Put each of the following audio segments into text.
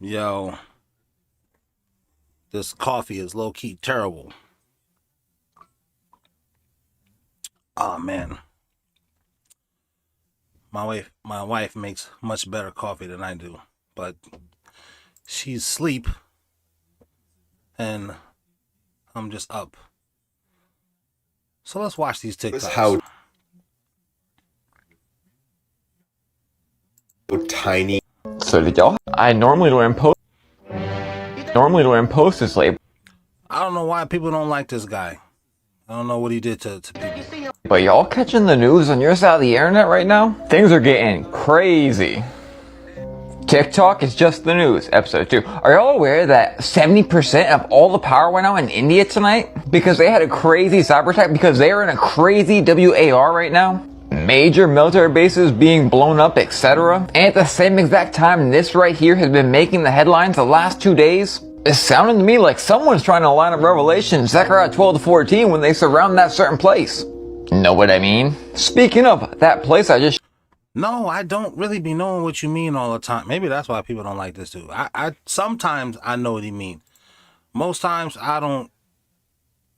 Yo, this coffee is low-key terrible. Oh man, my wife makes much better coffee than I do, but she's asleep and I'm just up. So let's watch these TikToks. How tiny. So did y'all? I normally don't impose this label. I don't know why people don't like this guy. I don't know what he did to people. But y'all catching the news on your side of the internet right now? Things are getting crazy. TikTok is just the news, episode 2. Are y'all aware that 70% of all the power went out in India tonight? Because they had a crazy cyber attack, because they are in a crazy WAR right now? Major military bases being blown up, etc. And at the same exact time, this right here has been making the headlines the last 2 days. It sounded to me like someone's trying to line up Revelation, Zechariah 12-14 when they surround that certain place. Know what I mean? Speaking of that place No, I don't really be knowing what you mean all the time. Maybe that's why people don't like this dude. I sometimes I know what he mean. Most times I don't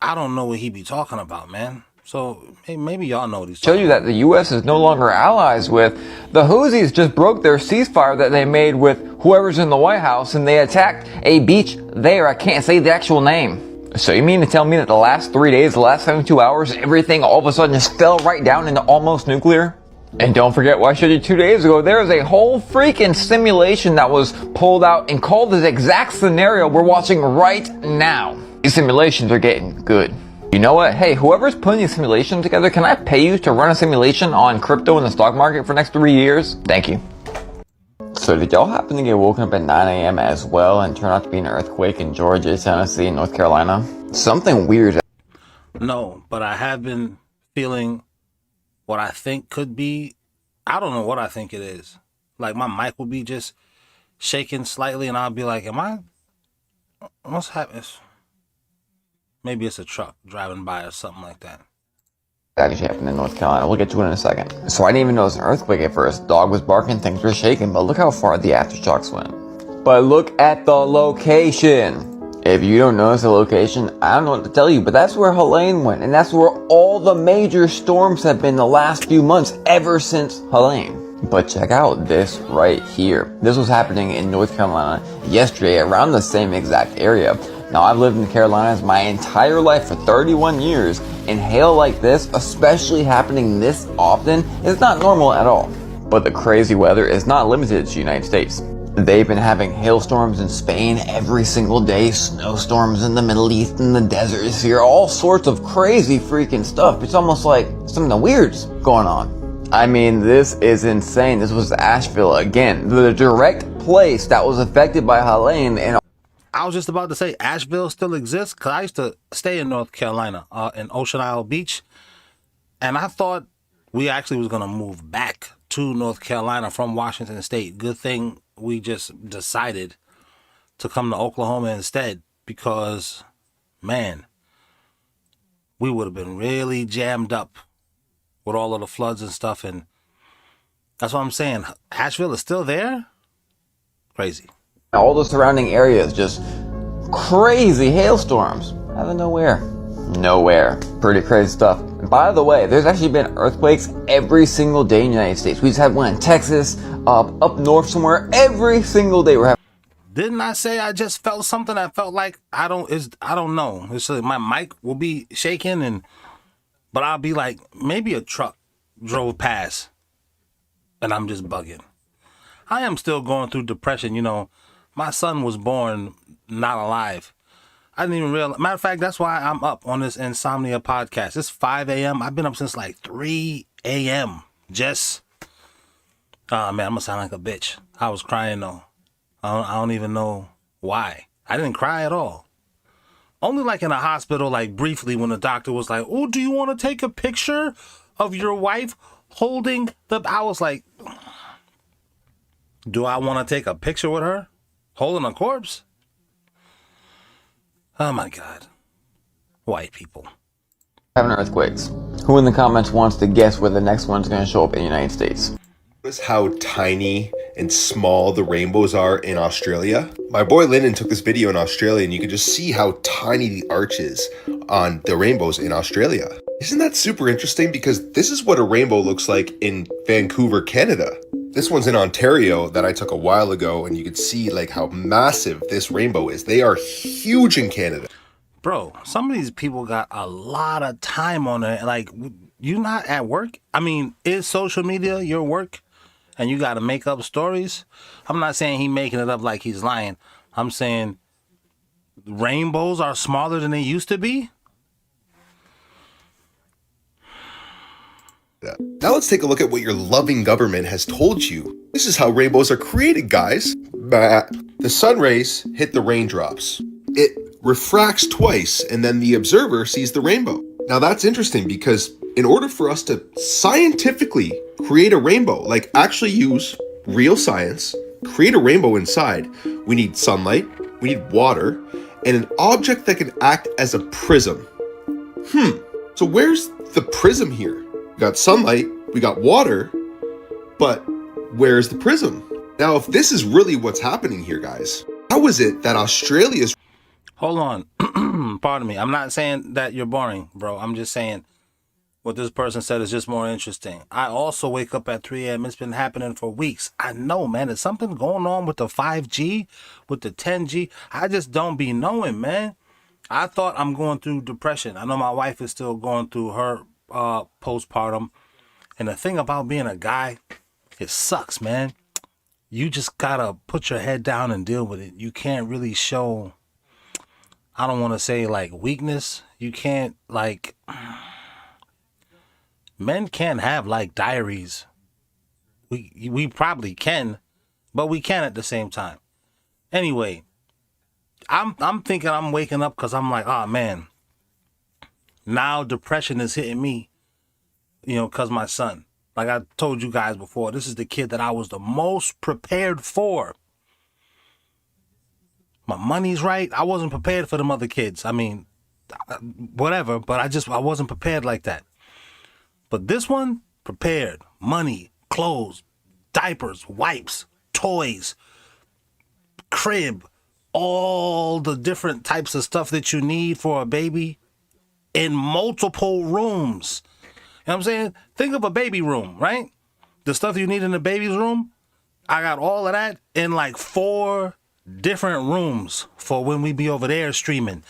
know what he be talking about, man. So maybe y'all know what he's talking you that the U.S. is no longer allies with. The Houthis just broke their ceasefire that they made with whoever's in the White House, and they attacked a beach there. I can't say the actual name. So you mean to tell me that the last 3 days, the last 72 hours, everything all of a sudden just fell right down into almost nuclear? And don't forget what I showed you 2 days ago, there is a whole freaking simulation that was pulled out and called this exact scenario we're watching right now. These simulations are getting good. You know what? Hey, whoever's putting these simulations together, can I pay you to run a simulation on crypto in the stock market for the next 3 years? Thank you. So did y'all happen to get woken up at 9 a.m. as well and turn out to be an earthquake in Georgia, Tennessee, and North Carolina? Something weird. No, but I have been feeling what I think could be, I don't know what I think it is. Like my mic will be just shaking slightly and I'll be like, what's happening? Maybe it's a truck driving by or something like that. That actually happened in North Carolina. We'll get to it in a second. So I didn't even know it was an earthquake at first. Dog was barking, things were shaking, but look how far the aftershocks went. But look at the location. If you don't notice the location, I don't know what to tell you, but that's where Helene went, and that's where all the major storms have been the last few months, ever since Helene. But check out this right here. This was happening in North Carolina yesterday, around the same exact area. Now, I've lived in the Carolinas my entire life for 31 years, and hail like this, especially happening this often, is not normal at all. But the crazy weather is not limited to the United States. They've been having hailstorms in Spain every single day, snowstorms in the Middle East, and the deserts here, all sorts of crazy freaking stuff. It's almost like something weird's going on. I mean, this is insane. This was Asheville again, the direct place that was affected by Helene. And I was just about to say, Asheville still exists, because I used to stay in North Carolina, in Ocean Isle Beach, and I thought we actually was going to move back to North Carolina from Washington State. Good thing we just decided to come to Oklahoma instead, because, man, we would have been really jammed up with all of the floods and stuff, and that's what I'm saying. Asheville is still there? Crazy. all the surrounding areas, just crazy hailstorms out of nowhere. Pretty crazy stuff. And by the way, there's actually been earthquakes every single day in the United States. We just had one in Texas, up north somewhere. Every single day we're having. Didn't I say I just felt something that felt like I don't know. It's like my mic will be shaking but I'll be like, maybe a truck drove past and I'm just bugging. I am still going through depression. You know, my son was born not alive. I didn't even realize. Matter of fact, that's why I'm up on this insomnia podcast. It's 5 a.m. I've been up since like 3 a.m. Just, oh man, I'm gonna sound like a bitch. I was crying though. I don't even know why. I didn't cry at all. Only like in a hospital, like briefly when the doctor was like, oh, do you want to take a picture of your wife holding the... I was like, do I want to take a picture with her holding a corpse? Oh my God. White people. Having earthquakes. Who in the comments wants to guess where the next one's going to show up in the United States? Notice how tiny and small the rainbows are in Australia. My boy Lyndon took this video in Australia, and you can just see how tiny the arch is on the rainbows in Australia. Isn't that super interesting? Because this is what a rainbow looks like in Vancouver, Canada. This one's in Ontario that I took a while ago, and you can see like how massive this rainbow is. They are huge in Canada. Bro, some of these people got a lot of time on it. Like, you not at work? I mean, is social media your work? And you got to make up stories? I'm not saying he making it up like he's lying. I'm saying rainbows are smaller than they used to be. Now let's take a look at what your loving government has told you. This is how rainbows are created, guys. The sun rays hit the raindrops. It refracts twice, and then the observer sees the rainbow. Now that's interesting because in order for us to scientifically create a rainbow, like actually use real science, create a rainbow inside, we need sunlight, we need water, and an object that can act as a prism. So where's the prism here? We got sunlight, we got water, but where's the prism? Now, if this is really what's happening here, guys, how is it that Australia's... Hold on. Pardon me. I'm not saying that you're boring, bro. I'm just saying what this person said is just more interesting. I also wake up at 3 a.m. It's been happening for weeks. I know, man. There's something going on with the 5G, with the 10G. I just don't be knowing, man. I thought I'm going through depression. I know my wife is still going through her postpartum. And the thing about being a guy, it sucks, man. You just gotta put your head down and deal with it. You can't really show, I don't want to say like weakness. You can't like, men can't have like diaries. We probably can, but we can at the same time. Anyway, I'm thinking I'm waking up because I'm like, oh man, now depression is hitting me, because my son. Like I told you guys before, this is the kid that I was the most prepared for. My money's right. I wasn't prepared for them other kids. I mean, whatever, but I wasn't prepared like that. But this one, prepared. Money, clothes, diapers, wipes, toys, crib, all the different types of stuff that you need for a baby in multiple rooms. You know what I'm saying? Think of a baby room, right? The stuff you need in the baby's room, I got all of that in like 4 different rooms for when we be over there streaming.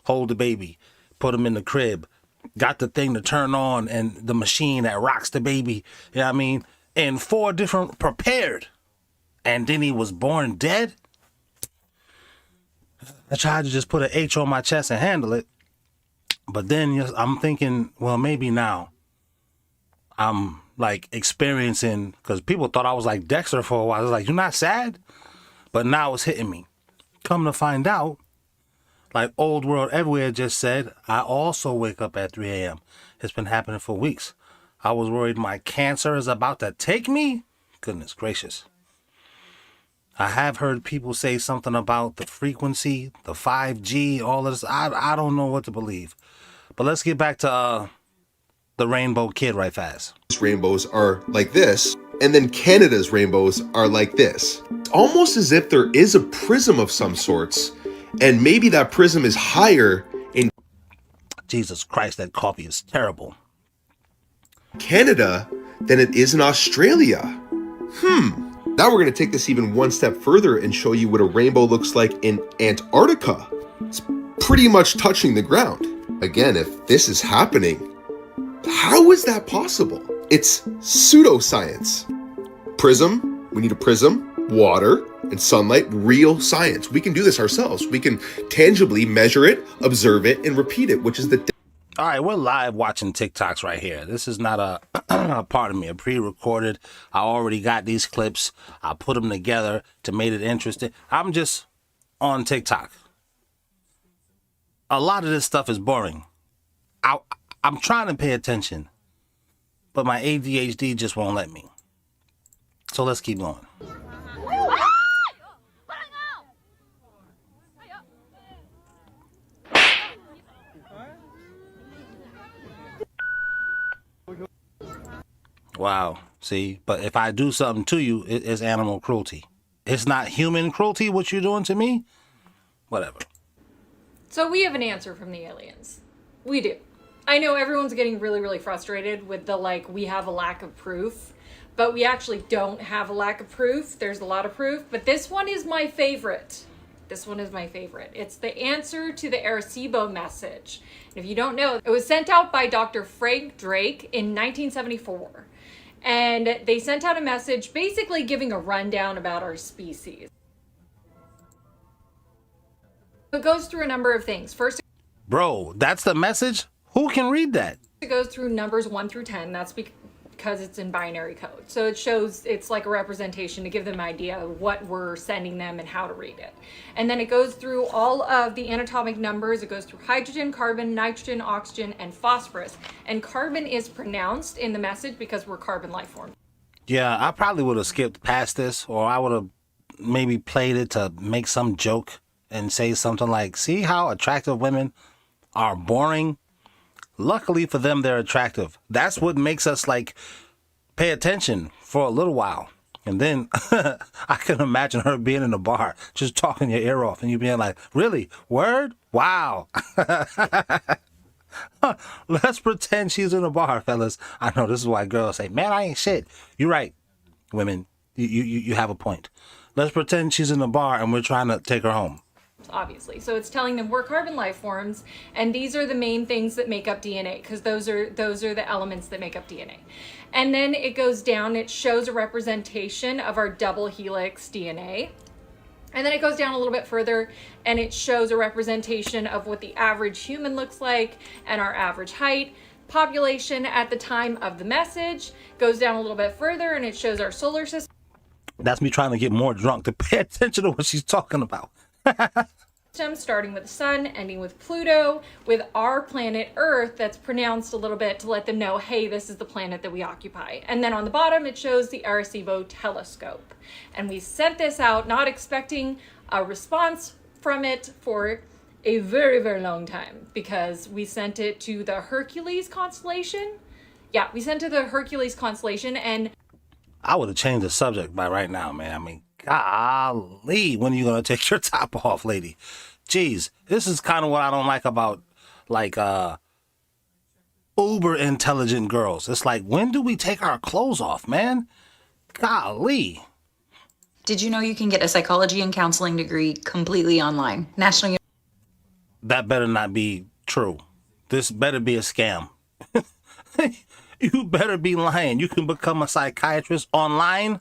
Hold the baby, put him in the crib, got the thing to turn on and the machine that rocks the baby. You know what I mean? In 4 different prepared. And then he was born dead. I tried to just put an H on my chest and handle it. But then I'm thinking, well, maybe now I'm like experiencing, because people thought I was like Dexter for a while. I was like, you're not sad? But now it's hitting me. Come to find out, like Old World Everywhere just said, I also wake up at 3 a.m. It's been happening for weeks. I was worried my cancer is about to take me. Goodness gracious. I have heard people say something about the frequency, the 5G, all of this. I don't know what to believe. But let's get back to the Rainbow Kid right fast. Rainbows are like this, and then Canada's rainbows are like this. It's almost as if there is a prism of some sorts, and maybe that prism is higher in Jesus Christ, that coffee is terrible. Canada than it is in Australia. Now we're going to take this even one step further and show you what a rainbow looks like in Antarctica. It's pretty much touching the ground. Again, if this is happening, how is that possible? It's pseudoscience. Prism, we need a prism, water, and sunlight, real science. We can do this ourselves. We can tangibly measure it, observe it, and repeat it, which is the... All right, we're live watching TikToks right here. This is not a pardon me, a pre-recorded. I already got these clips. I put them together to make it interesting. I'm just on TikTok. A lot of this stuff is boring. I'm trying to pay attention, but my ADHD just won't let me. So let's keep going. Wow. See, but if I do something to you, it's animal cruelty. It's not human cruelty what you're doing to me. Whatever. So we have an answer from the aliens. We do. I know everyone's getting really, really frustrated with the we have a lack of proof, but we actually don't have a lack of proof. There's a lot of proof, but this one is my favorite. This one is my favorite. It's the answer to the Arecibo message. And if you don't know, it was sent out by Dr. Frank Drake in 1974. And they sent out a message basically giving a rundown about our species. It goes through a number of things. First, Bro, that's the message? Who can read that? it goes through numbers 1 through 10. That's because it's in binary code. So it shows, it's like a representation to give them an idea of what we're sending them and how to read it. And then it goes through all of the anatomic numbers. It goes through hydrogen, carbon, nitrogen, oxygen, and phosphorus. And carbon is pronounced in the message because we're carbon life forms. Yeah, I probably would have skipped past this, or I would have maybe played it to make some joke and say something like, see how attractive women are boring? Luckily for them, they're attractive. That's what makes us pay attention for a little while. And then I can imagine her being in a bar, just talking your ear off and you being like, really? Word? Wow. Let's pretend she's in a bar, fellas. I know this is why girls say, man, I ain't shit. You're right, women. You have a point. Let's pretend she's in a bar and we're trying to take her home. Obviously. So it's telling them we're carbon life forms, and these are the main things that make up DNA, because those are the elements that make up DNA. And then it goes down, it shows a representation of our double helix DNA. And then it goes down a little bit further and it shows a representation of what the average human looks like and our average height. Population at the time of the message goes down a little bit further and it shows our solar system. That's me trying to get more drunk to pay attention to what she's talking about. Starting with the sun, ending with Pluto, with our planet Earth that's pronounced a little bit to let them know, hey, this is the planet that we occupy. And then on the bottom, it shows the Arecibo telescope. And we sent this out not expecting a response from it for a very, very long time, because we sent it to the Hercules constellation. Yeah, we sent it to the Hercules constellation, and I would have changed the subject by right now, man. I mean, golly, when are you going to take your top off, lady? Jeez, this is kind of what I don't like about, uber intelligent girls. It's like, when do we take our clothes off, man? Golly. Did you know you can get a psychology and counseling degree completely online? That better not be true. This better be a scam. You better be lying. You can become a psychiatrist online.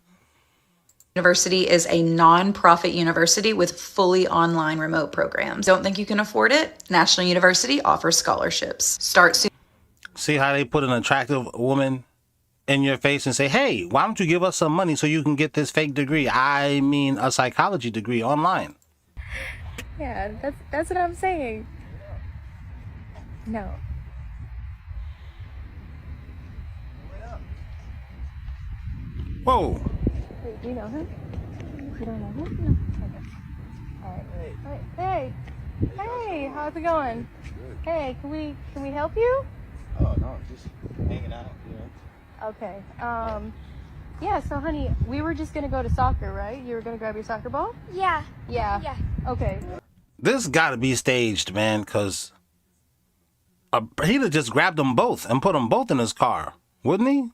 University is a non-profit university with fully online remote programs. Don't think you can afford it? National University offers scholarships. Start soon. See how they put an attractive woman in your face and say, hey, why don't you give us some money so you can get this fake degree? I mean, a psychology degree online. Yeah, that's what I'm saying. No. Whoa. Wait, do you know him? You don't know him? No. Okay. All right. Hey. Hey, how's it going? Hey, can we help you? Oh no, just hanging out, you know. Okay. Yeah, so honey, we were just gonna go to soccer, right? You were gonna grab your soccer ball? Yeah. Yeah. Yeah. Okay. This gotta be staged, man, because he'd have just grabbed them both and put them both in his car, wouldn't he?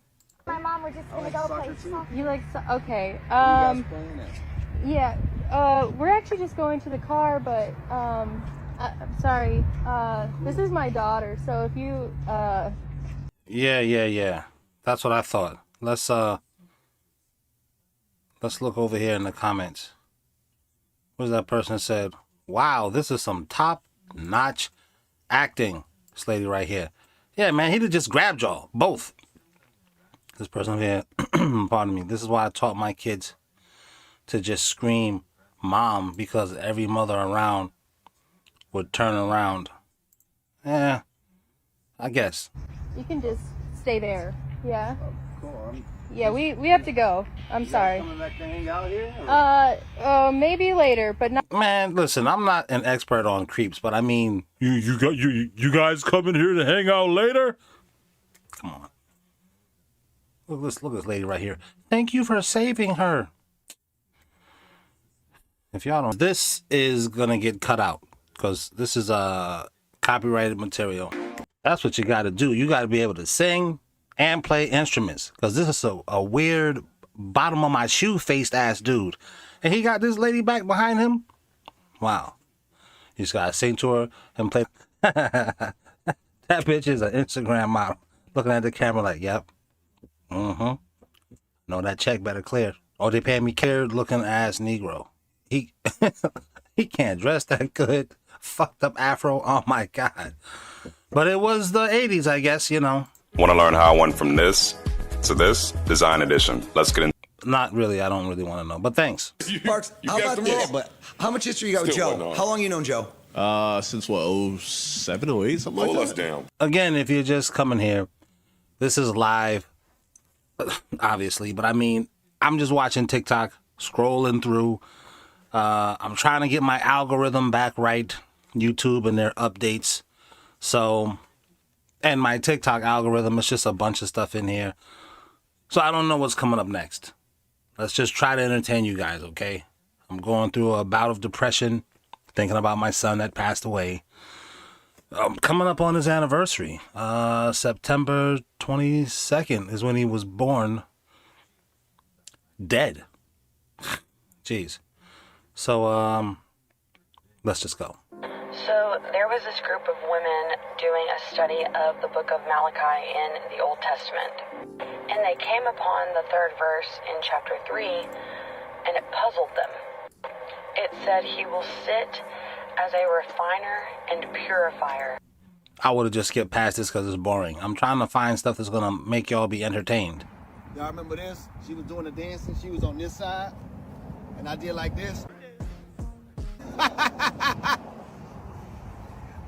My mom, we're just gonna go play soccer. You like okay. Playing it. Yeah. We're actually just going to the car, but I'm sorry. This is my daughter, so if you Yeah. That's what I thought. Let's look over here in the comments. What was that person said? Wow, this is some top-notch acting. This lady right here. Yeah, man, he'd have just grabbed y'all, both. This person here, pardon me. This is why I taught my kids to just scream mom, because every mother around would turn around. Yeah, I guess. you can just stay there. Yeah. Cool. Yeah, we have to go. I'm sorry. Coming back to hang out here? Maybe later, but not. Man, listen, I'm not an expert on creeps, but I mean, you guys coming here to hang out later? Come on. Look at this lady right here. Thank you for saving her. If y'all don't, this is gonna get cut out because this is copyrighted material. That's what you got to do. You got to be able to sing and play instruments because this is a weird bottom of my shoe faced ass dude, and he got this lady back behind him. Wow, you just gotta sing to her and play. That bitch is an Instagram model looking at the camera like, yep. No, that check better clear. Or they pay me cared looking ass Negro. He he can't dress that good. Fucked up afro. Oh my God. But it was the 80s, I guess, you know. Want to learn how I went from this to this? Design edition. Let's get in. Not really. I don't really want to know. But thanks. Parks, how about this? But how much history you got with Joe? How long you known Joe? Since what, 07, 08, something like that? Hold us down. Again, if you're just coming here, this is live, obviously. But I mean, I'm just watching TikTok, scrolling through. I'm trying to get my algorithm back right, YouTube and their updates. So, and my TikTok algorithm, it's just a bunch of stuff in here. So I don't know what's coming up next. Let's just try to entertain you guys, okay? I'm going through a bout of depression, thinking about my son that passed away. Coming up on his anniversary. September 22nd is when he was born. Dead. Jeez. So, let's just go. So there was this group of women doing a study of the book of Malachi in the Old Testament. And they came upon the third verse in chapter 3, and it puzzled them. It said, he will sit as a refiner and purifier. I would have just skipped past this because it's boring. I'm trying to find stuff that's going to make y'all be entertained. Y'all remember this? She was doing the dancing. She was on this side, and I did like this.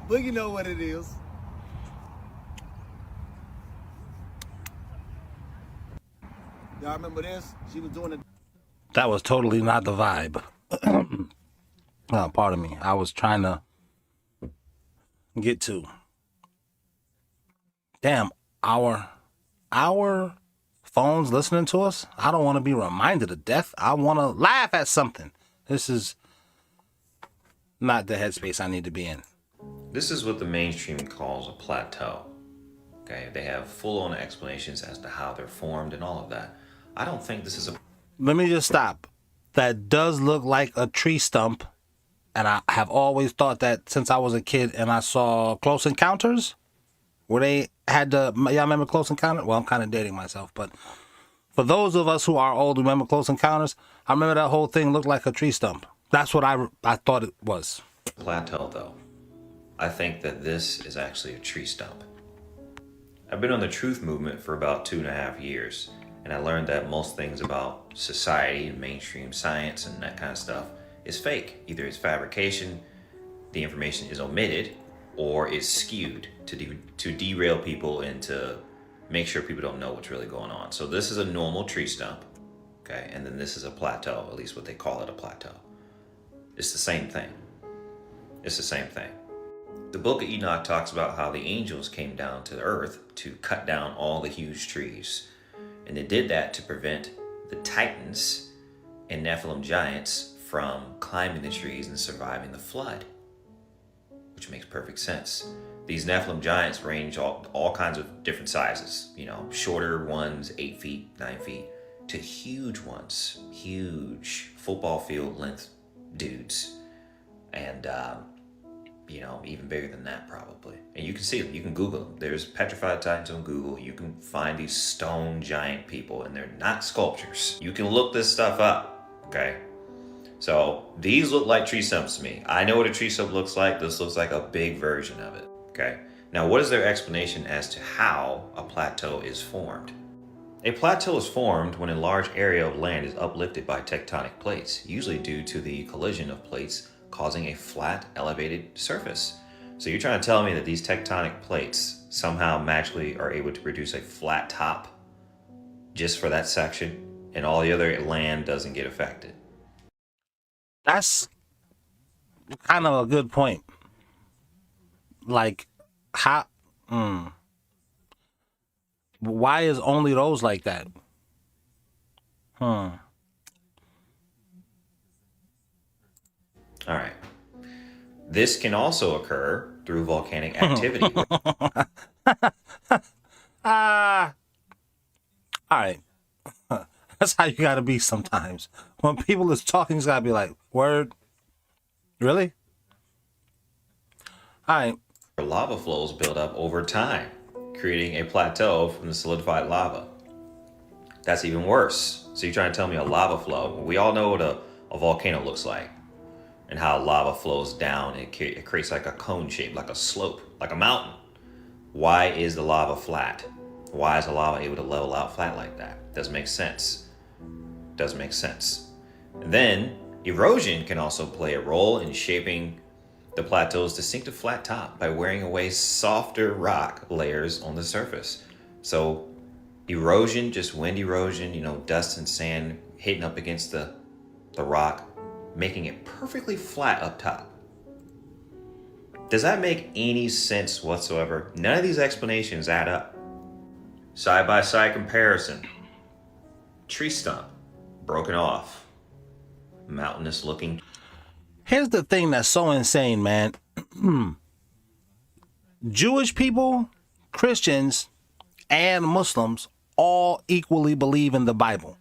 But you know what it is. Y'all remember this? She was doing it. That was totally not the vibe. Oh, pardon me. I was trying to get to. Damn, our phones listening to us? I don't want to be reminded of death. I want to laugh at something. This is not the headspace I need to be in. This is what the mainstream calls a plateau. Okay, they have full-on explanations as to how they're formed and all of that. I don't think this is a... Let me just stop. That does look like a tree stump. And I have always thought that since I was a kid and I saw Close Encounters, where they had the... Y'all remember Close Encounters? Well, I'm kind of dating myself, but for those of us who are old who remember Close Encounters, I remember that whole thing looked like a tree stump. That's what I thought it was. Plateau, though. I think that this is actually a tree stump. I've been on the truth movement for about 2.5 years, and I learned that most things about society and mainstream science and that kind of stuff is fake. Either it's fabrication, the information is omitted, or it's skewed to derail people and to make sure people don't know what's really going on. So this is a normal tree stump, okay? And then this is a plateau, at least what they call it, a plateau. It's the same thing. It's the same thing. The Book of Enoch talks about how the angels came down to the earth to cut down all the huge trees. And they did that to prevent the Titans and Nephilim giants from climbing the trees and surviving the flood, which makes perfect sense. These Nephilim giants range all kinds of different sizes, you know, shorter ones, 8 feet, 9 feet, to huge ones, huge football field length dudes. And, you know, even bigger than that probably. And you can see them, you can Google them. There's petrified titans on Google. You can find these stone giant people, and they're not sculptures. You can look this stuff up, okay? So these look like tree stumps to me. I know what a tree stump looks like. This looks like a big version of it, okay? Now, what is their explanation as to how a plateau is formed? A plateau is formed when a large area of land is uplifted by tectonic plates, usually due to the collision of plates causing a flat, elevated surface. So you're trying to tell me that these tectonic plates somehow magically are able to produce a flat top just for that section, and all the other land doesn't get affected? That's kind of a good point. Like, how... Why is only those like that? All right. This can also occur through volcanic activity. All right. That's how you gotta be sometimes. When people is talking, you gotta be like, word? Really? All right. Lava flows build up over time, creating a plateau from the solidified lava. That's even worse. So you're trying to tell me a lava flow? We all know what a volcano looks like and how lava flows down. It creates like a cone shape, like a slope, like a mountain. Why is the lava flat? Why is the lava able to level out flat like that? Doesn't make sense. Doesn't make sense. And then erosion can also play a role in shaping the plateau's distinctive flat top by wearing away softer rock layers on the surface. So erosion, just wind erosion, dust and sand hitting up against the rock, making it perfectly flat up top. Does that make any sense whatsoever? None of these explanations add up. Side-by-side comparison. Tree stump, broken off. Mountainous looking. Here's the thing that's so insane, man. Jewish people, Christians, and Muslims all equally believe in the Bible.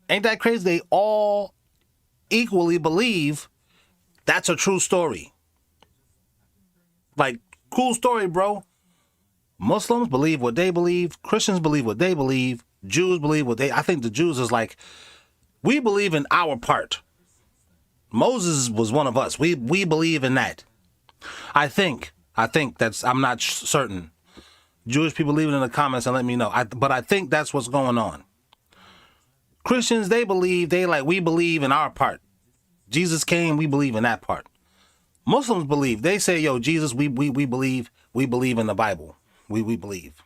Ain't that crazy? They all equally believe that's a true story. Like, cool story, bro. Muslims believe what they believe. Christians believe what they believe. Jews believe what I think the Jews is like, we believe in our part. Moses was one of us. We believe in that. I think that's, I'm not certain. Jewish people, leave it in the comments and let me know. But I think that's what's going on. Christians, we believe in our part. Jesus came, we believe in that part. Muslims believe, they say, yo, Jesus, we believe in the Bible. We believe.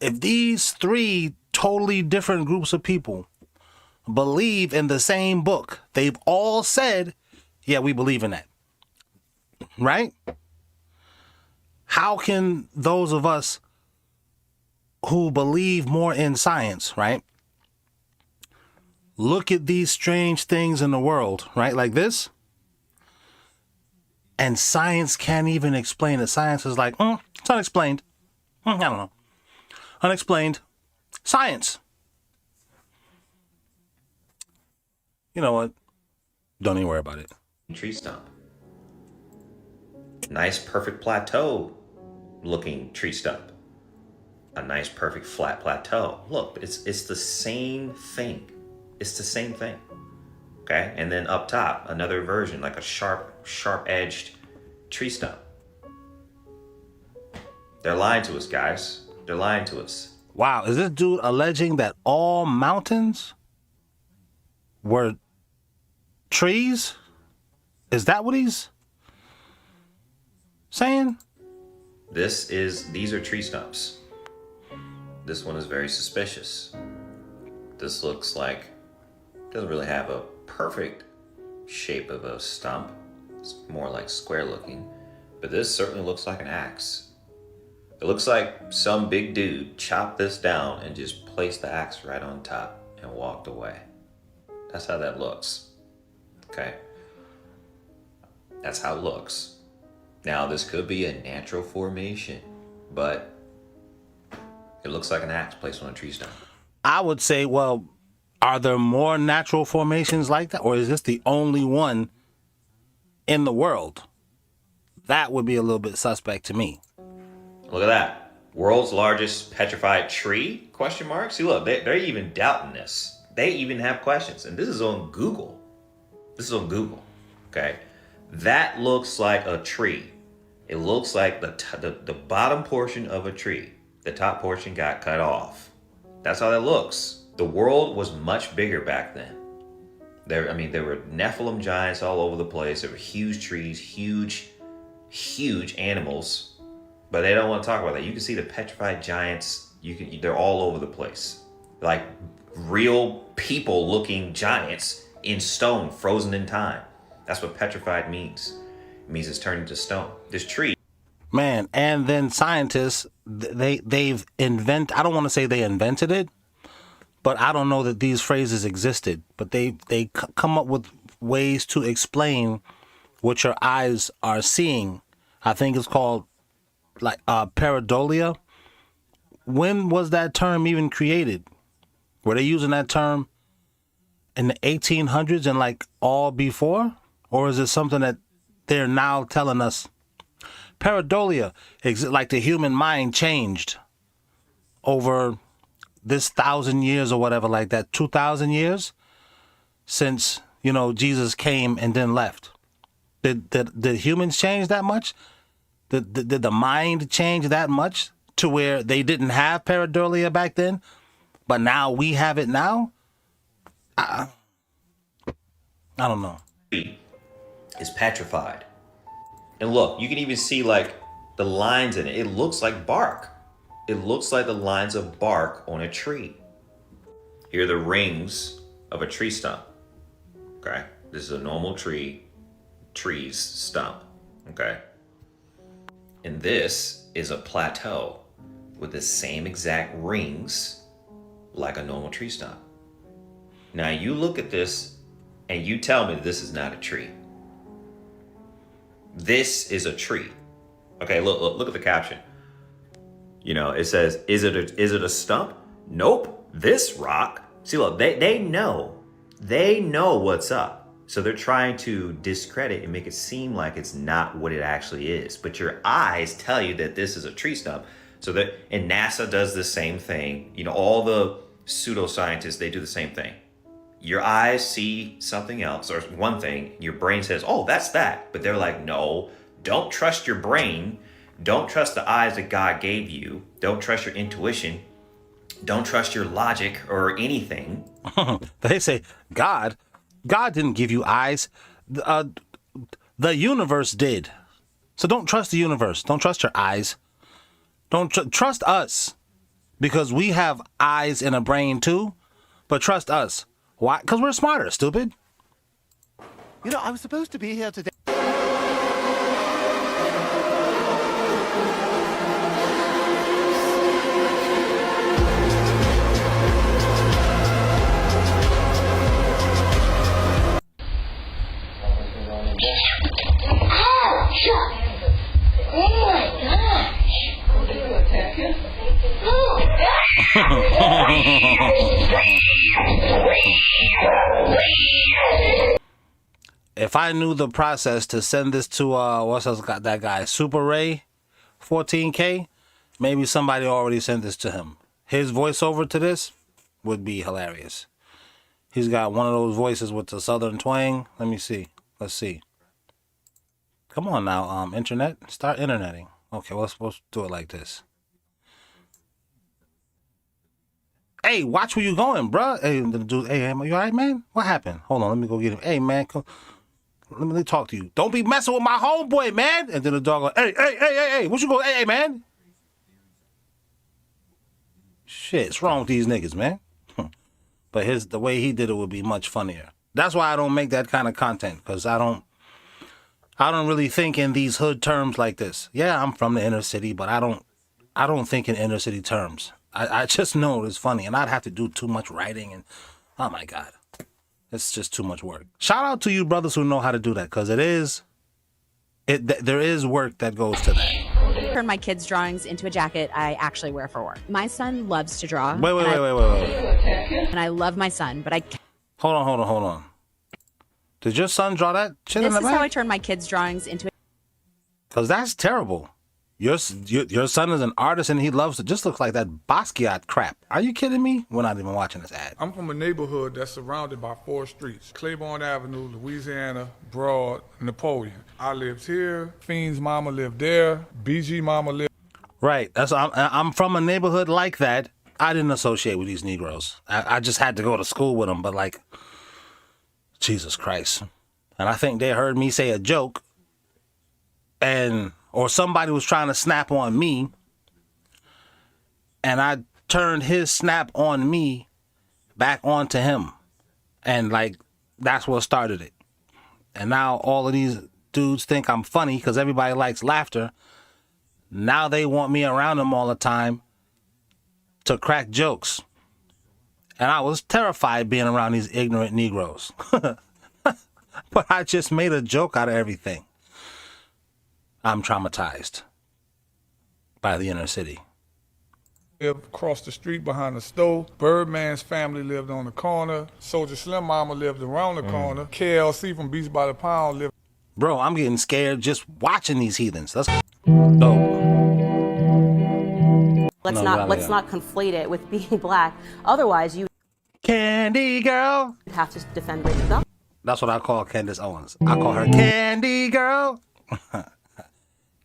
If these three totally different groups of people believe in the same book, they've all said, yeah, we believe in that. Right? How can those of us who believe more in science, right, look at these strange things in the world, right, like this, and science can't even explain it? Science is like, it's unexplained. I don't know. Unexplained. Science. You know what? Don't even worry about it. Tree stump. Nice, perfect plateau looking tree stump. A nice, perfect flat plateau. Look, it's the same thing. It's the same thing. Okay? And then up top, another version, like a sharp-edged tree stump. They're lying to us, guys. They're lying to us. Wow, is this dude alleging that all mountains were trees? Is that what he's saying? These are tree stumps. This one is very suspicious. This looks like, doesn't really have a perfect shape of a stump. It's more like square looking, but this certainly looks like an axe. It looks like some big dude chopped this down and just placed the axe right on top and walked away. That's how that looks. Okay? That's how it looks. Now, this could be a natural formation, but it looks like an axe placed on a tree stump. I would say, well, are there more natural formations like that? Or is this the only one in the world? That would be a little bit suspect to me. Look at that. World's largest petrified tree? ? See, look, they're even doubting this. They even have questions. And this is on Google. Okay? That looks like a tree. It looks like the bottom portion of a tree. The top portion got cut off. That's how that looks. The world was much bigger back then. There were Nephilim giants all over the place. There were huge trees, huge animals. But they don't want to talk about that. You can see the petrified giants. They're all over the place. Like real people-looking giants in stone, frozen in time. That's what petrified means. It means it's turned into stone. This tree. Man, and then scientists, they've I don't want to say they invented it, but I don't know that these phrases existed. But they come up with ways to explain what your eyes are seeing. I think it's called like pareidolia. When was that term even created? Were they using that term in the 1800s and like all before? Or is it something that they're now telling us? Pareidolia, like the human mind changed over this 1,000 years or whatever, like that, 2,000 years since, Jesus came and then left. Did humans change that much? Did the mind change that much to where they didn't have pareidolia back then, but now we have it now? I don't know. Is petrified. And look, you can even see like the lines in it. It looks like bark. It looks like the lines of bark on a tree. Here are the rings of a tree stump. Okay. This is a normal tree's stump. Okay. And this is a plateau with the same exact rings like a normal tree stump. Now you look at this and you tell me this is not a tree. This is a tree. Okay, look at the caption. It says, is it a stump? Nope. This rock. See, look, they know what's up. So they're trying to discredit and make it seem like it's not what it actually is. But your eyes tell you that this is a tree stump. And NASA does the same thing. All the pseudoscientists, they do the same thing. Your eyes see something else or one thing. Your brain says, oh, that's that. But they're like, no, don't trust your brain. Don't trust the eyes that God gave you. Don't trust your intuition. Don't trust your logic or anything. They say, God didn't give you eyes. The universe did. So don't trust the universe. Don't trust your eyes. Don't trust us because we have eyes and a brain too. But trust us. Why? Because we're smarter, stupid. I was supposed to be here today. Oh my If I knew the process to send this to what's else got that guy Super Ray 14K, maybe somebody already sent this to him. His voiceover to this would be hilarious. He's got one of those voices with the southern twang. Let me see. Let's see. Come on now, internet. Start interneting. Okay, well, let's supposed to do it like this. Hey, watch where you going, bruh. Hey, the dude. Hey, you all right, man? What happened? Hold on, let me go get him. Hey, man, come. Let me talk to you. Don't be messing with my homeboy, man. And then the dog goes, hey, what you go? Hey, man. Shit's wrong with these niggas, man. But the way he did it would be much funnier. That's why I don't make that kind of content, because I don't really think in these hood terms like this. Yeah, I'm from the inner city, but I don't think in inner city terms. I just know it's funny, and I'd have to do too much writing, and oh my God, it's just too much work. Shout out to you brothers who know how to do that, because there is work that goes to that. Turn my kids' drawings into a jacket I actually wear for work. My son loves to draw. Wait. And I love my son, but I can't. Hold on. Did your son draw that shit in the back? This is how I turn my kids' drawings into a... Because that's terrible. Your son is an artist and he loves it. Just looks like that Basquiat crap. Are you kidding me? We're not even watching this ad. I'm from a neighborhood that's surrounded by 4 streets. Claiborne Avenue, Louisiana, Broad, Napoleon. I lived here. Fiend's mama lived there. BG mama lived... Right. I'm from a neighborhood like that. I didn't associate with these Negroes. I just had to go to school with them, but like, Jesus Christ. And I think they heard me say a joke or somebody was trying to snap on me, and I turned his snap on me back onto him. And like, that's what started it. And now all of these dudes think I'm funny because everybody likes laughter. Now they want me around them all the time to crack jokes. And I was terrified being around these ignorant Negroes. But I just made a joke out of everything. I'm traumatized by the inner city. Lived across the street behind the store. Birdman's family lived on the corner. Soldier Slim Mama lived around the corner. KLC from Beast by the Pound lived. Bro, I'm getting scared just watching these heathens. That's dope. Let's not conflate it with being black. Otherwise, you Candy Girl have to defend Rachel Dolezal. That's what I call Candace Owens. I call her Candy Girl.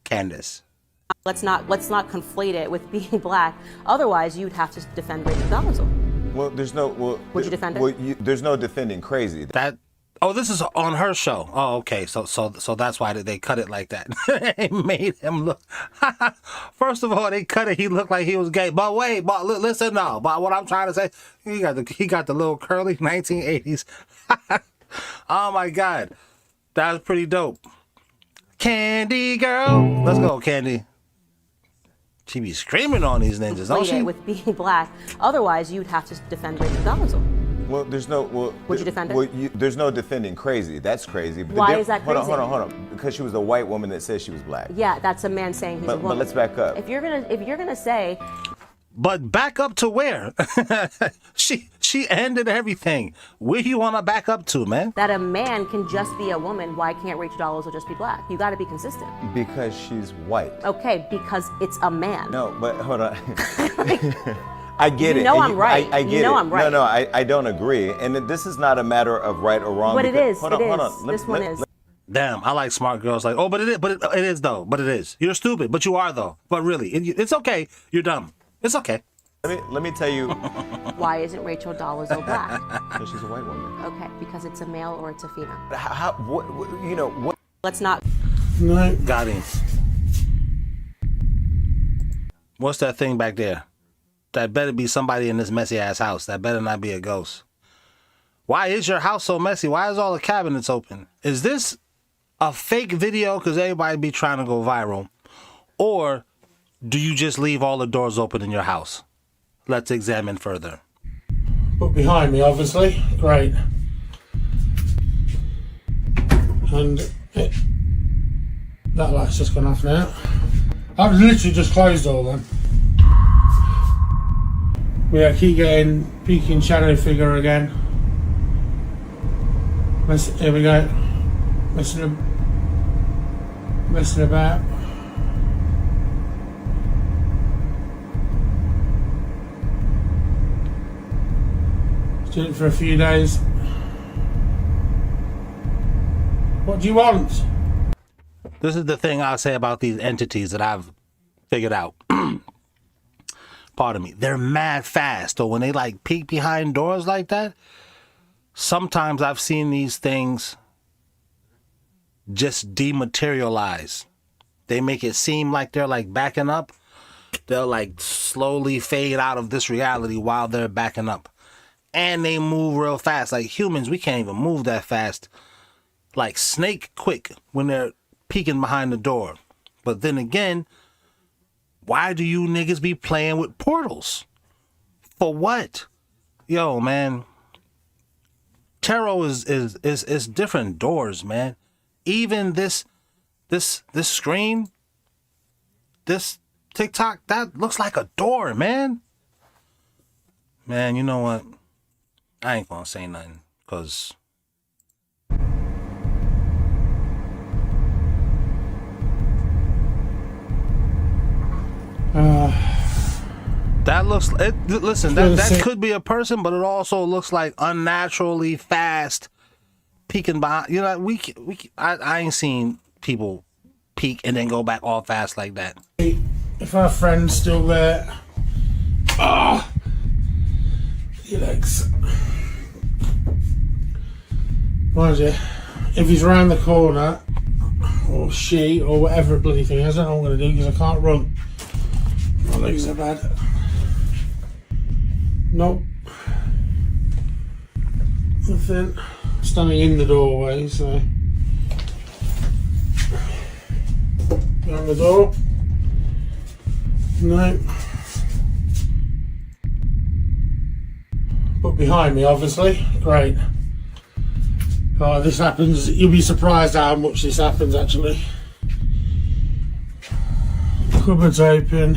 Candace. Let's not conflate it with being black. Otherwise, you'd have to defend Rachel Dolezal. Well, there's no. Well, would you defend her? Well, there's no defending crazy. Oh, this is on her show. Oh, okay. So that's why they cut it like that. They made him look. First of all, they cut it. He looked like he was gay. But wait, listen now. But what I'm trying to say, he got the little curly 1980s. Oh my God, that was pretty dope. Candy Girl, let's go, Candy. She be screaming on these ninjas, don't she? With being black. Otherwise, you'd have to defend Rachel Dolezal. Well, there's no. Well, would you defend her? Well, there's no defending crazy. That's crazy. But why is that crazy? Hold on. Because she was a white woman that says she was black. Yeah, that's a man saying he's a woman. But let's back up. If you're gonna say. But back up to where? She ended everything. Where you want to back up to, man? That a man can just be a woman. Why can't Rachel Dolezal just be black? You got to be consistent. Because she's white. Okay, because it's a man. No, but hold on. I get it. You know I'm right. I get you know it. I'm right. No, I don't agree. And this is not a matter of right or wrong. But it is. Hold on. This one is. Damn, I like smart girls. Like, oh, but it is though. But it is. You're stupid, but you are though. But really, it's okay. You're dumb. It's okay. Let me tell you. Why isn't Rachel Dolezal black? Because she's a white woman. Okay, because it's a male or it's a female. What? Let's not. No. Got him. What's that thing back there? That better be somebody in this messy ass house. That better not be a ghost. Why is your house so messy? Why is all the cabinets open? Is this a fake video because everybody be trying to go viral? Or do you just leave all the doors open in your house? Let's examine further. Look behind me, obviously. Great. And that light's just gone off now. I've literally just closed all them. I keep getting peeking shadow figure again. Here we go. Messing about. Did it for a few days. What do you want? This is the thing I'll say about these entities that I've figured out. Pardon me. They're mad fast. Or when they like peek behind doors like that, sometimes I've seen these things just dematerialize. They make it seem like they're like backing up. They'll like slowly fade out of this reality while they're backing up. And they move real fast. Like humans, we can't even move that fast. Like snake quick when they're peeking behind the door. But then again, why do you niggas be playing with portals? For what? Yo, man. Tarot is different doors, man. Even this screen, this TikTok, that looks like a door, man. Man, you know what? I ain't gonna say nothing, cause that looks. Listen, that could be a person, but it also looks like unnaturally fast peeking behind. You know, I ain't seen people peek and then go back all fast like that. If our friend's still there, your legs. Mind you, if he's around the corner, or she, or whatever bloody thing is, I don't know what I'm going to do because I can't run. My legs are bad. Nope. Nothing. Standing in the doorway, so. Behind the door. No. But behind me, obviously. Great. Oh, this happens. You'll be surprised how much this happens, actually. Cupboard's open.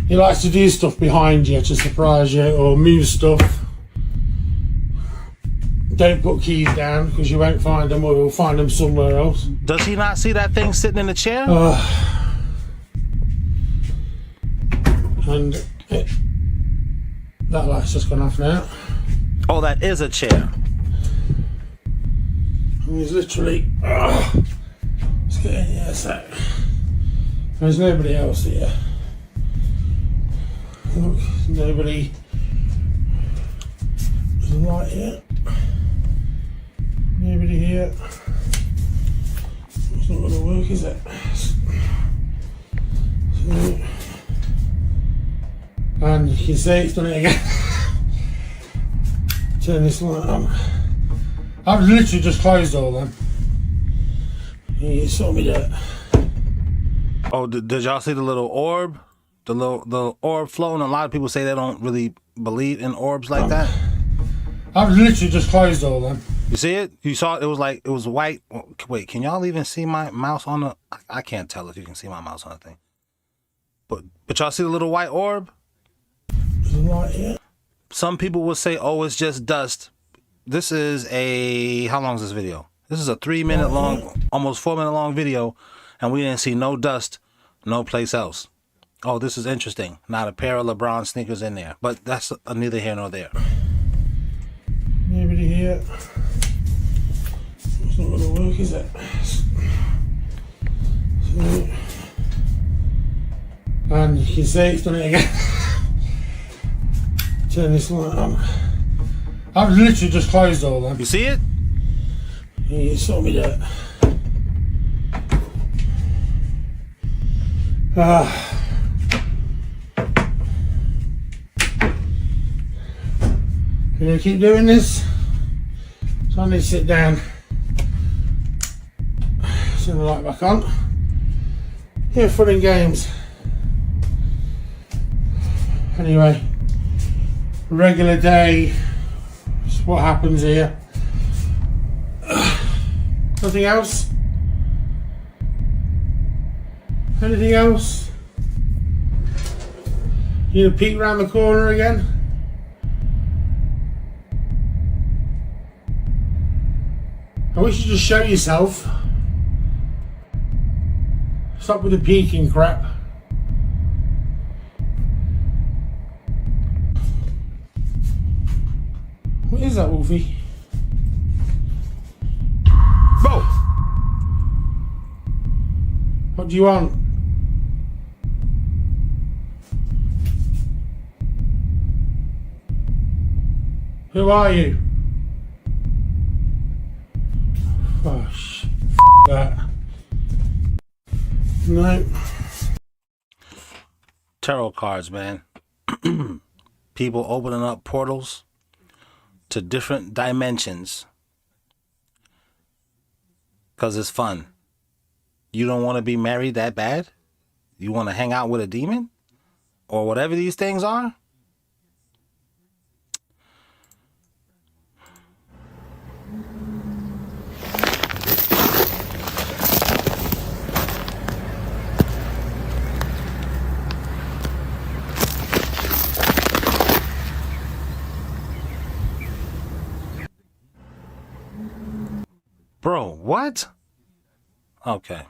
He likes to do stuff behind you to surprise you, or move stuff. Don't put keys down because you won't find them, or you'll find them somewhere else. Does he not see that thing sitting in the chair? And that light's just gone off now. Oh, that is a chair. And he's literally. Let's get in here a sec. There's nobody else here. Look, nobody. There's a light here. Nobody here. It's not going to work, is it? So, and you can see it's done it again. Turn this light on. I've literally just closed all them. You saw me do it. Oh, did y'all see the little orb? The orb floating? A lot of people say they don't really believe in orbs like that. I've literally just closed all them. You see it? You saw it? It was like, it was white. Wait, can y'all even see my mouse on the... I can't tell if you can see my mouse on the thing. But y'all see the little white orb? There's a light here. Some people will say, oh, it's just dust. This is a... How long is this video? This is a 3-minute long, almost 4-minute long video, and we didn't see no dust, no place else. Oh, this is interesting. Not a pair of LeBron sneakers in there. But that's neither here nor there. Nobody here. It's not going to work, is it? So, and you can see it's done it again. Turn this light on. I've literally just closed all them. You see it? You saw me do it. Can you keep doing this? So I need to sit down. Turn the light back on. Yeah, fun and games. Anyway, regular day. That's what happens here. Nothing else? Anything else? You gonna peek around the corner again? I wish you'd just show yourself. Stop with the peeking crap. What is that, Wolfie? Bo! What do you want? Who are you? Gosh, that. No. Tarot cards, man. People opening up portals to different dimensions because it's fun. You don't want to be married that bad? You want to hang out with a demon? Or whatever these things are? Bro, what? Okay.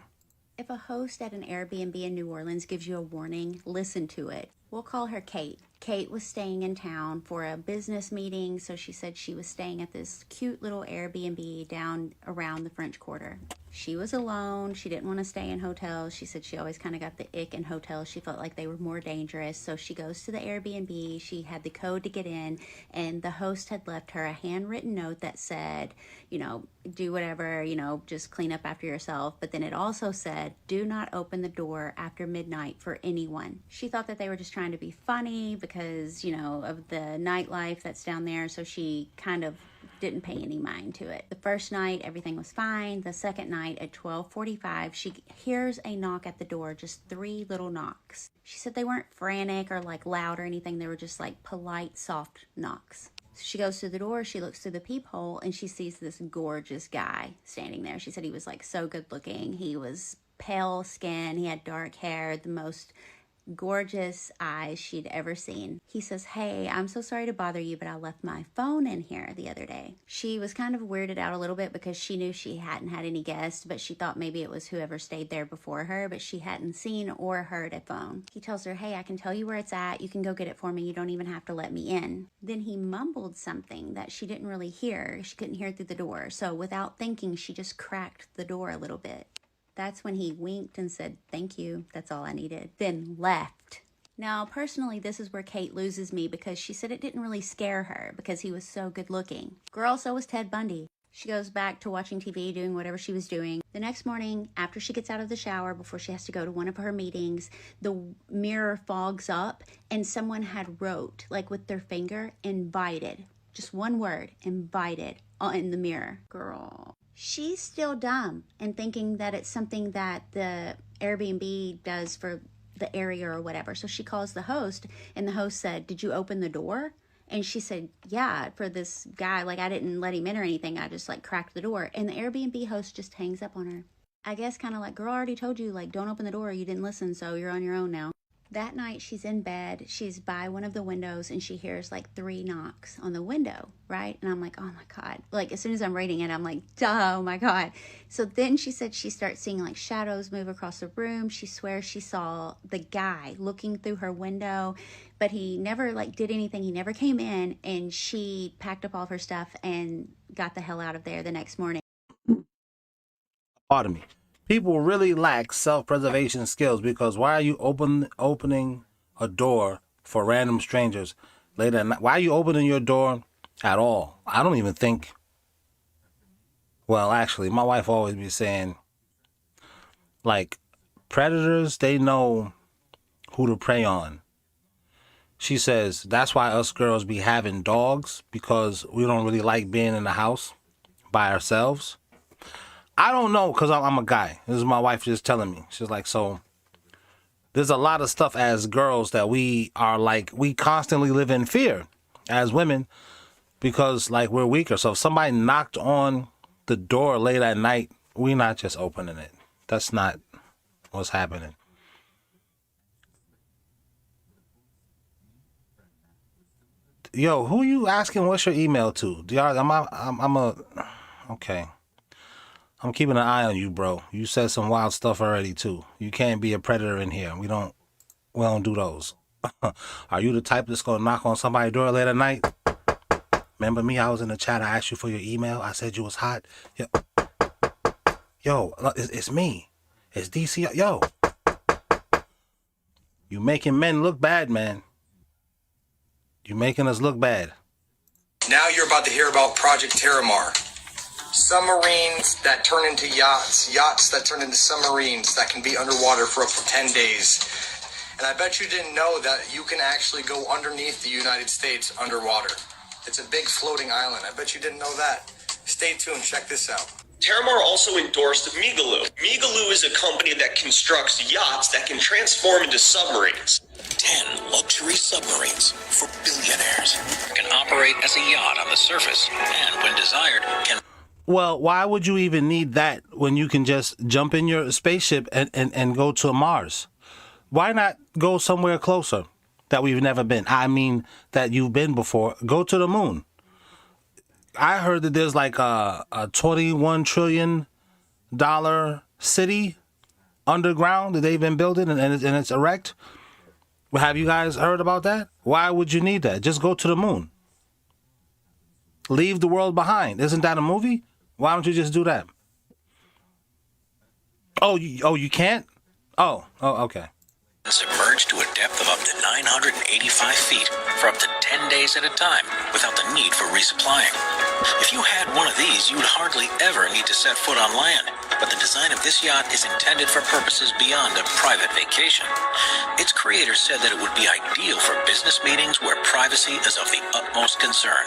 If a host at an Airbnb in New Orleans gives you a warning, listen to it. We'll call her Kate. Kate was staying in town for a business meeting, so she said she was staying at this cute little Airbnb down around the French Quarter. She was alone. She didn't want to stay in hotels. She said she always kind of got the ick in hotels. She felt like they were more dangerous. So she goes to the Airbnb. She had the code to get in, and the host had left her a handwritten note that said, you know, do whatever, you know, just clean up after yourself. But then it also said, do not open the door after midnight for anyone. She thought that they were just trying to be funny because, you know, of the nightlife that's down there. So she kind of didn't pay any mind to it. The first night, everything was fine. The second night at 12:45, she hears a knock at the door, just 3 little knocks. She said they weren't frantic or like loud or anything. They were just like polite, soft knocks. So she goes to the door, she looks through the peephole, and she sees this gorgeous guy standing there. She said he was like so good looking. He was pale skin, he had dark hair, the most gorgeous eyes she'd ever seen. He says, "Hey, I'm so sorry to bother you, but I left my phone in here the other day." She was kind of weirded out a little bit because she knew she hadn't had any guests, but she thought maybe it was whoever stayed there before her, but she hadn't seen or heard a phone. He tells her, "Hey, I can tell you where it's at. You can go get it for me. You don't even have to let me in." Then he mumbled something that she didn't really hear. She couldn't hear through the door. So without thinking, she just cracked the door a little bit. That's when he winked and said, "Thank you, that's all I needed," then left. Now, personally, this is where Kate loses me because she said it didn't really scare her because he was so good looking. Girl, so was Ted Bundy. She goes back to watching TV, doing whatever she was doing. The next morning, after she gets out of the shower, before she has to go to one of her meetings, the mirror fogs up and someone had wrote, like with their finger, "invited." Just one word, "invited," in the mirror. Girl. She's still dumb and thinking that it's something that the Airbnb does for the area or whatever. So she calls the host, and the host said, "Did you open the door?" And she said, "Yeah, for this guy. Like, I didn't let him in or anything. I just, like, cracked the door." And the Airbnb host just hangs up on her. I guess kind of like, "Girl, I already told you, like, don't open the door. You didn't listen, so you're on your own now." That night, she's in bed, she's by one of the windows, and she hears like 3 knocks on the window, right? And I'm like, oh my God. Like, as soon as I'm reading it, I'm like, oh my God. So then she said she starts seeing like shadows move across the room. She swears she saw the guy looking through her window, but he never like did anything. He never came in, and she packed up all of her stuff and got the hell out of there the next morning. Pardon me. People really lack self-preservation skills because why are you opening a door for random strangers late at night? Why are you opening your door at all? I don't even think. Well, actually, my wife always be saying, like, predators, they know who to prey on. She says that's why us girls be having dogs, because we don't really like being in the house by ourselves. I don't know, because I'm a guy. This is my wife just telling me. She's like, so there's a lot of stuff as girls that we are like, we constantly live in fear as women because like we're weaker. So if somebody knocked on the door late at night, we're not just opening it. That's not what's happening. Yo, who you asking what's your email to? Okay. I'm keeping an eye on you, bro. You said some wild stuff already too. You can't be a predator in here. We don't do those. Are you the type that's gonna knock on somebody's door late at night? Remember me? I was in the chat. I asked you for your email. I said you was hot. Yo, it's me. It's DC. Yo, you making men look bad, man. You making us look bad. Now you're about to hear about Project Terramar. Submarines that turn into yachts, yachts that turn into submarines that can be underwater for up to 10 days. And I bet you didn't know that you can actually go underneath the United States underwater. It's a big floating island. I bet you didn't know that. Stay tuned, check this out. Terramar also endorsed Migaloo. Migaloo is a company that constructs yachts that can transform into submarines. 10 luxury submarines for billionaires. Can operate as a yacht on the surface, and when desired, can... Well, why would you even need that when you can just jump in your spaceship and go to Mars? Why not go somewhere closer that we've never been? I mean, that you've been before. Go to the moon. I heard that there's like a $21 trillion city underground that they've been building and it's erect. Have you guys heard about that? Why would you need that? Just go to the moon. Leave the world behind. Isn't that a movie? Why don't you just do that? Oh, you can't? Oh, okay. Submerged to a depth of up to 985 feet for up to 10 days at a time without the need for resupplying. If you had one of these, you'd hardly ever need to set foot on land. But the design of this yacht is intended for purposes beyond a private vacation. Its creators said that it would be ideal for business meetings where privacy is of the utmost concern.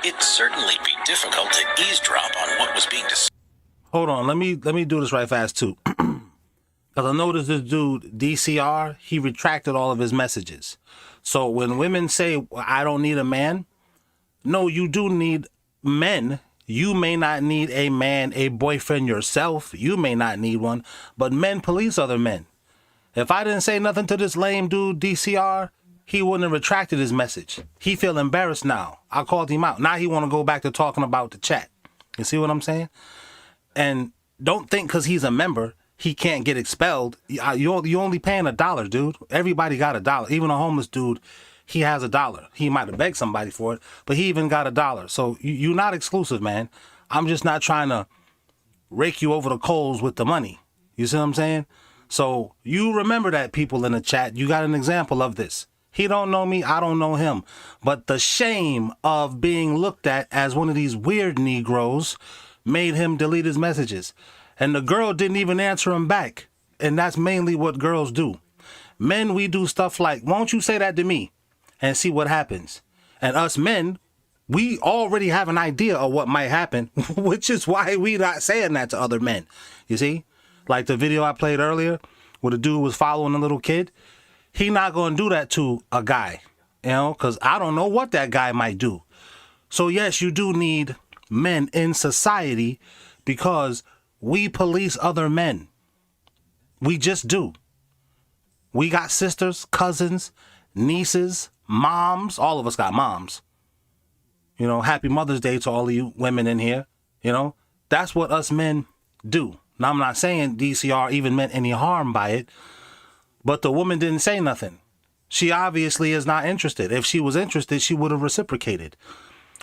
it'd certainly be difficult to eavesdrop on what was being discussed. Hold on, let me do this right fast too. Because I noticed this dude, DCR, he retracted all of his messages. So when women say, I don't need a man, no, you do need men. You may not need a man, a boyfriend yourself. You may not need one, but men police other men. If I didn't say nothing to this lame dude, DCR, he wouldn't have retracted his message. He feel embarrassed now. I called him out. Now he want to go back to talking about the chat. You see what I'm saying? And don't think because he's a member, he can't get expelled. You only paying $1, dude. Everybody got $1. Even a homeless dude, he has $1. He might have begged somebody for it, but he even got $1. So you're not exclusive, man. I'm just not trying to rake you over the coals with the money. You see what I'm saying? So you remember that, people in the chat. You got an example of this. He don't know me, I don't know him. But the shame of being looked at as one of these weird Negroes made him delete his messages. And the girl didn't even answer him back. And that's mainly what girls do. Men, we do stuff like, won't you say that to me? And see what happens. And us men, we already have an idea of what might happen, which is why we not saying that to other men. You see? Like the video I played earlier, where the dude was following a little kid. He not going to do that to a guy, you know, because I don't know what that guy might do. So yes, you do need men in society because we police other men. We just do. We got sisters, cousins, nieces, moms. All of us got moms. You know, happy Mother's Day to all of you women in here. You know, that's what us men do. Now, I'm not saying DCR even meant any harm by it, but the woman didn't say nothing. She obviously is not interested. If she was interested, she would have reciprocated.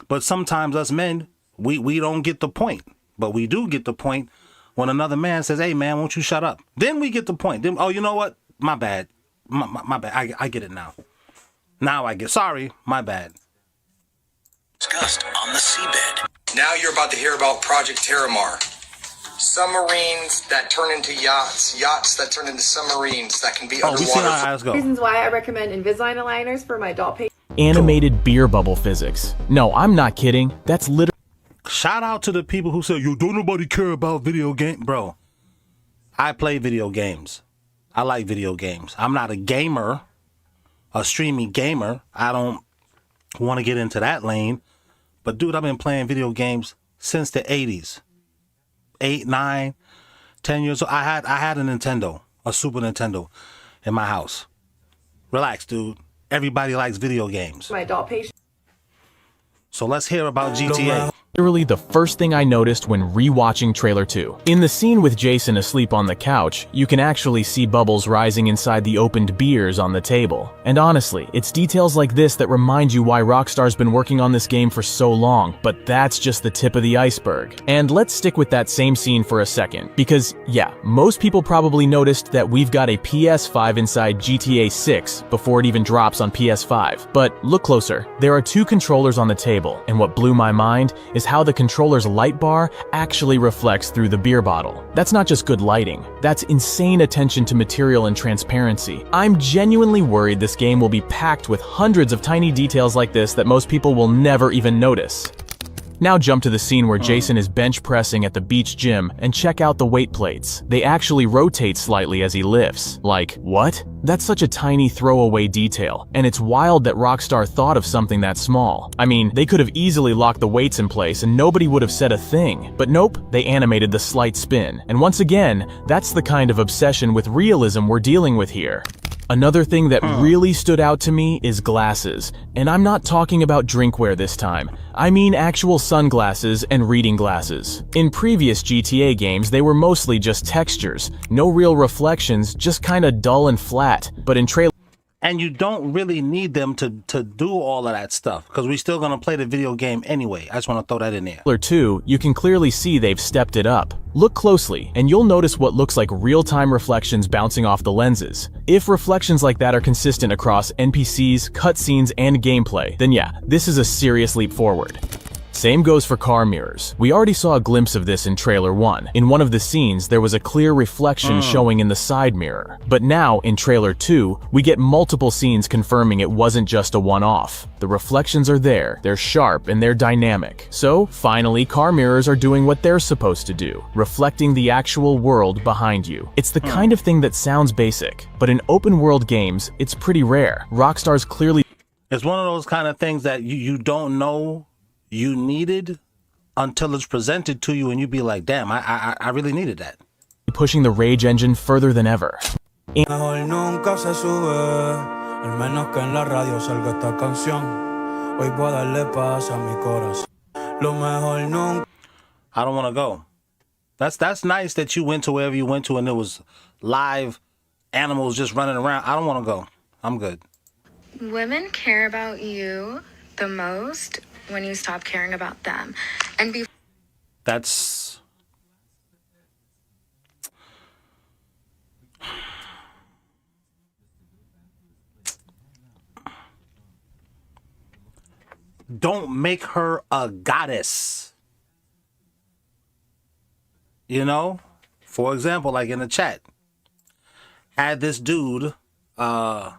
But sometimes us men, we don't get the point. But we do get the point when another man says, hey, man, won't you shut up? Then we get the point. Then, oh, you know what? My bad. My bad. I get it now. Now I get. Sorry, my bad. Discussed on the seabed. Now you're about to hear about Project Terramar. Submarines that turn into yachts, yachts that turn into submarines that can be underwater. Reasons why I recommend Invisalign aligners for my adult patients. Animated beer bubble physics. No, I'm not kidding. That's literally. Shout out to the people who say, yo, don't nobody care about video game. Bro, I play video games. I like video games. I'm not a gamer, a streaming gamer. I don't want to get into that lane. But dude, I've been playing video games since the 80s. 8, 9, 10 years old. I had a Nintendo, a Super Nintendo in my house. Relax, dude. Everybody likes video games. My adult patient. So let's hear about GTA. Literally the first thing I noticed when rewatching Trailer 2. In the scene with Jason asleep on the couch, you can actually see bubbles rising inside the opened beers on the table. And honestly, it's details like this that remind you why Rockstar's been working on this game for so long, but that's just the tip of the iceberg. And let's stick with that same scene for a second, because yeah, most people probably noticed that we've got a PS5 inside GTA 6 before it even drops on PS5. But look closer, there are 2 controllers on the table, and what blew my mind is how the controller's light bar actually reflects through the beer bottle. That's not just good lighting, that's insane attention to material and transparency. I'm genuinely worried this game will be packed with hundreds of tiny details like this that most people will never even notice. Now jump to the scene where Jason is bench pressing at the beach gym and check out the weight plates. They actually rotate slightly as he lifts. Like, what? That's such a tiny throwaway detail, and it's wild that Rockstar thought of something that small. I mean, they could have easily locked the weights in place and nobody would have said a thing. But nope, they animated the slight spin. And once again, that's the kind of obsession with realism we're dealing with here. Another thing that really stood out to me is glasses. And I'm not talking about drinkware this time. I mean actual sunglasses and reading glasses. In previous GTA games, they were mostly just textures. No real reflections, just kinda dull and flat. But in Trailer... And you don't really need them to do all of that stuff, because we're still going to play the video game anyway. I just want to throw that in there. Trailer 2, you can clearly see they've stepped it up. Look closely, and you'll notice what looks like real-time reflections bouncing off the lenses. If reflections like that are consistent across NPCs, cutscenes, and gameplay, then yeah, this is a serious leap forward. Same goes for car mirrors. We already saw a glimpse of this in trailer 1. In one of the scenes, there was a clear reflection showing in the side mirror. But now, in trailer 2, we get multiple scenes confirming it wasn't just a one-off. The reflections are there, they're sharp, and they're dynamic. So, finally, car mirrors are doing what they're supposed to do, reflecting the actual world behind you. It's the kind of thing that sounds basic, but in open-world games, it's pretty rare. Rockstar's clearly... It's one of those kind of things that you don't know you needed until it's presented to you and you be like, damn, I really needed that. Pushing the Rage engine further than ever. Mejor nunca se sube, al menos que en la radio salga esta canción. Hoy voy a darle paz a mi corazón. Lo mejor nunca. I don't want to go. That's nice that you went to wherever you went to and there was live animals just running around. I don't want to go. I'm good. Women care about you the most when you stop caring about them. And That's... Don't make her a goddess. You know? For example, like in the chat, had this dude, DCR,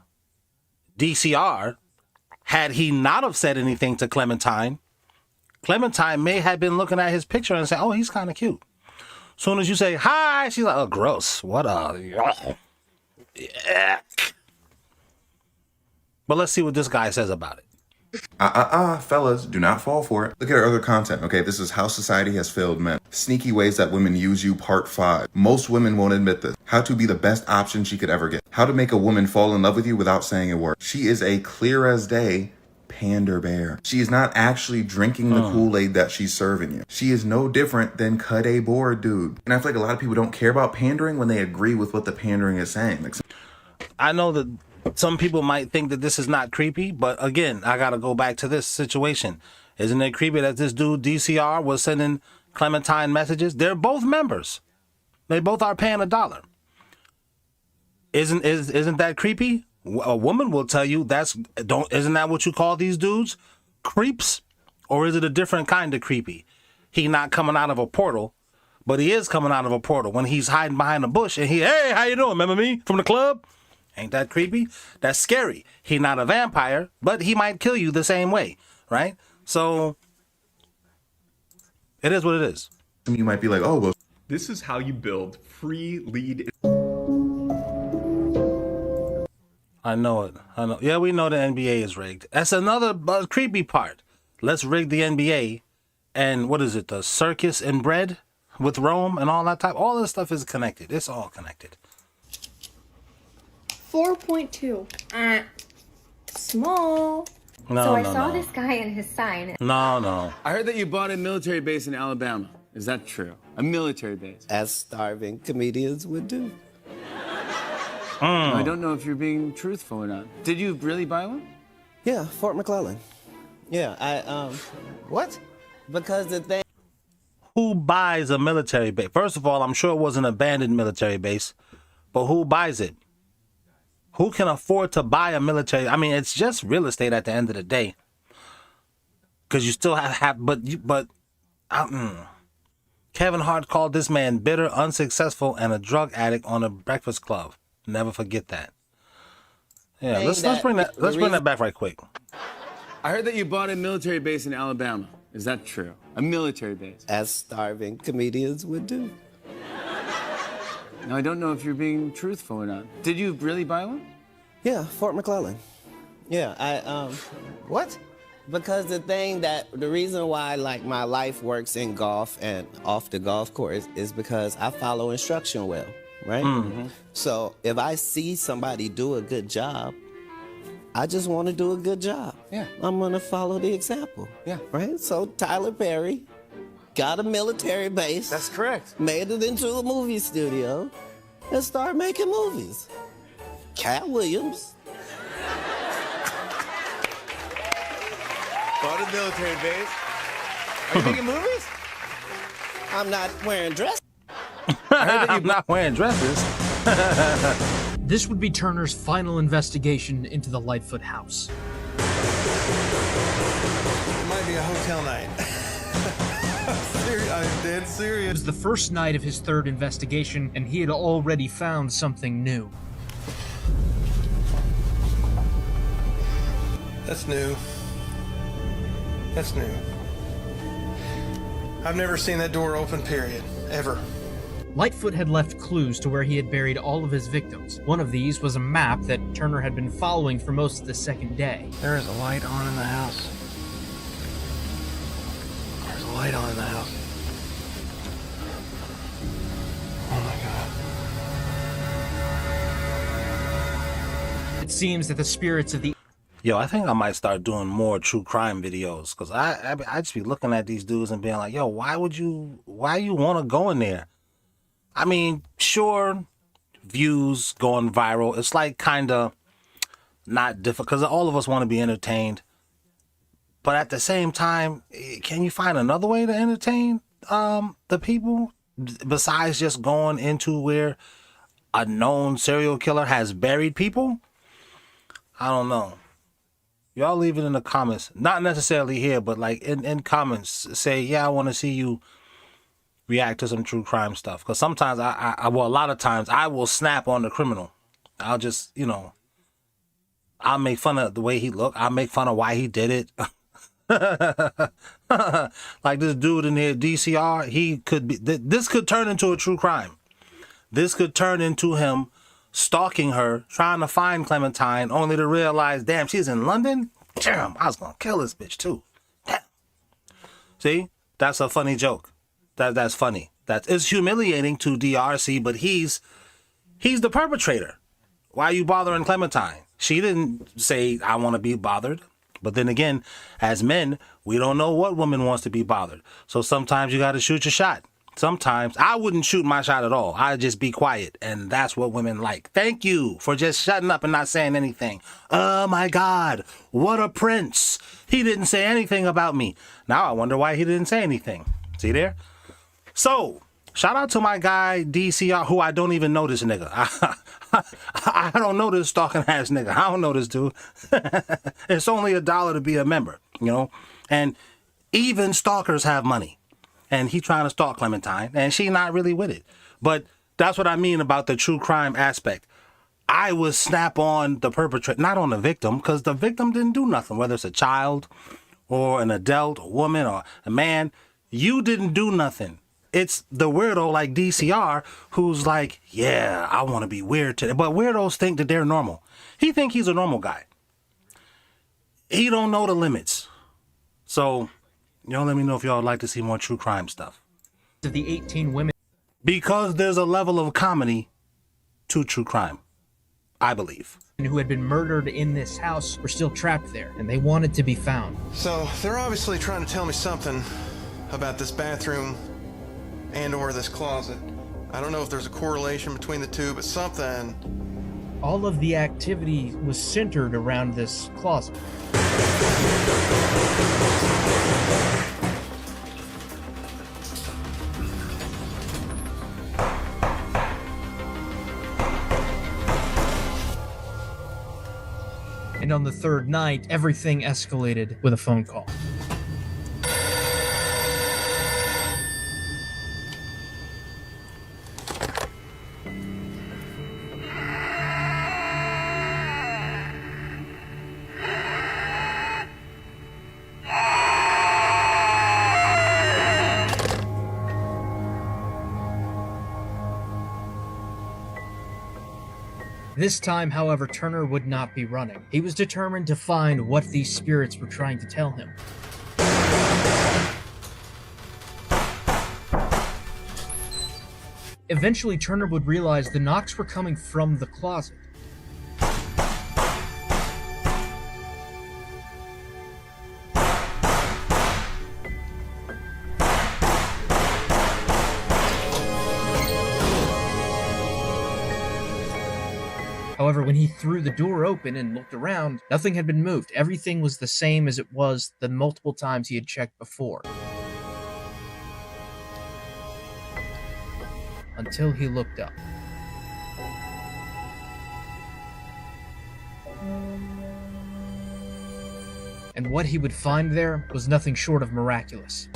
had he not have said anything to Clementine, Clementine may have been looking at his picture and say, oh, he's kind of cute. Soon as you say, hi, she's like, oh, gross. What a... Yeah. But let's see what this guy says about it. Fellas, do not fall for it. Look at our other content, okay? This is How Society Has Failed Men. Sneaky Ways That Women Use You, Part 5. Most women won't admit this. How to be the best option she could ever get. How to make a woman fall in love with you without saying a word. She is a clear as day pander bear. She is not actually drinking the Kool-Aid that she's serving you. She is no different than cut a board dude. And I feel like a lot of people don't care about pandering when they agree with what the pandering is saying. Like, I know that some people might think that this is not creepy, but again, I gotta go back to this situation. Isn't it creepy that this dude, DCR, was sending Clementine messages? They're both members. They both are paying $1. Isn't that creepy? A woman will tell you isn't that what you call these dudes? Creeps? Or is it a different kind of creepy? He not coming out of a portal, but he is coming out of a portal when he's hiding behind a bush and hey, how you doing? Remember me from the club? Ain't that creepy? That's scary. He not a vampire, but he might kill you the same way, right? So it is what it is. You might be like, oh, well. This is how you build free lead. I know it. I know. Yeah, we know the NBA is rigged. That's another creepy part. Let's rig the NBA. And what is it? The circus and bread with Rome and all that type. All this stuff is connected. It's all connected. 4.2. Small. No, so I no, saw no. this guy and his sign. No. I heard that you bought a military base in Alabama. Is that true? A military base? As starving comedians would do. I don't know if you're being truthful or not. Did you really buy one? Yeah, Fort McClellan. Yeah, What? Because the thing... Who buys a military base? First of all, I'm sure it was an abandoned military base, but who buys it? Who can afford to buy a military? I mean, it's just real estate at the end of the day. Because you still Kevin Hart called this man bitter, unsuccessful, and a drug addict on a Breakfast Club. Never forget that. Yeah, let's bring that back right quick. I heard that you bought a military base in Alabama. Is that true? A military base? As starving comedians would do. Now, I don't know if you're being truthful or not. Did you really buy one? Yeah, Fort McClellan. Yeah, What? Because the reason why like my life works in golf and off the golf course is because I follow instruction well, right? Mm-hmm. So if I see somebody do a good job, I just want to do a good job. Yeah. I'm going to follow the example. Yeah. Right? So Tyler Perry got a military base. That's correct. Made it into a movie studio and started making movies. Cat Williams. Bought a military base. Are you making movies? I'm not wearing dresses. I'm not wearing dresses. This would be Turner's final investigation into the Lightfoot house. It might be a hotel night. He's dead serious. It was the first night of his third investigation, and he had already found something new. That's new. That's new. I've never seen that door open, period. Ever. Lightfoot had left clues to where he had buried all of his victims. One of these was a map that Turner had been following for most of the second day. There is a light on in the house. There's a light on in the house. Oh my God. It seems that the spirits of the Yo, I think I might start doing more true crime videos, because I just be looking at these dudes and being like, yo, why you want to go in there? I mean, sure, views going viral. It's like kind of not difficult, because all of us want to be entertained. But at the same time, can you find another way to entertain the people besides just going into where a known serial killer has buried people? I don't know. Y'all leave it in the comments. Not necessarily here, but like in comments. Say, yeah, I want to see you react to some true crime stuff. Because sometimes, a lot of times, I will snap on the criminal. I'll just, I'll make fun of the way he looked. I'll make fun of why he did it. Like this dude in here, DCR, he could be, this could turn into a true crime. This could turn into him stalking her, trying to find Clementine, only to realize, damn, she's in London? Damn, I was going to kill this bitch too. Damn. See? That's a funny joke. That's funny. It's humiliating to DRC, but he's the perpetrator. Why are you bothering Clementine? She didn't say, I want to be bothered. But then again, as men, we don't know what woman wants to be bothered. So sometimes you got to shoot your shot. Sometimes I wouldn't shoot my shot at all. I'd just be quiet. And that's what women like. Thank you for just shutting up and not saying anything. Oh my God, what a prince. He didn't say anything about me. Now I wonder why he didn't say anything. See there? So, shout out to my guy, DCR, who I don't even know this nigga. I don't know this stalking ass nigga. I don't know this dude. It's only $1 to be a member, And even stalkers have money. And he trying to stalk Clementine, and she not really with it. But that's what I mean about the true crime aspect. I would snap on the perpetrator, not on the victim, because the victim didn't do nothing, whether it's a child or an adult, a woman or a man. You didn't do nothing. It's the weirdo like DCR who's like, yeah, I want to be weird today. But weirdos think that they're normal. He think he's a normal guy. He don't know the limits. So, y'all let me know if y'all would like to see more true crime stuff. Of the 18 women. Because there's a level of comedy to true crime, I believe. Who had been murdered in this house were still trapped there, and they wanted to be found. So they're obviously trying to tell me something about this bathroom and or this closet. I don't know if there's a correlation between the two, but something. All of the activity was centered around this closet. And on the third night, everything escalated with a phone call. This time, however, Turner would not be running. He was determined to find what these spirits were trying to tell him. Eventually, Turner would realize the knocks were coming from the closet. However, when he threw the door open and looked around, nothing had been moved. Everything was the same as it was the multiple times he had checked before. Until he looked up. And what he would find there was nothing short of miraculous.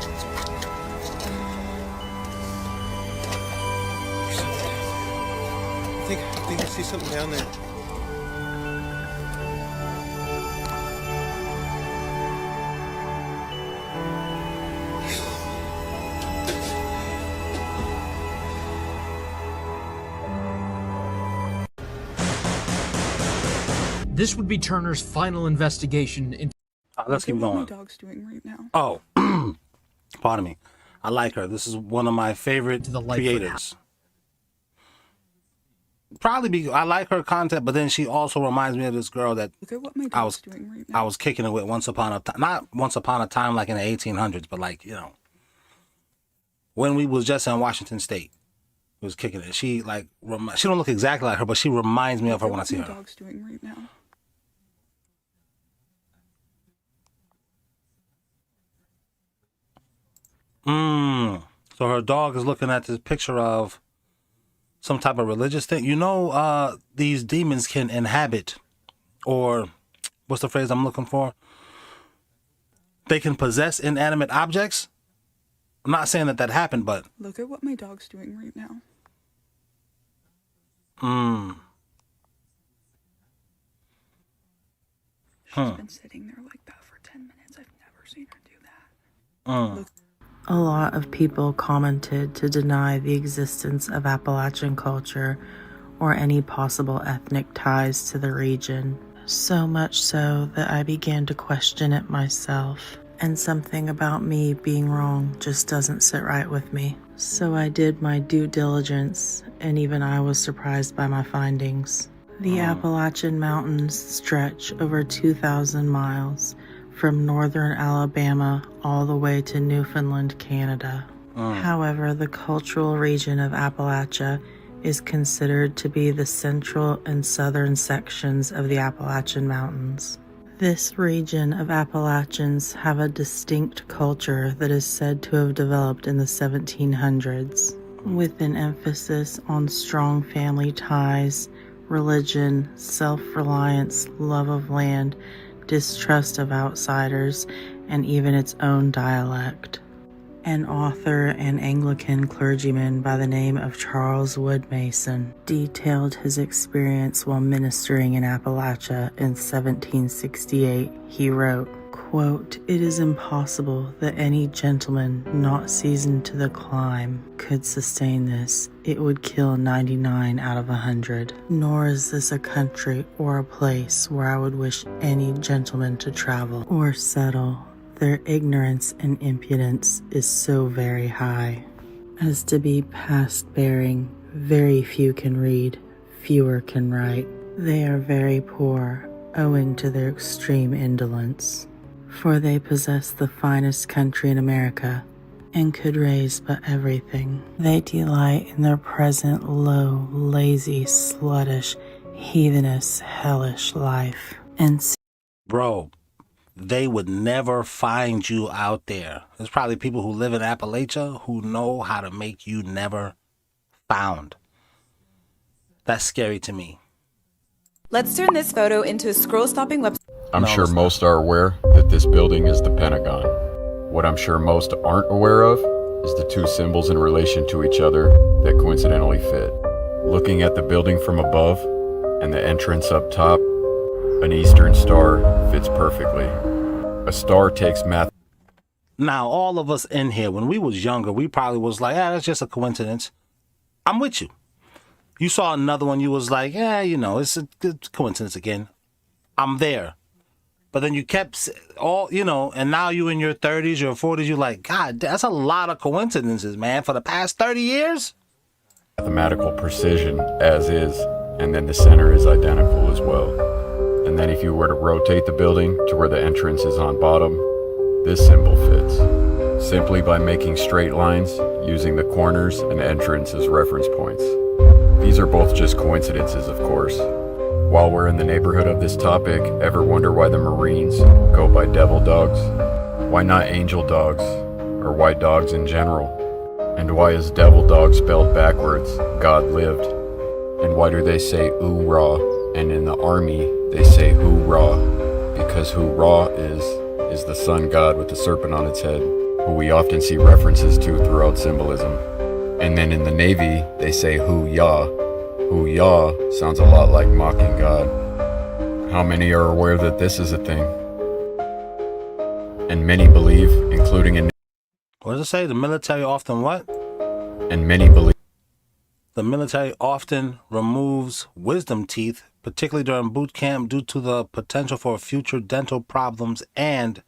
think I see something down there. This would be Turner's final investigation into. Let's keep going. What my dog's doing right now. Oh, pardon me. I like her. This is one of my favorite creators. Probably because I like her content, but then she also reminds me of this girl that Look at what my dog's doing right now. I was kicking it with once upon a time. Not once upon a time like in the 1800s, but like, you know, when we was just in Washington State. We was kicking it. She like, she don't look exactly like her, but she reminds me of her when I see her. What my dog's doing right now. So her dog is looking at this picture of some type of religious thing. You know, these demons can inhabit, or what's the phrase I'm looking for? They can possess inanimate objects. I'm not saying that happened, but Look at what my dog's doing right now. She's been sitting there like that for 10 minutes. I've never seen her do that. A lot of people commented to deny the existence of Appalachian culture or any possible ethnic ties to the region. So much so that I began to question it myself. And something about me being wrong just doesn't sit right with me. So I did my due diligence, and even I was surprised by my findings. The Appalachian Mountains stretch over 2,000 miles from northern Alabama all the way to Newfoundland, Canada. However, the cultural region of Appalachia is considered to be the central and southern sections of the Appalachian Mountains. This region of Appalachians have a distinct culture that is said to have developed in the 1700s, with an emphasis on strong family ties, religion, self-reliance, love of land, distrust of outsiders, and even its own dialect. An author and Anglican clergyman by the name of Charles Wood Mason detailed his experience while ministering in Appalachia in 1768. He wrote, quote, "It is impossible that any gentleman not seasoned to the clime could sustain this. It would kill 99 out of 100. Nor is this a country or a place where I would wish any gentleman to travel or settle. Their ignorance and impudence is so very high as to be past bearing. Very few can read, fewer can write. They are very poor, owing to their extreme indolence. For they possess the finest country in America, and could raise but everything. They delight in their present low, lazy, sluttish, heathenish, hellish life. And bro, they would never find you out there. There's probably people who live in Appalachia who know how to make you never found. That's scary to me. Let's turn this photo into a scroll-stopping website. I'm sure most are aware that this building is the Pentagon. What I'm sure most aren't aware of is the two symbols in relation to each other that coincidentally fit. Looking at the building from above and the entrance up top, an Eastern Star fits perfectly. A star takes math. Now, all of us in here, when we was younger, we probably was like, that's just a coincidence. I'm with you. You saw another one, you was like, it's a good coincidence again. I'm there. But then you kept and now you in your 30s, your 40s, you're like, God, that's a lot of coincidences, man, for the past 30 years. Mathematical precision as is, and then the center is identical as well. And then if you were to rotate the building to where the entrance is on bottom, this symbol fits. Simply by making straight lines, using the corners and entrance as reference points. These are both just coincidences, of course. While we're in the neighborhood of this topic, ever wonder why the Marines go by devil dogs? Why not angel dogs? Or why dogs in general? And why is devil dog spelled backwards, God lived? And why do they say ooh-rah? And in the army, they say hoorah, because hoorah is the sun god with the serpent on its head, who we often see references to throughout symbolism. And then in the Navy, they say hoo-yah, who Yah sounds a lot like mocking God. How many are aware that this is a thing? And many believe, including in... What does it say? The military often what? And many believe... The military often removes wisdom teeth, particularly during boot camp, due to the potential for future dental problems and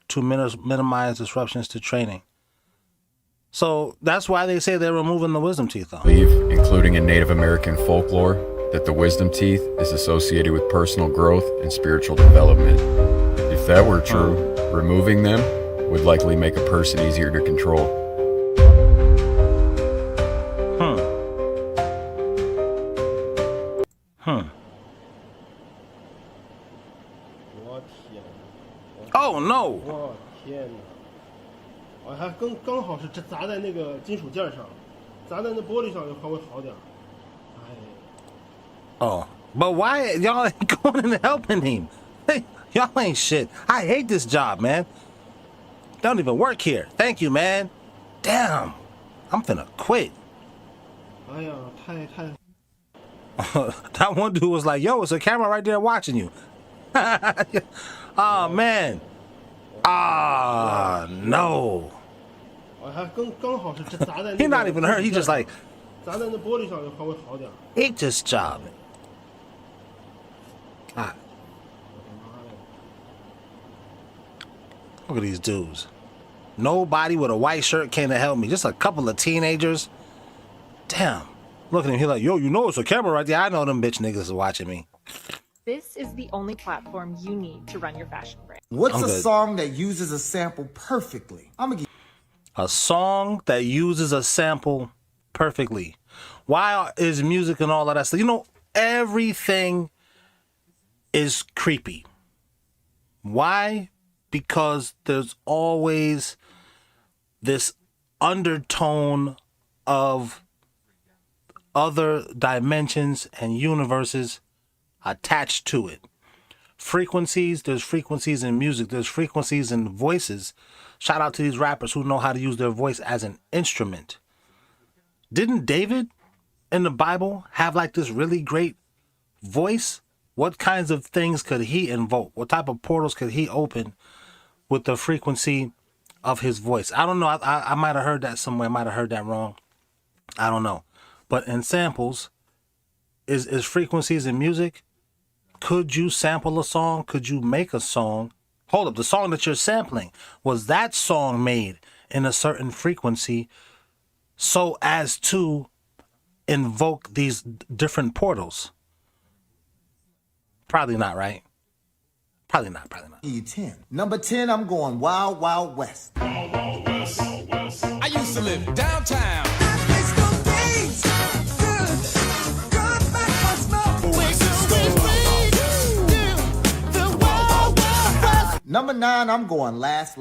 to minimize disruptions to training. So that's why they say they're removing the wisdom teeth, though. Believe, including in Native American folklore, that the wisdom teeth is associated with personal growth and spiritual development. If that were true, removing them would likely make a person easier to control. Oh no! 我天哪！我还刚好是砸在那个金属件上，砸在那玻璃上还会好点。哎。Oh, but why y'all ain't going and helping him? Hey, y'all ain't shit. I hate this job, man. Don't even work here. Thank you, man. Damn, I'm finna quit. 哎呀，太。That one dude was like, "Yo, it's a camera right there watching you." Oh man. Ah no. He's not even hurt. He just like. Hate this job. Ah. Look at these dudes. Nobody with a white shirt came to help me. Just a couple of teenagers. Damn. Look at him. He's like, yo, you know it's a camera right there. I know them bitch niggas are watching me. This is the only platform you need to run your fashion brand. What's a song that uses a sample perfectly? A song that uses a sample perfectly. Why is music and all of that stuff? You know, everything is creepy. Why? Because there's always this undertone of other dimensions and universes attached to it. Frequencies, there's frequencies in music, there's frequencies in voices. Shout out to these rappers who know how to use their voice as an instrument. Didn't David in the Bible have like this really great voice? What kinds of things could he invoke? What type of portals could he open with the frequency of his voice? I don't know. I might have heard that somewhere. I might have heard that wrong. I don't know. But in samples, is frequencies in music. Could you sample a song? Could you make a song? Hold up, the song that you're sampling, was that song made in a certain frequency so as to invoke these different portals? Probably not, right? Probably not. You 10. Number 10, I'm going Wild Wild West. I used to live downtown. Number 9, I'm going Last.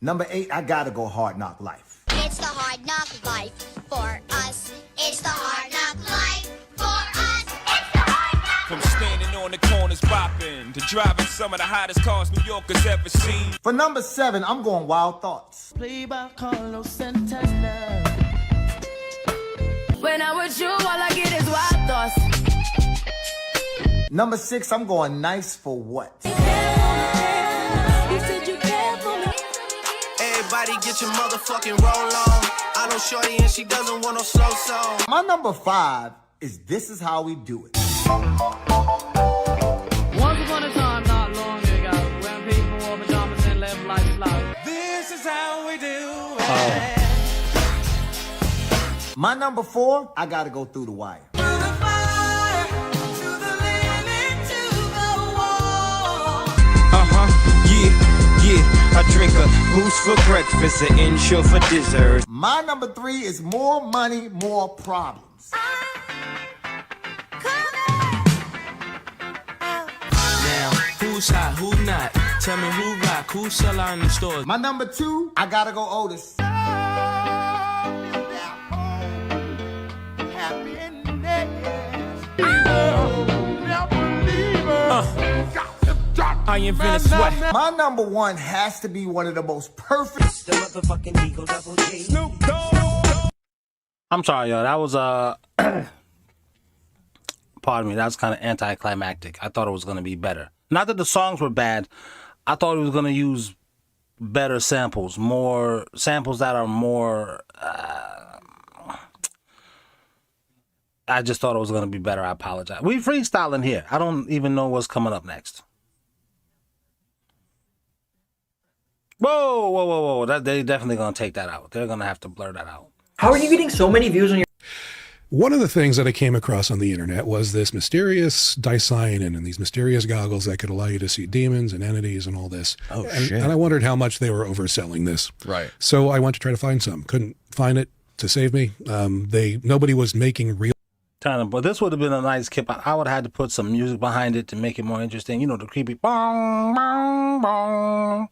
Number 8, I gotta go Hard Knock Life. It's the Hard Knock Life for us. It's the Hard Knock Life for us. It's the Hard Knock. From standing on the corners bopping to driving some of the hottest cars New Yorkers ever seen. For number 7, I'm going Wild Thoughts. Played by Carlos Santana. When I'm with you, all I get is wild thoughts. Number 6, I'm going Nice for What. You said you care for me. Everybody get your motherfucking roll on. I know shorty and she doesn't want no slow song. My number 5 is This Is How We Do It. Once upon a time, not long ago, when people wore pajamas and lived life slow. This is how we do it. My number 4, I gotta go Through the Wire. Yeah, I drink a boost for breakfast, an insure for dessert. My number 3 is More Money, More Problems. Now, who's hot, who not? Tell me who rock, who sell out in the stores. My number 2, I gotta go Otis. I invented sweat. My number one has to be one of the most perfect. The motherfucking Eagle Double G. Snoop Dogg. I'm sorry, y'all. That was pardon me. That was kind of anticlimactic. I thought it was gonna be better. Not that the songs were bad. I thought he was gonna use better samples, more samples that are more. I just thought it was gonna be better. I apologize. We freestyling here. I don't even know what's coming up next. Whoa. That they definitely gonna take that out. They're gonna have to blur that out. How are you getting so many views on your... One of the things that I came across on the internet was this mysterious dicyanin and these mysterious goggles that could allow you to see demons and entities and all this. Oh, shit. And I wondered how much they were overselling this. Right. So I went to try to find some. Couldn't find it to save me. Nobody was making real... But this would have been a nice kip. I would have had to put some music behind it to make it more interesting. You know, the creepy bong, bong, bong,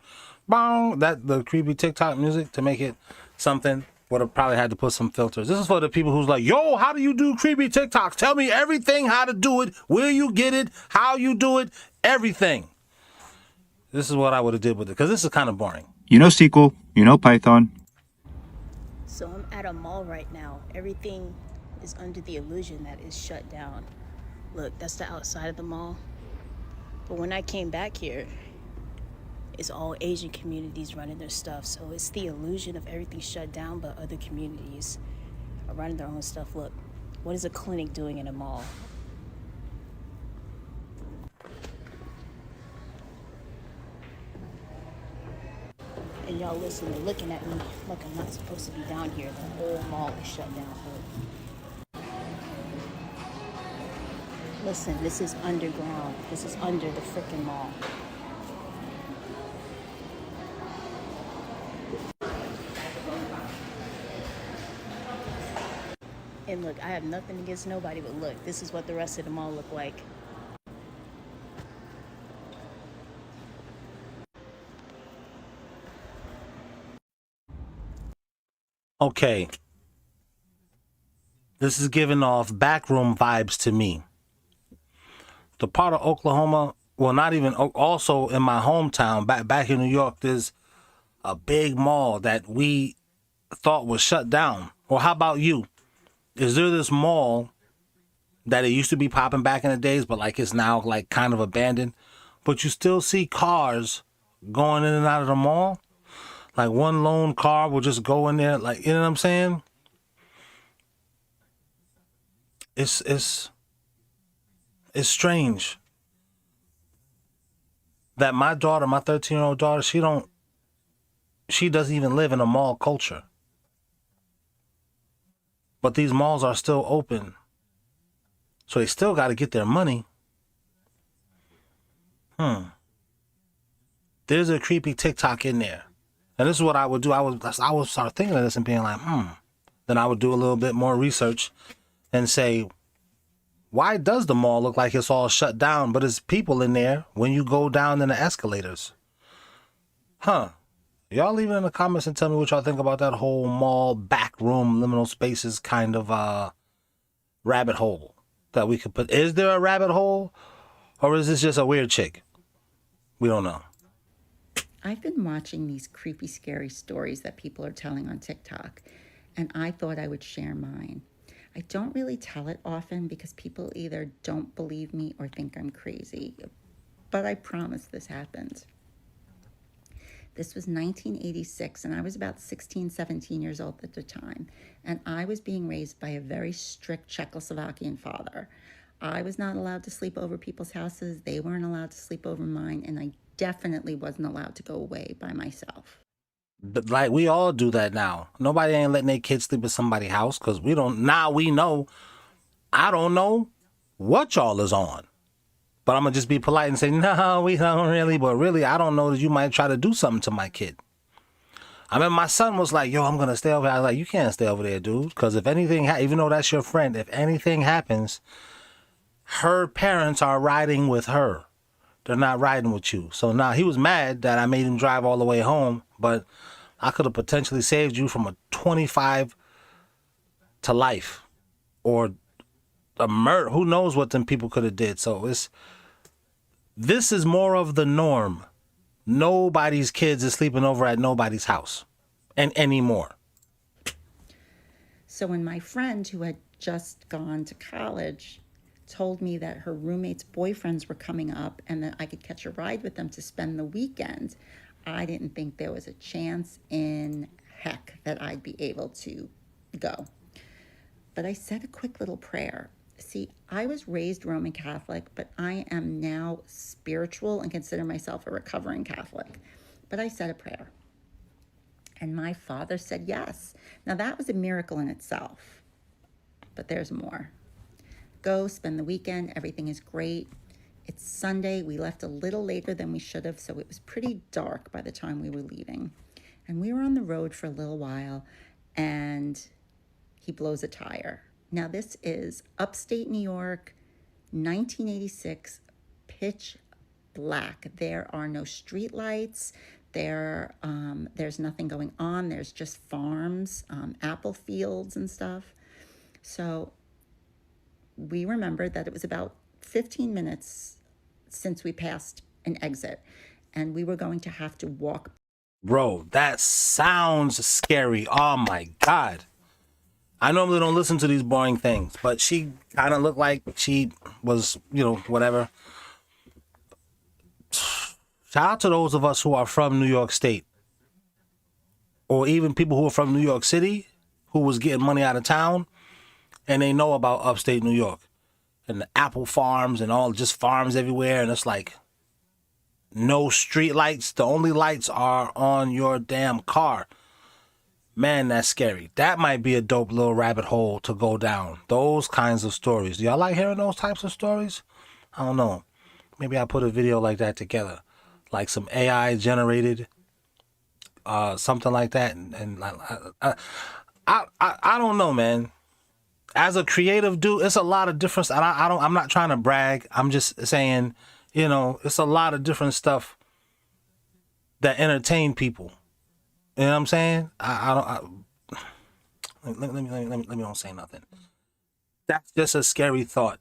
bong. The creepy TikTok music to make it something. Would have probably had to put some filters. This is for the people who's like, yo, how do you do creepy TikToks? Tell me everything, how to do it, where you get it, how you do it, everything. This is what I would have did with it, because this is kind of boring. You know SQL, you know Python. So I'm at a mall right now. Everything is under the illusion that it's shut down. Look, that's the outside of the mall. But when I came back here, it's all Asian communities running their stuff. So it's the illusion of everything shut down, but other communities are running their own stuff. Look, what is a clinic doing in a mall? And y'all listening, looking at me like I'm not supposed to be down here. The whole mall is shut down. Listen, this is underground. This is under the frickin' mall. And look, I have nothing against nobody, but look, this is what the rest of the mall look like. Okay. This is giving off backroom vibes to me. The part of Oklahoma, well, not even, also in my hometown, back in New York, there's a big mall that we thought was shut down. Well, how about you? Is there this mall that it used to be popping back in the days, but like it's now like kind of abandoned, but you still see cars going in and out of the mall? Like one lone car will just go in there, like, you know what I'm saying? It's strange that my daughter, my 13-year-old daughter, she doesn't even live in a mall culture. But these malls are still open. So they still got to get their money. There's a creepy TikTok in there. And this is what I would do. I would start thinking of this and being like, Then I would do a little bit more research and say, why does the mall look like it's all shut down, but there's people in there when you go down in the escalators? Y'all leave it in the comments and tell me what y'all think about that whole mall, back room, liminal spaces kind of rabbit hole that we could put. Is there a rabbit hole, or is this just a weird chick? We don't know. I've been watching these creepy, scary stories that people are telling on TikTok, and I thought I would share mine. I don't really tell it often because people either don't believe me or think I'm crazy, but I promise this happened. This was 1986, and I was about 16, 17 years old at the time, and I was being raised by a very strict Czechoslovakian father. I was not allowed to sleep over people's houses. They weren't allowed to sleep over mine, and I definitely wasn't allowed to go away by myself. But like, we all do that now. Nobody ain't letting their kids sleep at somebody's house because we don't. Now we know. I don't know what y'all is on. But I'm going to just be polite and say, no, we don't really. But really, I don't know that you might try to do something to my kid. I mean, my son was like, yo, I'm going to stay over there. I was like, you can't stay over there, dude. Because if anything, even though that's your friend, if anything happens, her parents are riding with her. They're not riding with you. So now he was mad that I made him drive all the way home. But I could have potentially saved you from a 25 to life. Or a murder. Who knows what them people could have did. So This is more of the norm. Nobody's kids is sleeping over at nobody's house and anymore. So when my friend who had just gone to college told me that her roommate's boyfriends were coming up and that I could catch a ride with them to spend the weekend, I didn't think there was a chance in heck that I'd be able to go. But I said a quick little prayer. See, I was raised Roman Catholic, but I am now spiritual and consider myself a recovering Catholic. But I said a prayer. And my father said yes. Now that was a miracle in itself. But there's more. Go, spend the weekend. Everything is great. It's Sunday. We left a little later than we should have, so it was pretty dark by the time we were leaving. And we were on the road for a little while, and he blows a tire. Now, this is upstate New York, 1986, pitch black. There are no street lights. There's nothing going on. There's just farms, apple fields and stuff. So we remembered that it was about 15 minutes since we passed an exit, and we were going to have to walk. Bro, that sounds scary. Oh my God. I normally don't listen to these boring things, but she kind of looked like she was, whatever. Shout out to those of us who are from New York State, or even people who are from New York City who was getting money out of town and they know about upstate New York and the apple farms and all, just farms everywhere. And it's like no street lights. The only lights are on your damn car. Man, that's scary. That might be a dope little rabbit hole to go down. Those kinds of stories. Do y'all like hearing those types of stories? I don't know. Maybe I'll put a video like that together. Like some AI generated, something like that. And I don't know, man. As a creative dude, it's a lot of different. I'm not trying to brag. I'm just saying, it's a lot of different stuff that entertain people. You know what I'm saying? Let me don't say nothing. That's just a scary thought.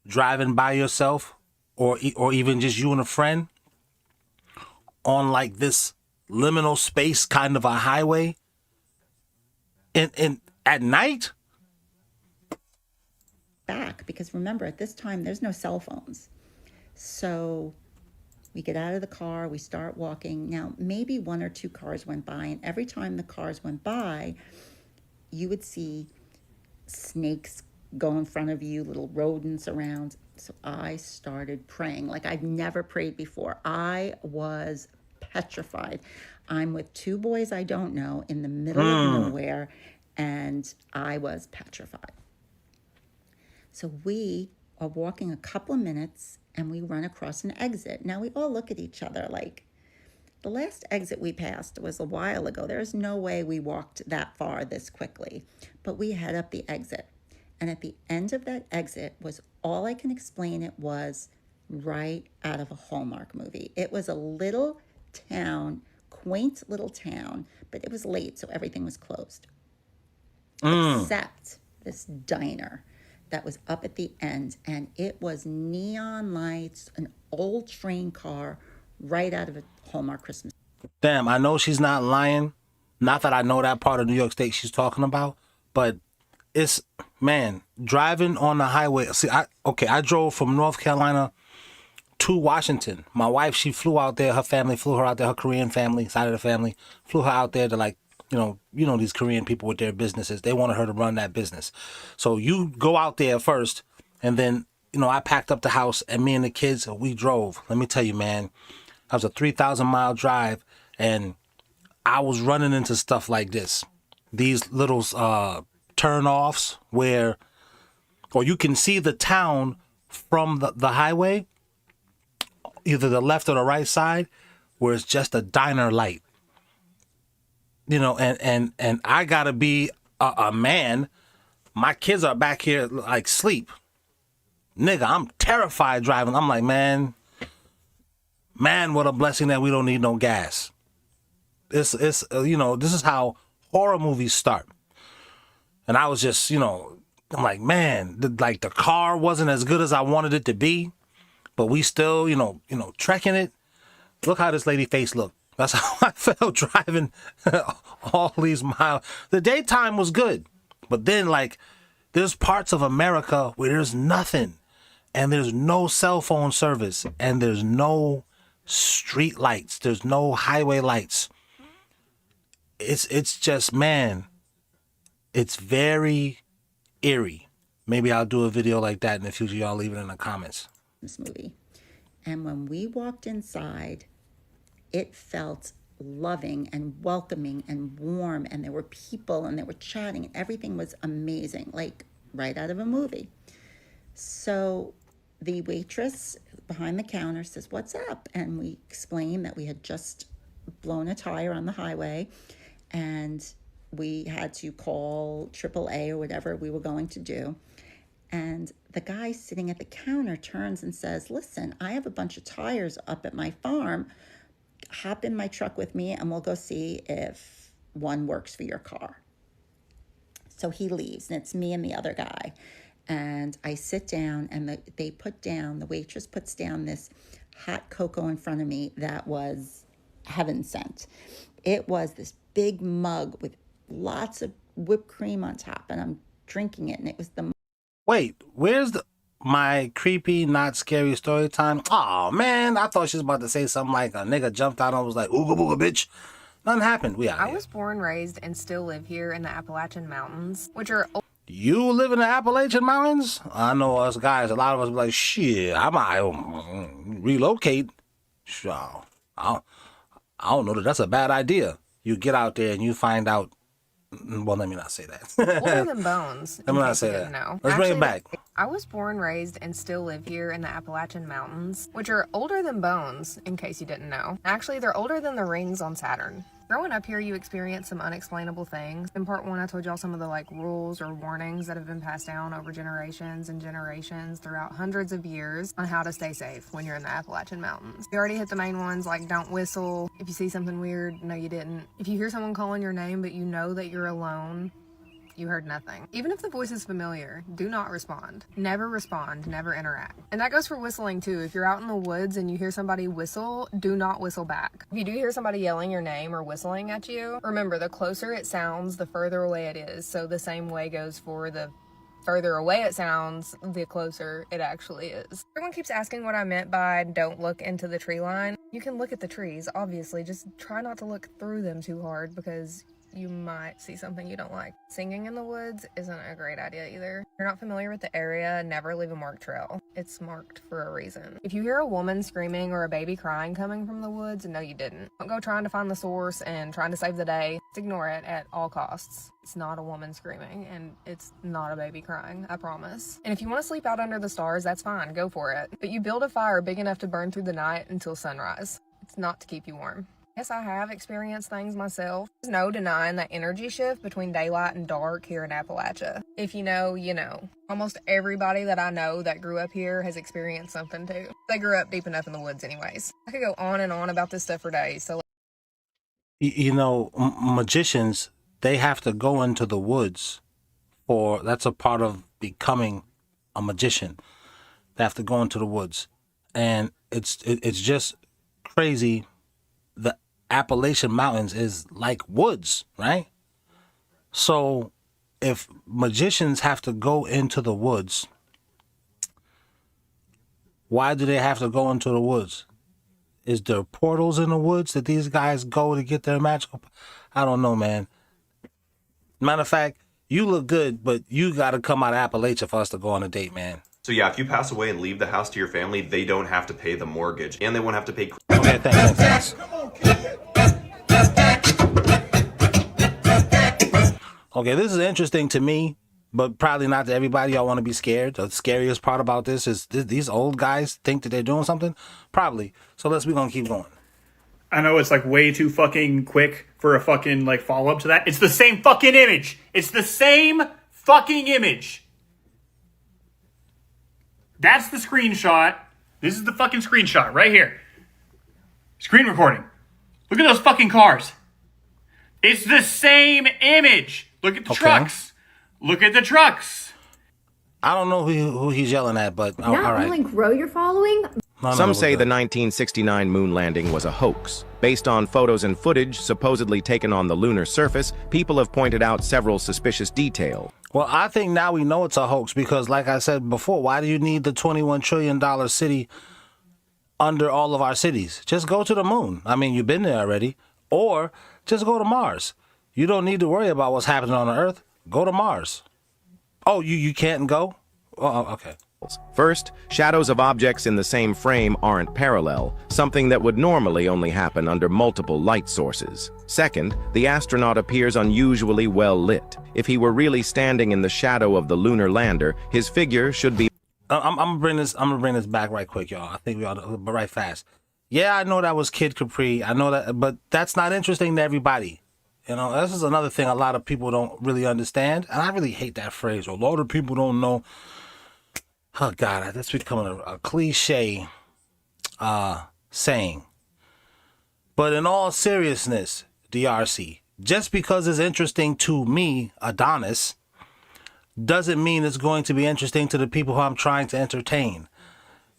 Driving by yourself, or even just you and a friend on like this liminal space kind of a highway in at night. Back, because remember, at this time there's no cell phones. So we get out of the car, we start walking. Now, maybe one or two cars went by, and every time the cars went by, you would see snakes go in front of you, little rodents around. So I started praying like I'd never prayed before. I was petrified. I'm with two boys I don't know in the middle of nowhere, and I was petrified. So we are walking a couple of minutes, and we run across an exit. Now we all look at each other like, the last exit we passed was a while ago. There's no way we walked that far this quickly. But we head up the exit. And at the end of that exit was, all I can explain it was, right out of a Hallmark movie. It was a little town, quaint little town, but it was late, so everything was closed. Except this diner that was up at the end, and it was neon lights, an old train car, right out of a Hallmark Christmas. Damn, I know she's not lying. Not that I know that part of New York State she's talking about, but it's, man, driving on the highway. See, I drove from North Carolina to Washington. My wife, she flew out there. Her family flew her out there. Her Korean family, side of the family, flew her out there to, like, you know these Korean people with their businesses. They wanted her to run that business. So you go out there first, and then, I packed up the house, and me and the kids, we drove. Let me tell you, man, that was a 3,000-mile drive, and I was running into stuff like this. These little turn-offs where, or you can see the town from the highway, either the left or the right side, where it's just a diner light. And I gotta be a man. My kids are back here like sleep. Nigga, I'm terrified driving. I'm like, man, what a blessing that we don't need no gas. It's this is how horror movies start. And I was just, I'm like, man, the car wasn't as good as I wanted it to be. but we still, trekking it. Look how this lady face looked. That's how I felt driving all these miles. The daytime was good, but then like there's parts of America where there's nothing, and there's no cell phone service, and there's no street lights, there's no highway lights. It's just, man, it's very eerie. Maybe I'll do a video like that in the future. Y'all leave it in the comments. This movie. And when we walked inside, it felt loving and welcoming and warm, and there were people and they were chatting and everything was amazing, like right out of a movie. So the waitress behind the counter says, "What's up?" And we explained that we had just blown a tire on the highway and we had to call AAA or whatever we were going to do. And the guy sitting at the counter turns and says, "Listen, I have a bunch of tires up at my farm. Hop in my truck with me and we'll go see if one works for your car." So he leaves and it's me and the other guy. And I sit down and the waitress puts down this hot cocoa in front of me that was heaven sent. It was this big mug with lots of whipped cream on top, and I'm drinking it, and it was the... Wait, where's my creepy, not scary story time? Oh man, I thought she was about to say something like a nigga jumped out and was like, "Ooga booga, bitch." Nothing happened. We out I here. was born, raised, and still live here in the Appalachian Mountains, which are... You live in the Appalachian Mountains? I know us guys, a lot of us be like, shit, I might relocate. Sure. I don't know that that's a bad idea. You get out there and you find out. Well, let me not say that. Older than bones. Let me not say that. No. Let's bring it back. I was born, raised, and still live here in the Appalachian Mountains, which are older than bones, in case you didn't know. Actually, they're older than the rings on Saturn. Growing up here, you experience some unexplainable things. In part 1, I told y'all some of the rules or warnings that have been passed down over generations and generations throughout hundreds of years on how to stay safe when you're in the Appalachian Mountains. You already hit the main ones, like don't whistle. If you see something weird, no you didn't. If you hear someone calling your name but you know that you're alone, you heard nothing. Even if the voice is familiar, do not respond. Never respond, never interact. And that goes for whistling too. If you're out in the woods and you hear somebody whistle, do not whistle back. If you do hear somebody yelling your name or whistling at you, remember the closer it sounds, the further away it is. So the same way goes for the further away it sounds, the closer it actually is. Everyone keeps asking what I meant by don't look into the tree line. You can look at the trees, obviously, just try not to look through them too hard because you might see something you don't like. Singing in the woods isn't a great idea either. If you're not familiar with the area, never leave a marked trail. It's marked for a reason. If you hear a woman screaming or a baby crying coming from the woods, no you didn't. Don't go trying to find the source and trying to save the day. Just ignore it at all costs. It's not a woman screaming and it's not a baby crying, I promise. And if you want to sleep out under the stars, that's fine, go for it. But you build a fire big enough to burn through the night until sunrise. It's not to keep you warm. Yes, I have experienced things myself. There's no denying that energy shift between daylight and dark here in Appalachia. If you know, you know. Almost everybody that I know that grew up here has experienced something too. They grew up deep enough in the woods anyways. I could go on and on about this stuff for days, so... Magicians, they have to go into the woods that's a part of becoming a magician. They have to go into the woods. And it's just crazy. The Appalachian Mountains is like woods, right? So if magicians have to go into the woods, why do they have to go into the woods? Is there portals in the woods that these guys go to get their magical? I don't know, man. Matter of fact, you look good, but you got to come out of Appalachia for us to go on a date, man. So yeah, if you pass away and leave the house to your family, they don't have to pay the mortgage, and they won't have to pay... Okay, thanks. Okay, this is interesting to me, but probably not to everybody. Y'all want to be scared. The scariest part about this is these old guys think that they're doing something. Probably. So we're going to keep going. I know it's way too fucking quick for a fucking follow-up to that. It's the same fucking image. It's the same fucking image. That's the screenshot. This is the fucking screenshot right here. Screen recording. Look at those fucking cars. It's the same image. Look at the trucks. Look at the trucks. I don't know who he's yelling at, but all right. Not only grow your following. Some say the 1969 moon landing was a hoax. Based on photos and footage supposedly taken on the lunar surface, people have pointed out several suspicious details. Well, I think now we know it's a hoax because, like I said before, why do you need the $21 trillion city under all of our cities? Just go to the moon. I mean, you've been there already. Or just go to Mars. You don't need to worry about what's happening on the Earth. Go to Mars. Oh, you can't go? Oh, okay. First, shadows of objects in the same frame aren't parallel, something that would normally only happen under multiple light sources. Second, the astronaut appears unusually well lit. If he were really standing in the shadow of the lunar lander, his figure should be... I'm gonna bring this back right quick, y'all. I think we ought to, but right fast. Yeah, I know that was Kid Capri. I know that, but that's not interesting to everybody. You know, this is another thing a lot of people don't really understand, and I really hate that phrase. A lot of people don't know. Oh God, that's becoming a cliche saying. But in all seriousness, DRC, just because it's interesting to me, Adonis, doesn't mean it's going to be interesting to the people who I'm trying to entertain.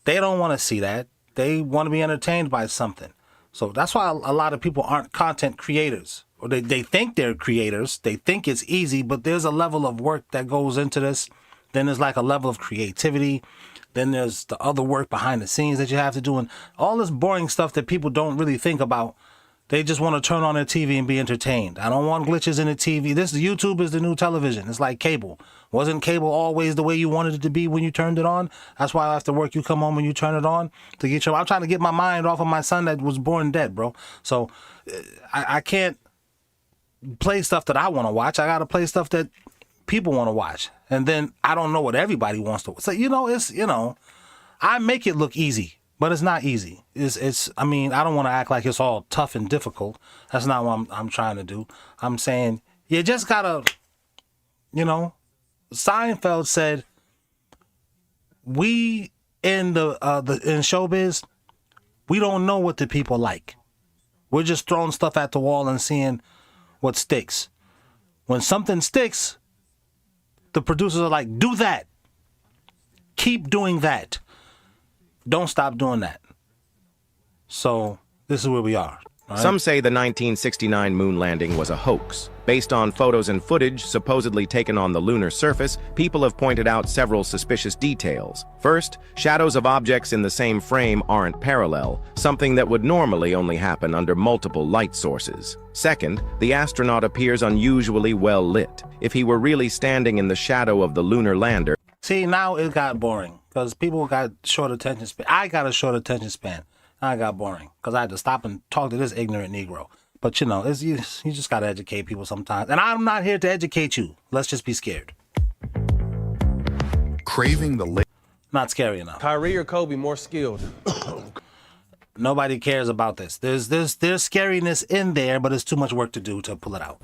They don't want to see that. They want to be entertained by something. So that's why a lot of people aren't content creators. Or they think they're creators. They think it's easy, but there's a level of work that goes into this. Then there's like a level of creativity. Then there's the other work behind the scenes that you have to do. And all this boring stuff that people don't really think about. They just want to turn on their TV and be entertained. I don't want glitches in the TV. YouTube is the new television. It's like cable. Wasn't cable always the way you wanted it to be when you turned it on? That's why after work you come home and you turn it on to get I'm trying to get my mind off of my son that was born dead, bro. So I can't play stuff that I want to watch. I got to play stuff that people want to watch. And then I don't know what everybody wants to. So, I make it look easy, but it's not easy. I mean, I don't want to act like it's all tough and difficult. That's not what I'm trying to do. I'm saying you just gotta, Seinfeld said, we in in showbiz, we don't know what the people like. We're just throwing stuff at the wall and seeing what sticks. When something sticks, the producers are like, do that. Keep doing that. Don't stop doing that. So this is where we are. Right? Some say the 1969 moon landing was a hoax. Based on photos and footage supposedly taken on the lunar surface, people have pointed out several suspicious details. First, shadows of objects in the same frame aren't parallel, something that would normally only happen under multiple light sources. Second, the astronaut appears unusually well lit. If he were really standing in the shadow of the lunar lander... See, now it got boring, because people got short attention span. I got a short attention span. I got boring, because I had to stop and talk to this ignorant Negro. But, you just got to educate people sometimes. And I'm not here to educate you. Let's just be scared. Craving the... Not scary enough. Kyrie or Kobe more skilled? Nobody cares about this. There's scariness in there, but it's too much work to do to pull it out.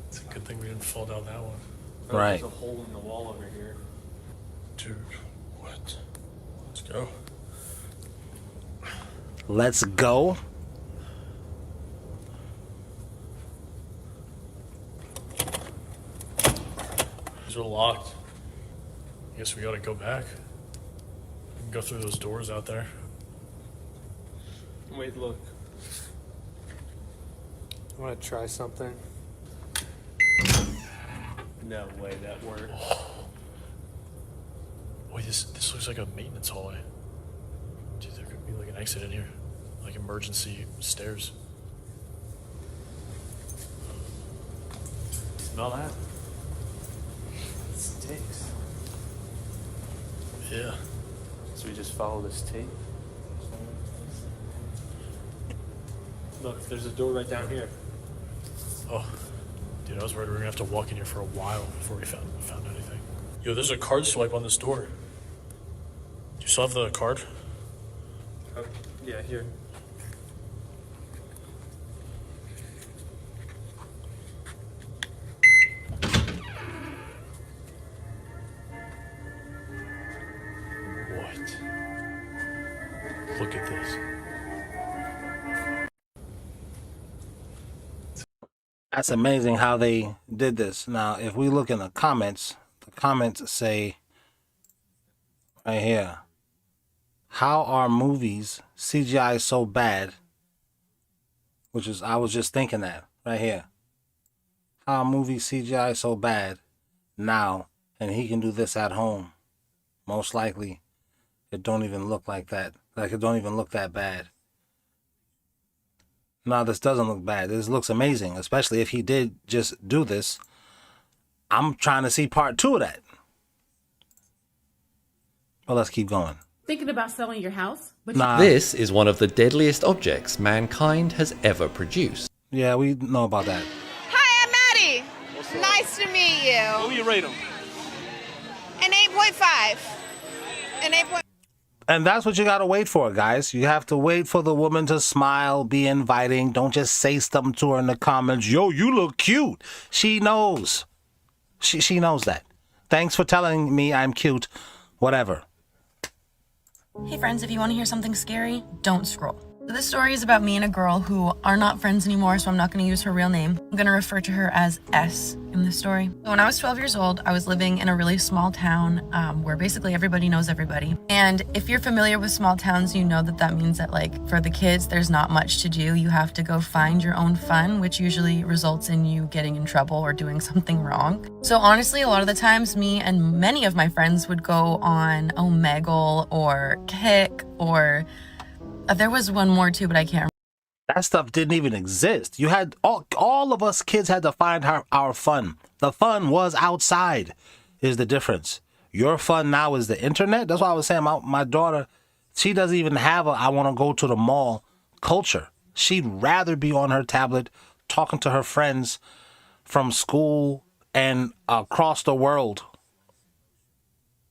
It's a good thing we didn't fall down that one. Right. There's a hole in the wall over here. Dude, what? Let's go. Let's go. These are locked. I guess we gotta go back. We can go through those doors out there. Wait, look. I want to try something. No way that worked. Wait, this looks like a maintenance hallway. Dude, there could be like an exit in here. Like emergency stairs. Smell that? It stinks. Yeah. So we just follow this tape? Look, there's a door right down here. Oh, dude, I was worried we were gonna have to walk in here for a while before we found anything. Yo, there's a card swipe on this door. Do you still have the card? Oh, yeah, here. What? Look at this. That's amazing how they did this. Now, if we look in the comments say right here, How are movies CGI so bad? Which is, I was just thinking that right here. How are movies CGI so bad now, and he can do this at home? Most likely, it don't even look like that. Like, it don't even look that bad. No, this doesn't look bad. This looks amazing, especially if he did just do this. I'm trying to see part 2 of that. Well, let's keep going. Thinking about selling your house? But Nah. This is one of the deadliest objects mankind has ever produced. Yeah, we know about that. Hi, I'm Maddie. Nice to meet you. What do you rate them? An 8.5. An 8.5. And that's what you gotta wait for, guys. You have to wait for the woman to smile, be inviting. Don't just say something to her in the comments. Yo, you look cute. She knows. She knows that. Thanks for telling me I'm cute. Whatever. Hey friends, if you want to hear something scary, don't scroll. So this story is about me and a girl who are not friends anymore, so I'm not going to use her real name. I'm going to refer to her as S in this story. So when I was 12 years old, I was living in a really small town where basically everybody knows everybody. And if you're familiar with small towns, you know that that means that, like, for the kids, there's not much to do. You have to go find your own fun, which usually results in you getting in trouble or doing something wrong. So honestly, a lot of the times, me and many of my friends would go on Omegle or Kick or... there was one more too, but I can't remember. That stuff didn't even exist. You had all of us kids had to find our fun. The fun was outside, is the difference. Your fun now is the internet. That's why I was saying my daughter, she doesn't even have a I want to go to the mall culture. She'd rather be on her tablet talking to her friends from school and across the world.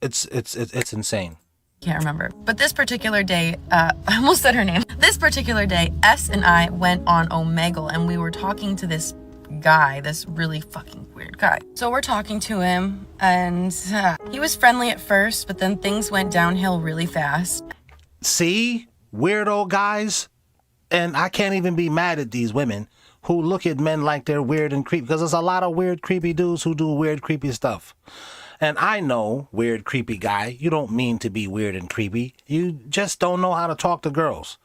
It's insane. Can't remember. But this particular day, I almost said her name. This particular day, S and I went on Omegle and we were talking to this guy, this really fucking weird guy. So we're talking to him and he was friendly at first, but then things went downhill really fast. See? Weirdo guys? And I can't even be mad at these women who look at men like they're weird and creepy, because there's a lot of weird, creepy dudes who do weird, creepy stuff. And I know, weird, creepy guy, you don't mean to be weird and creepy. You just don't know how to talk to girls.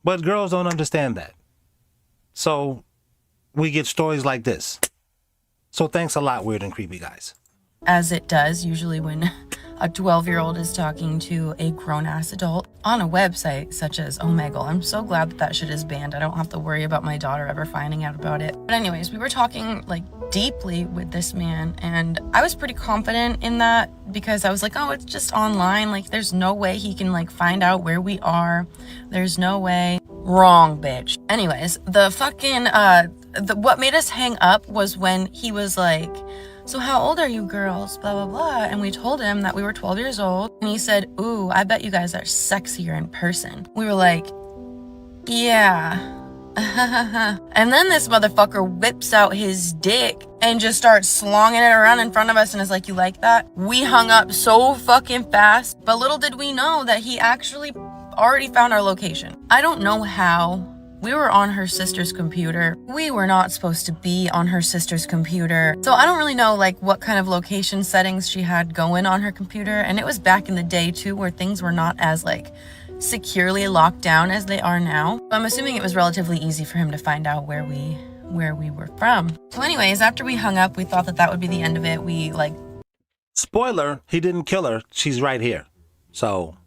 But girls don't understand that. So we get stories like this. So thanks a lot, weird and creepy guys. As it does usually when a 12-year-old is talking to a grown-ass adult on a website such as Omegle. I'm so glad that shit is banned. I don't have to worry about my daughter ever finding out about it. But anyways, we were talking like deeply with this man and I was pretty confident in that because I was like, oh, it's just online. Like, there's no way he can like find out where we are. There's no way. Wrong, bitch. Anyways, the fucking, what made us hang up was when he was like, so how old are you girls? Blah, blah, blah. And we told him that we were 12 years old. And he said, ooh, I bet you guys are sexier in person. We were like, yeah. And then this motherfucker whips out his dick and just starts slonging it around in front of us and is like, you like that? We hung up so fucking fast. But little did we know that he actually already found our location. I don't know how. We were on her sister's computer. We were not supposed to be on her sister's computer. So I don't really know like what kind of location settings she had going on her computer. And it was back in the day too, where things were not as like securely locked down as they are now. I'm assuming it was relatively easy for him to find out where we were from. So anyways, after we hung up, we thought that that would be the end of it. We like... Spoiler, he didn't kill her. She's right here. So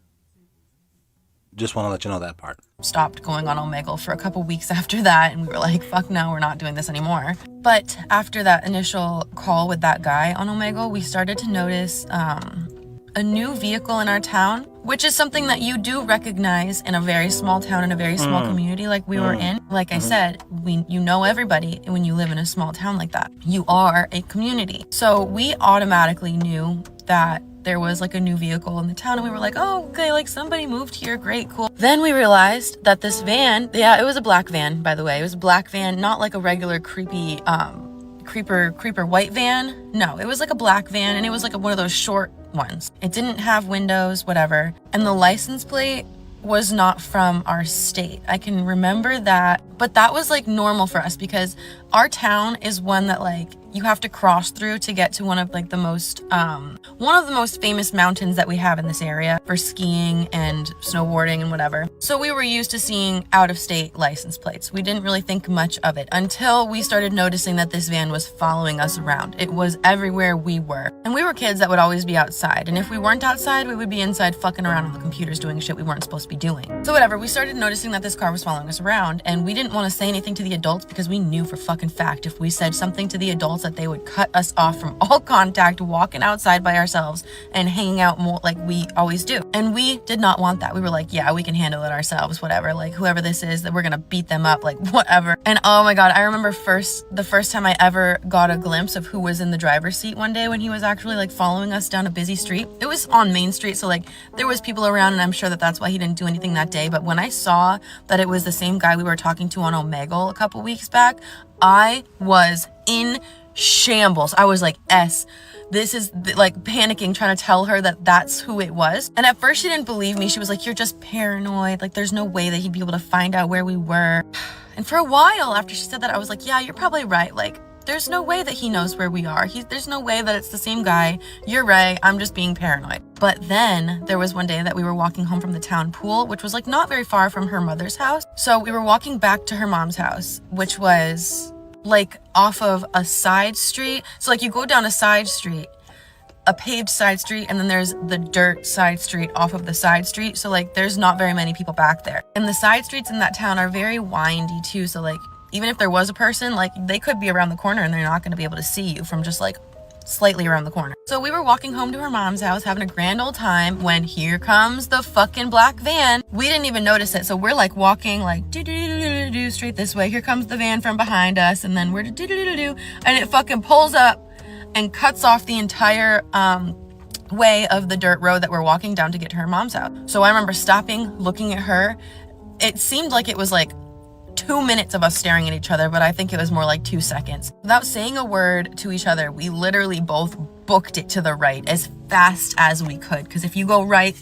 just want to let you know that part. Stopped going on Omegle for a couple weeks after that, and we were like, fuck no, we're not doing this anymore. But after that initial call with that guy on Omegle, we started to notice a new vehicle in our town, which is something that you do recognize in a very small town, in a very small community like we were in. Like I said, you know everybody when you live in a small town like that. You are a community. So we automatically knew that there was like a new vehicle in the town, and we were like, oh, okay, like somebody moved here, great, cool. Then we realized that this van, yeah, it was a black van, by the way. It was a black van, not like a regular creepy creeper white van. No, it was like a black van, and it was like one of those short ones. It didn't have windows, whatever. And the license plate was not from our state. I can remember that, but that was like normal for us because our town is one that like you have to cross through to get to one of the most famous mountains that we have in this area for skiing and snowboarding and whatever. So we were used to seeing out-of-state license plates. We didn't really think much of it until we started noticing that this van was following us around. It was everywhere we were. And we were kids that would always be outside. And if we weren't outside, we would be inside fucking around on the computers doing shit we weren't supposed to be doing. So whatever, we started noticing that this car was following us around, and we didn't want to say anything to the adults because we knew for fucking fact if we said something to the adults that they would cut us off from all contact, walking outside by ourselves and hanging out more like we always do. And we did not want that. We were like, yeah, we can handle it ourselves, whatever. Like, whoever this is, that we're gonna beat them up, like, whatever. And oh my God, I remember the first time I ever got a glimpse of who was in the driver's seat one day when he was actually like following us down a busy street. It was on Main Street, so like there was people around, and I'm sure that that's why he didn't do anything that day. But when I saw that it was the same guy we were talking to on Omegle a couple weeks back, I was in shambles. I was like, this is like panicking, trying to tell her that that's who it was. And at first she didn't believe me. She was like, you're just paranoid. Like, there's no way that he'd be able to find out where we were. And for a while after she said that, I was like, yeah, you're probably right. Like, there's no way that he knows where we are. There's no way that it's the same guy. You're right. I'm just being paranoid. But then there was one day that we were walking home from the town pool, which was like not very far from her mother's house. So we were walking back to her mom's house, which was like off of a side street. So like you go down a side street, a paved side street, and then there's the dirt side street off of the side street. So like there's not very many people back there. And the side streets in that town are very windy too. So like even if there was a person, like they could be around the corner and they're not going to be able to see you from just like slightly around the corner. So we were walking home to her mom's house having a grand old time when here comes the fucking black van. We didn't even notice it. So we're like walking like do straight this way. Here comes the van from behind us, and then we're do, and it fucking pulls up and cuts off the entire way of the dirt road that we're walking down to get to her mom's house. So I remember stopping, looking at her. It seemed like it was like 2 minutes of us staring at each other, but I think it was more like 2 seconds. Without saying a word to each other, we literally both booked it to the right as fast as we could. Because if you go right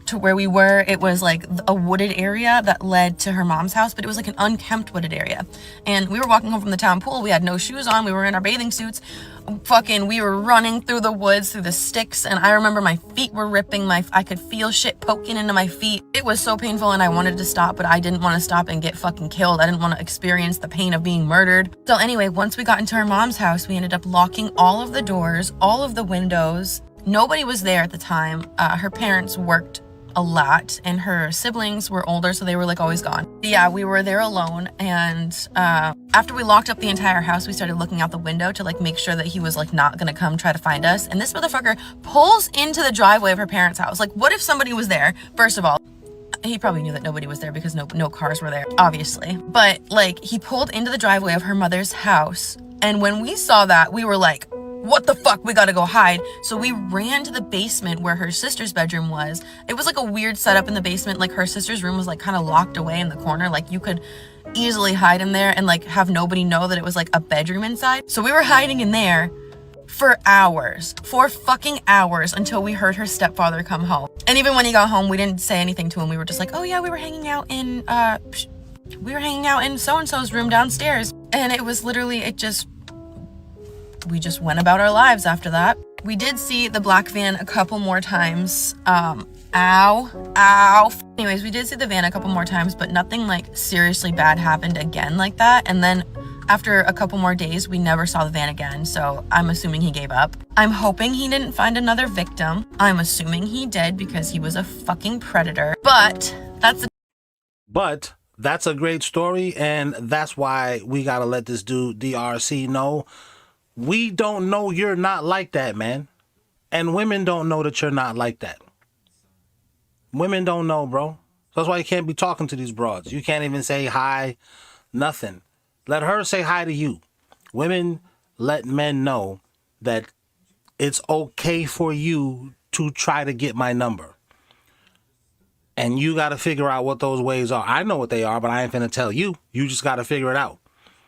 to where we were, it was like a wooded area that led to her mom's house, but it was like an unkempt wooded area. And we were walking home from the town pool. We had no shoes on. We were in our bathing suits. We were running through the woods, through the sticks, and I remember my feet were ripping. I could feel shit poking into my feet. It was so painful, and I wanted to stop, but I didn't want to stop and get fucking killed. I didn't want to experience the pain of being murdered. So anyway, once we got into her mom's house, we ended up locking all of the doors, all of the windows. Nobody was there at the time. Her parents worked a lot, and her siblings were older, so they were like always gone. Yeah, we were there alone, and after we locked up the entire house, we started looking out the window to like make sure that he was like not gonna come try to find us. And this motherfucker pulls into the driveway of her parents' house. Like, what if somebody was there? First of all, he probably knew that nobody was there because no cars were there, obviously. But like, he pulled into the driveway of her mother's house, and when we saw that, we were like, what the fuck, we gotta go hide. So we ran to the basement where her sister's bedroom was. It was like a weird setup in the basement. Like, her sister's room was like kind of locked away in the corner. Like, you could easily hide in there and like have nobody know that it was like a bedroom inside. So we were hiding in there for fucking hours until we heard her stepfather come home. And even when he got home, we didn't say anything to him. We were just like, oh yeah, we were hanging out in so-and-so's room downstairs. And it was literally, we just went about our lives after that. We did see the black van a couple more times. Anyways, we did see the van a couple more times, but nothing like seriously bad happened again like that. And then after a couple more days, we never saw the van again. So I'm assuming he gave up. I'm hoping he didn't find another victim. I'm assuming he did because he was a fucking predator. But that's a great story, and that's why we gotta let this dude DRC know. We don't know you're not like that, man. And women don't know that you're not like that. Women don't know, bro. So that's why you can't be talking to these broads. You can't even say hi, nothing. Let her say hi to you. Women let men know that it's okay for you to try to get my number. And you got to figure out what those ways are. I know what they are, but I ain't finna tell you. You just got to figure it out.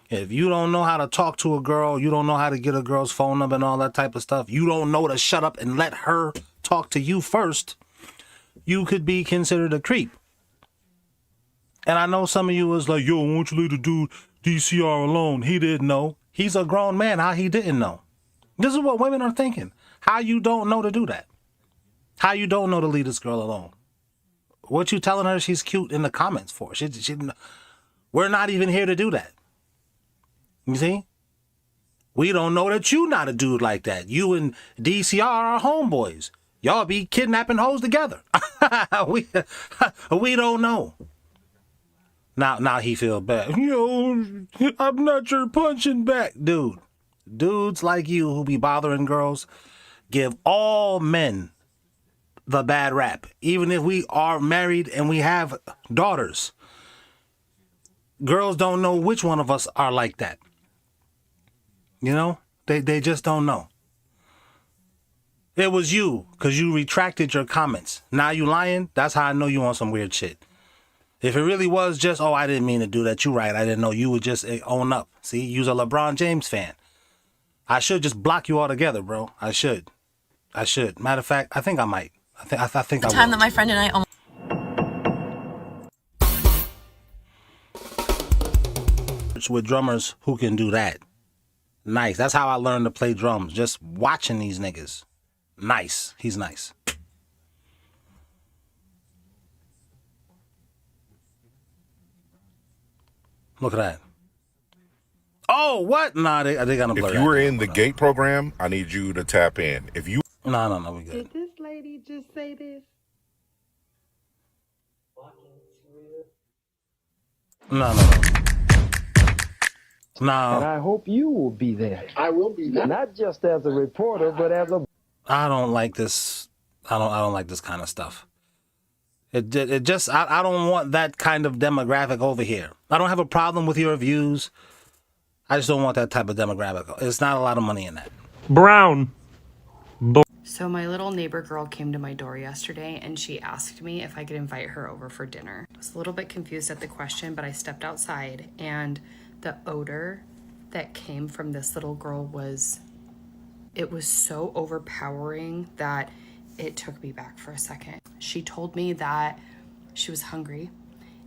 If you don't know how to talk to a girl, you don't know how to get a girl's phone number and all that type of stuff, you don't know to shut up and let her talk to you first, you could be considered a creep. And I know some of you was like, yo, why don't you leave the dude DCR alone? He didn't know. He's a grown man. How he didn't know? This is what women are thinking. How you don't know to do that? How you don't know to leave this girl alone? What you telling her she's cute in the comments for? We're not even here to do that. You see? We don't know that you not a dude like that. You and DCR are homeboys. Y'all be kidnapping hoes together. we don't know. Now he feel bad. Yo, I'm not your punching bag. Dude, dudes like you who be bothering girls give all men the bad rap. Even if we are married and we have daughters. Girls don't know which one of us are like that. You know? They just don't know. It was you, because you retracted your comments. Now you lying? That's how I know you on some weird shit. If it really was just, oh, I didn't mean to do that, you right, I didn't know, you would just own up. See, you's a LeBron James fan. I should just block you altogether, bro. I should. Matter of fact, I think I might. I think I will. The time that my friend and I almost... with drummers who can do that. Nice. That's how I learned to play drums. Just watching these niggas. Nice. He's nice. Look at that. Oh, what? Nah, they got to blur. If you were in the GATE program, I need you to tap in. If you... No, we good. Did this lady just say this? No. And I hope you will be there. I will be there. Not just as a reporter, but as a... I don't like this. I don't like this kind of stuff. It just, I don't want that kind of demographic over here. I don't have a problem with your views. I just don't want that type of demographic. It's not a lot of money in that. Brown. So my little neighbor girl came to my door yesterday and she asked me if I could invite her over for dinner. I was a little bit confused at the question, but I stepped outside and the odor that came from this little girl was so overpowering that it took me back for a second. She told me that she was hungry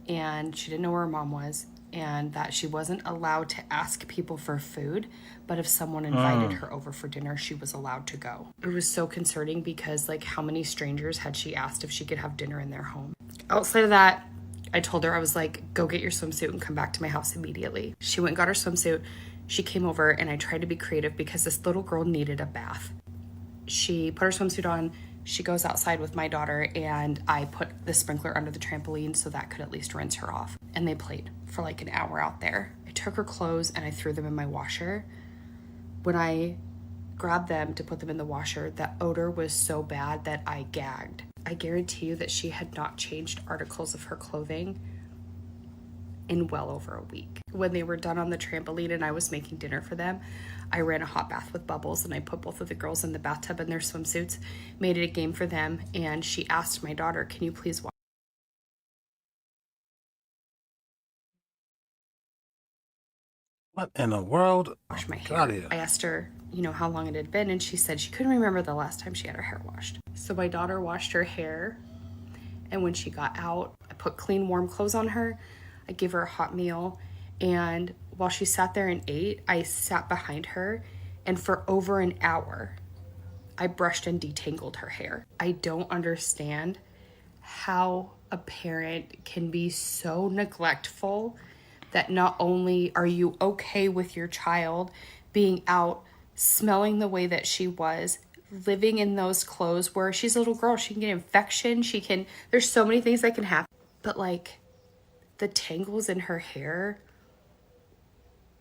and she didn't know where her mom was and that she wasn't allowed to ask people for food, but if someone invited her over for dinner, she was allowed to go. It was so concerning because, like, how many strangers had she asked if she could have dinner in their home? Outside of that, I told her, I was like, go get your swimsuit and come back to my house immediately. She went and got her swimsuit. She came over and I tried to be creative because this little girl needed a bath. She put her swimsuit on. She goes outside with my daughter and I put the sprinkler under the trampoline so that could at least rinse her off. And they played for like an hour out there. I took her clothes and I threw them in my washer. When I grabbed them to put them in the washer, the odor was so bad that I gagged. I guarantee you that she had not changed articles of her clothing in well over a week. When they were done on the trampoline and I was making dinner for them, I ran a hot bath with bubbles and I put both of the girls in the bathtub in their swimsuits, made it a game for them, and she asked my daughter, can you please wash? What in the world? Wash my hair. I asked her, how long it had been, and she said she couldn't remember the last time she had her hair washed. So my daughter washed her hair, and when she got out, I put clean, warm clothes on her. I gave her a hot meal, and while she sat there and ate, I sat behind her, and for over an hour, I brushed and detangled her hair. I don't understand how a parent can be so neglectful that not only are you okay with your child being out smelling the way that she was, living in those clothes where she's a little girl, she can get infection, there's so many things that can happen. But like the tangles in her hair,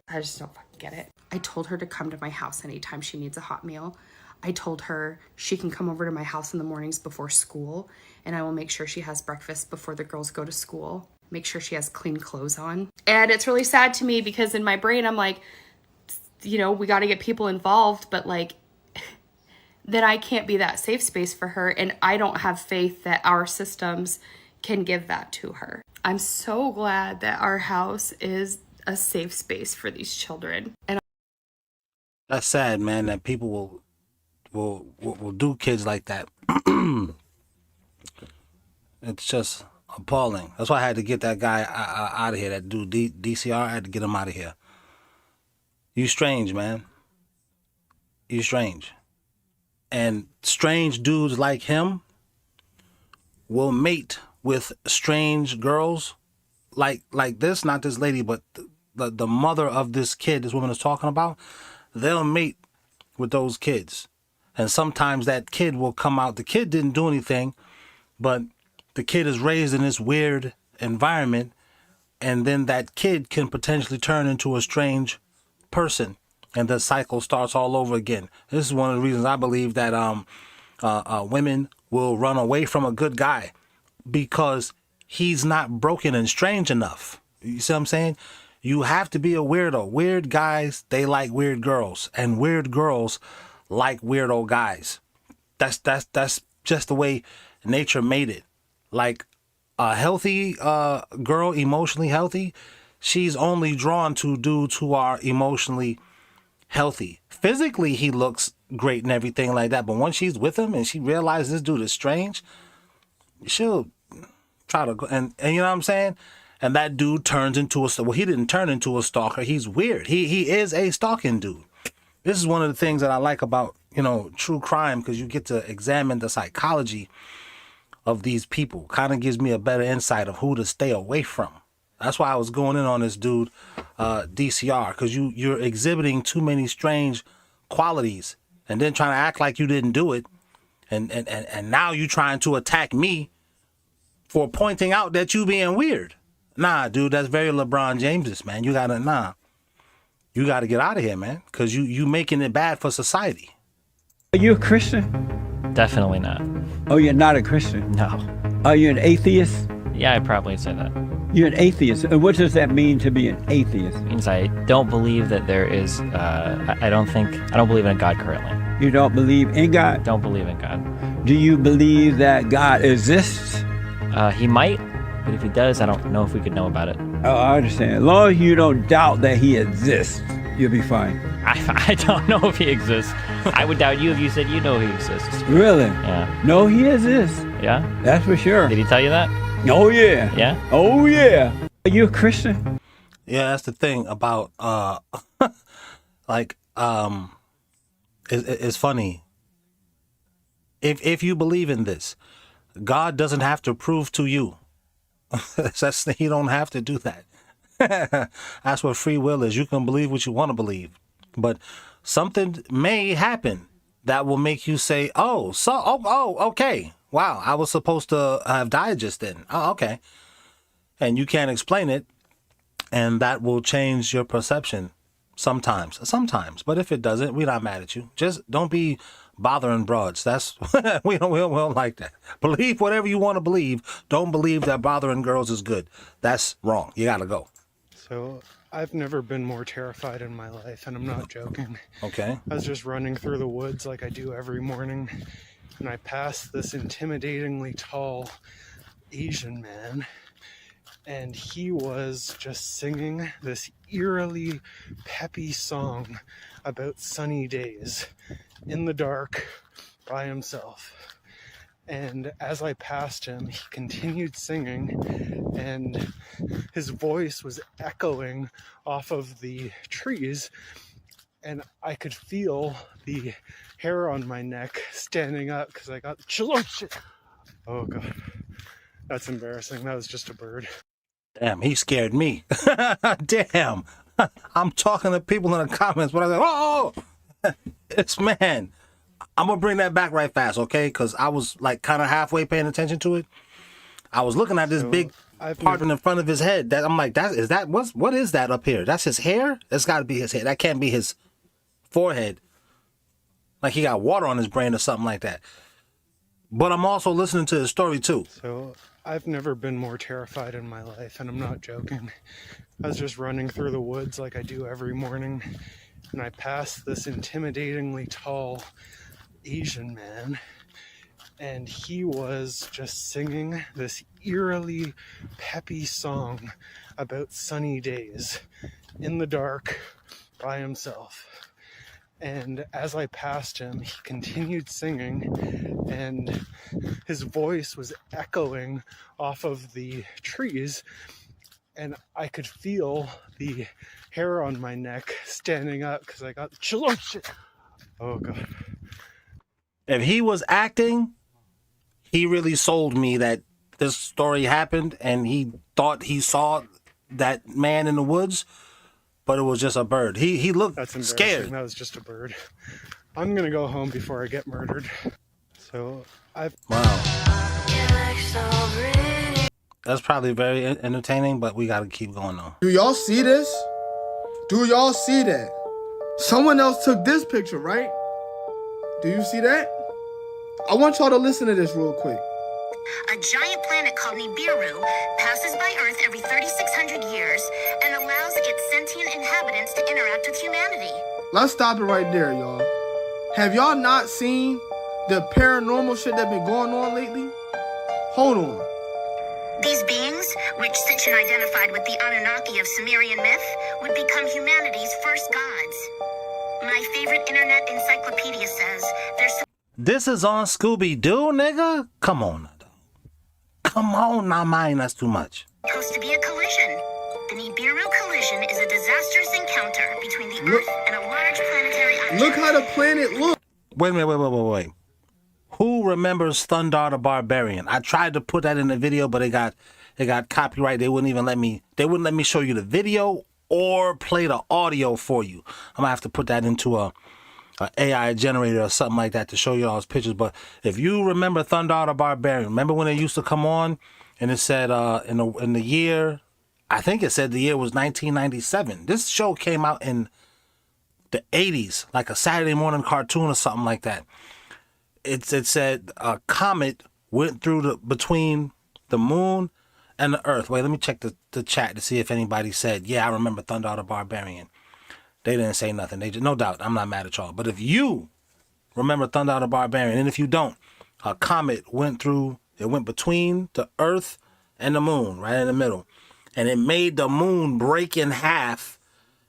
I just don't fucking get it. I told her to come to my house anytime she needs a hot meal. I told her she can come over to my house in the mornings before school and I will make sure she has breakfast before the girls go to school. Make sure she has clean clothes on. And it's really sad to me because in my brain, I'm like, we got to get people involved, but like, then I can't be that safe space for her. And I don't have faith that our systems can give that to her. I'm so glad that our house is a safe space for these children. And that's sad, man, that people will do kids like that. It's just appalling. That's why I had to get that guy out of here, that dude DCR. I had to get him out of here. You strange, man. You strange. And strange dudes like him will mate with strange girls like this, not this lady, but the mother of this kid this woman is talking about. They'll mate with those kids. And sometimes that kid will come out. The kid didn't do anything, but the kid is raised in this weird environment, and then that kid can potentially turn into a strange person, and the cycle starts all over again. This is one of the reasons I believe that women will run away from a good guy, because he's not broken and strange enough. You see what I'm saying? You have to be a weirdo. Weird guys, they like weird girls, and weird girls like weirdo guys. That's just the way nature made it. Like a healthy girl, emotionally healthy, she's only drawn to dudes who are emotionally healthy. Physically, he looks great and everything like that, but once she's with him and she realizes this dude is strange, she'll try to go, and you know what I'm saying? And that dude turns into well, he didn't turn into a stalker. He's weird. He is a stalking dude. This is one of the things that I like about, true crime, because you get to examine the psychology of these people. Kind of gives me a better insight of who to stay away from. That's why I was going in on this dude, DCR, because you're exhibiting too many strange qualities and then trying to act like you didn't do it. And now you trying to attack me for pointing out that you being weird. Nah, dude, that's very LeBron James, man. You gotta get out of here, man, because you making it bad for society. Are you a Christian? Definitely not. Oh, you're not a Christian? No. Are you an athist? Yeah, I'd probably say that. You're an atheist. And what does that mean to be an atheist? It means I don't believe that there is, I don't believe in a God currently. You don't believe in God? Don't believe in God. Do you believe that God exists? He might, but if he does, I don't know if we could know about it. Oh, I understand. As long as you don't doubt that he exists, you'll be fine. I don't know if he exists. I would doubt you if you said you know he exists. Really? Yeah. No, he exists. Yeah? That's for sure. Did he tell you that? Oh, yeah. Yeah? Oh, yeah. Are you a Christian? Yeah, that's the thing about, it's funny. If you believe in this, God doesn't have to prove to you. He don't have to do that. That's what free will is. You can believe what you want to believe, but something may happen that will make you say, okay. Wow, I was supposed to have died just then. Oh, okay. And you can't explain it, and that will change your perception sometimes. But if it doesn't, we're not mad at you. Just don't be bothering broads. That's we don't like that. Believe whatever you want to believe. Don't believe that bothering girls is good. That's wrong. You gotta go. So I've never been more terrified in my life, and I'm not joking. Okay. I was just running through the woods like I do every morning, and I passed this intimidatingly tall Asian man, and he was just singing this eerily peppy song about sunny days in the dark by himself. And as I passed him, he continued singing, and his voice was echoing off of the trees, and I could feel the hair on my neck standing up because I got the chills. Oh God, that's embarrassing. That was just a bird. Damn, he scared me. Damn. I'm talking to people in the comments, but I was like, oh, it's man. I'm going to bring that back right fast, okay? Because I was like kind of halfway paying attention to it. I was looking at this big part in the front of his head. That I'm like, what is that up here? That's his hair? That's got to be his hair. That can't be his forehead. Like he got water on his brain or something like that. But I'm also listening to his story too. So I've never been more terrified in my life, and I'm not joking. I was just running through the woods like I do every morning, and I passed this intimidatingly tall Asian man, and he was just singing this eerily peppy song about sunny days in the dark by himself. And as I passed him, he continued singing, and his voice was echoing off of the trees, and I could feel the hair on my neck standing up because I got the chill. Oh shit! Oh god! If he was acting, he really sold me that this story happened, and he thought he saw that man in the woods, but it was just a bird. He looked scared. That was just a bird. I'm gonna go home before I get murdered. So Wow. That's probably very entertaining, but we got to keep going though. Do y'all see this? Do y'all see that? Someone else took this picture, right? Do you see that? I want y'all to listen to this real quick. A giant planet called Nibiru passes by Earth every 3,600 years and allows its sentient inhabitants to interact with humanity. Let's stop it right there, y'all. Have y'all not seen the paranormal shit that been going on lately? Hold on. These beings, which Sitchin identified with the Anunnaki of Sumerian myth, would become humanity's first gods. My favorite internet encyclopedia says there's... This is on Scooby-Doo, nigga? Come on now. Come on now, mine. That's too much. Supposed to be a collision. The Nibiru collision is a disastrous encounter between the Earth and a large planetary object. Look how the planet looks. Wait a minute, wait. Who remembers Thundar the Barbarian? I tried to put that in the video, but it got copyright. They wouldn't even let me show you the video or play the audio for you. I'm gonna have to put that into a AI generator or something like that to show you all his pictures. But if you remember Thundar the Barbarian, remember when it used to come on and it said in the year, I think it said the year was 1997. This show came out in the 80s, like a Saturday morning cartoon or something like that. It said a comet went through between the moon and the earth. Wait, let me check the chat to see if anybody said, yeah, I remember Thundar the Barbarian. They didn't say nothing. They just, no doubt, I'm not mad at y'all. But if you remember Thundar the Barbarian, and if you don't, a comet went between the earth and the moon, right in the middle. And it made the moon break in half,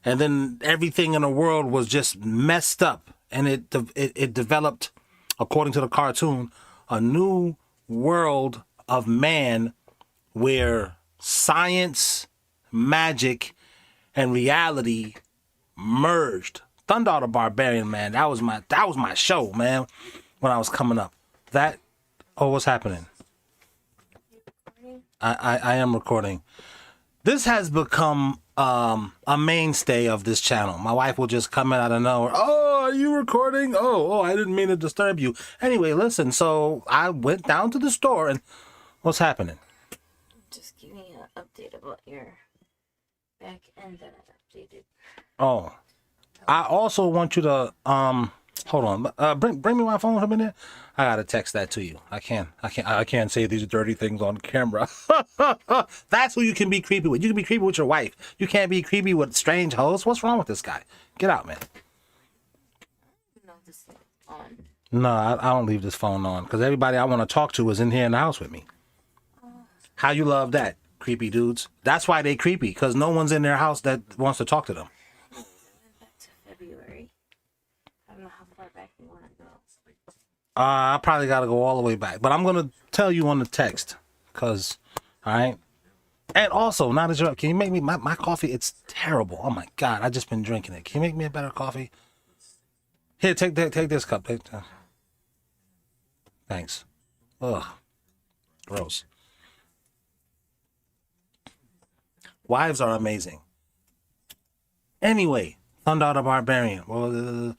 and then everything in the world was just messed up. And it developed, according to the cartoon, a new world of man where science, magic, and reality merged. Thundar the Barbarian, man, that was my show, man, when I was coming up. What's happening? I am recording. This has become a mainstay of this channel. My wife will just come in out of nowhere. Oh, are you recording? Oh, I didn't mean to disturb you. Anyway, listen, so I went down to the store and what's happening? Just giving you an update about your back end that I updated. Oh, I also want you to hold on. Bring me my phone for a minute. I gotta text that to you. I can't say these dirty things on camera. That's who you can be creepy with. You can be creepy with your wife. You can't be creepy with strange hoes. What's wrong with this guy? Get out, man. No, I don't leave this phone on because everybody I want to talk to is in here in the house with me. How you love that, creepy dudes? That's why they creepy, because no one's in their house that wants to talk to them. Back to February. I don't know how far back you want to go. I probably got to go all the way back, but I'm going to tell you on the text, because, all right? And also, not as can you make me, my coffee, it's terrible. Oh my God, I just been drinking it. Can you make me a better coffee? Here, take this cup. Thanks. Ugh. Gross. Wives are amazing. Anyway, Thundar the Barbarian. Well,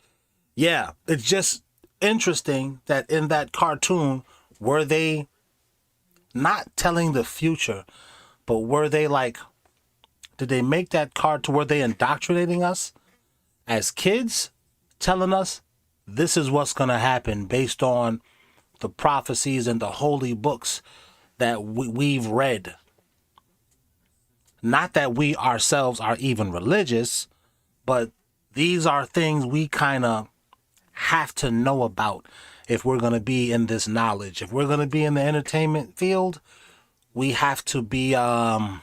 yeah, it's just interesting that in that cartoon, were they not telling the future, but were they like, did they make that cartoon, were they indoctrinating us as kids, telling us this is what's going to happen based on the prophecies and the holy books that we've read? Not that we ourselves are even religious, but these are things we kind of have to know about if we're going to be in this knowledge. If we're going to be in the entertainment field, we have to be down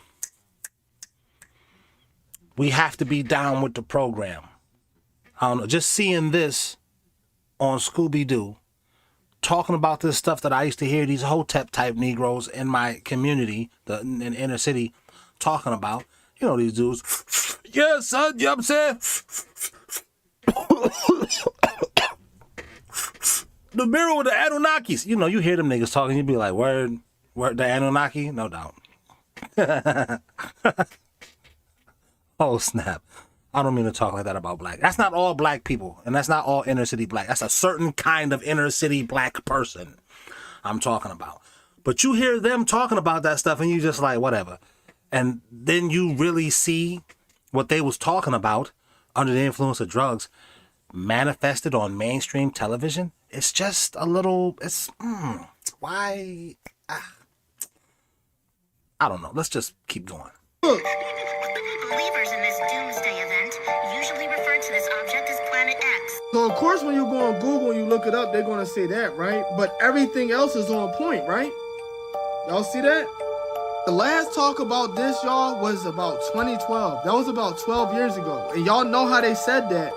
with the program. I don't know, just seeing this on Scooby-Doo, talking about this stuff that I used to hear these Hotep type Negroes in my community, in the inner city, talking about. You know these dudes. Yeah, son, you know what I'm saying? The mirror with the Anunnakis. You know, you hear them niggas talking, you be like, word, the Anunnaki? No doubt. Oh, snap. I don't mean to talk like that about black. That's not all black people, and that's not all inner city black. That's a certain kind of inner city black person I'm talking about. But you hear them talking about that stuff, and you just like, whatever. And then you really see what they was talking about under the influence of drugs manifested on mainstream television. It's just a little, why? I don't know. Let's just keep going. Believers in this doomsday event usually refer to this object as Planet X. So of course when you go on Google and you look it up, they're gonna say that, right? But everything else is on point, right? Y'all see that? The last talk about this, y'all, was about 2012. That was about 12 years ago. And y'all know how they said that.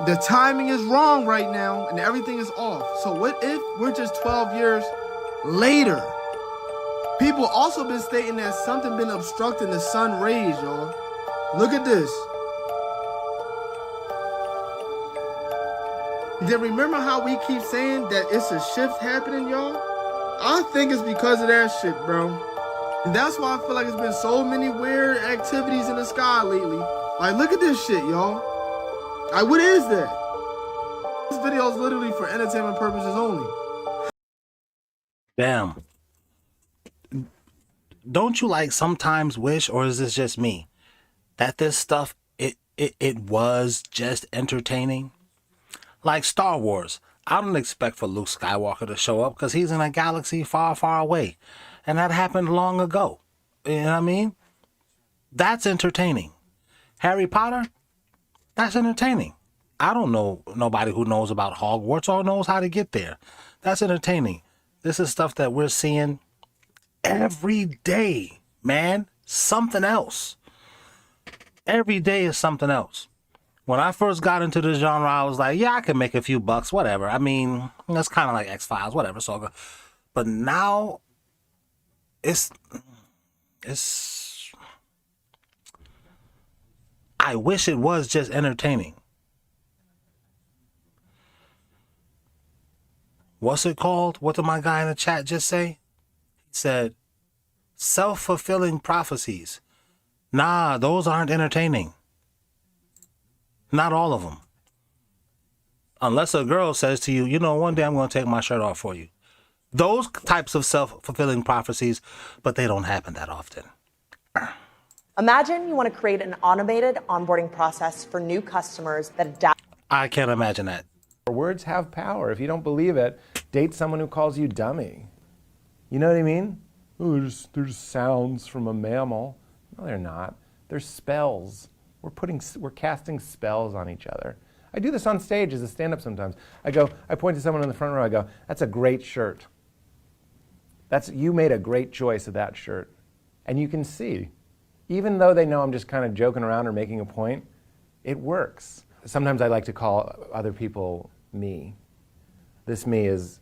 The timing is wrong right now and everything is off. So what if we're just 12 years later? People also been stating that something been obstructing the sun rays, y'all. Look at this. Then remember how we keep saying that it's a shift happening, y'all? I think it's because of that shit, bro. And that's why I feel like it's been so many weird activities in the sky lately. Like, look at this shit, y'all. Like, what is that? This video is literally for entertainment purposes only. Damn. Don't you like sometimes wish, or is this just me, that this stuff, it was just entertaining? Like Star Wars. I don't expect for Luke Skywalker to show up because he's in a galaxy far, far away. And that happened long ago. You know what I mean? That's entertaining. Harry Potter? That's entertaining. I don't know nobody who knows about Hogwarts or knows how to get there. That's entertaining. This is stuff that we're seeing every day, man. Something else. Every day is something else. When I first got into this genre, I was like, yeah, I can make a few bucks, whatever. I mean, that's kind of like X-Files, whatever. So, but now, it's. I wish it was just entertaining. What's it called? What did my guy in the chat just say? He said, self-fulfilling prophecies. Nah, those aren't entertaining. Not all of them. Unless a girl says to you, you know, one day I'm going to take my shirt off for you. Those types of self-fulfilling prophecies, but they don't happen that often. Imagine you want to create an automated onboarding process for new customers that adapt. I can't imagine that. Words have power. If you don't believe it, date someone who calls you dummy. You know what I mean? Oh, they're just sounds from a mammal. No, they're not. They're spells. We're casting spells on each other. I do this on stage as a stand-up sometimes. I point to someone in the front row, I go, that's a great shirt. You made a great choice of that shirt. And you can see, even though they know I'm just kind of joking around or making a point, it works. Sometimes I like to call other people me. This me is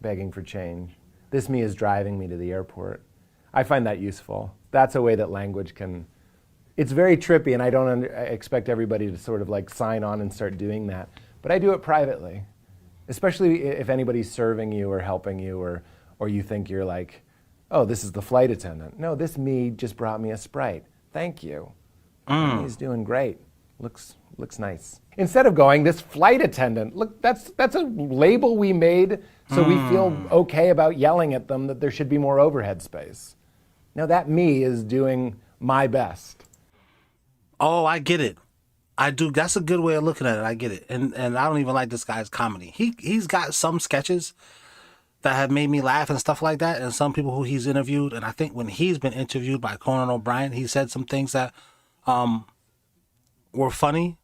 begging for change. This me is driving me to the airport. I find that useful. That's a way that language can. It's very trippy, and I don't expect everybody to sort of like sign on and start doing that. But I do it privately, especially if anybody's serving you or helping you, or you think you're like, oh, this is the flight attendant. No, this me just brought me a Sprite. Thank you. He's doing great. Looks nice. Instead of going, this flight attendant, look, that's a label we made so we feel okay about yelling at them that there should be more overhead space. Now that me is doing my best. Oh, I get it. I do. That's a good way of looking at it. I get it. And I don't even like this guy's comedy. He's got some sketches that have made me laugh and stuff like that. And some people who he's interviewed. And I think when he's been interviewed by Conan O'Brien, he said some things that were funny.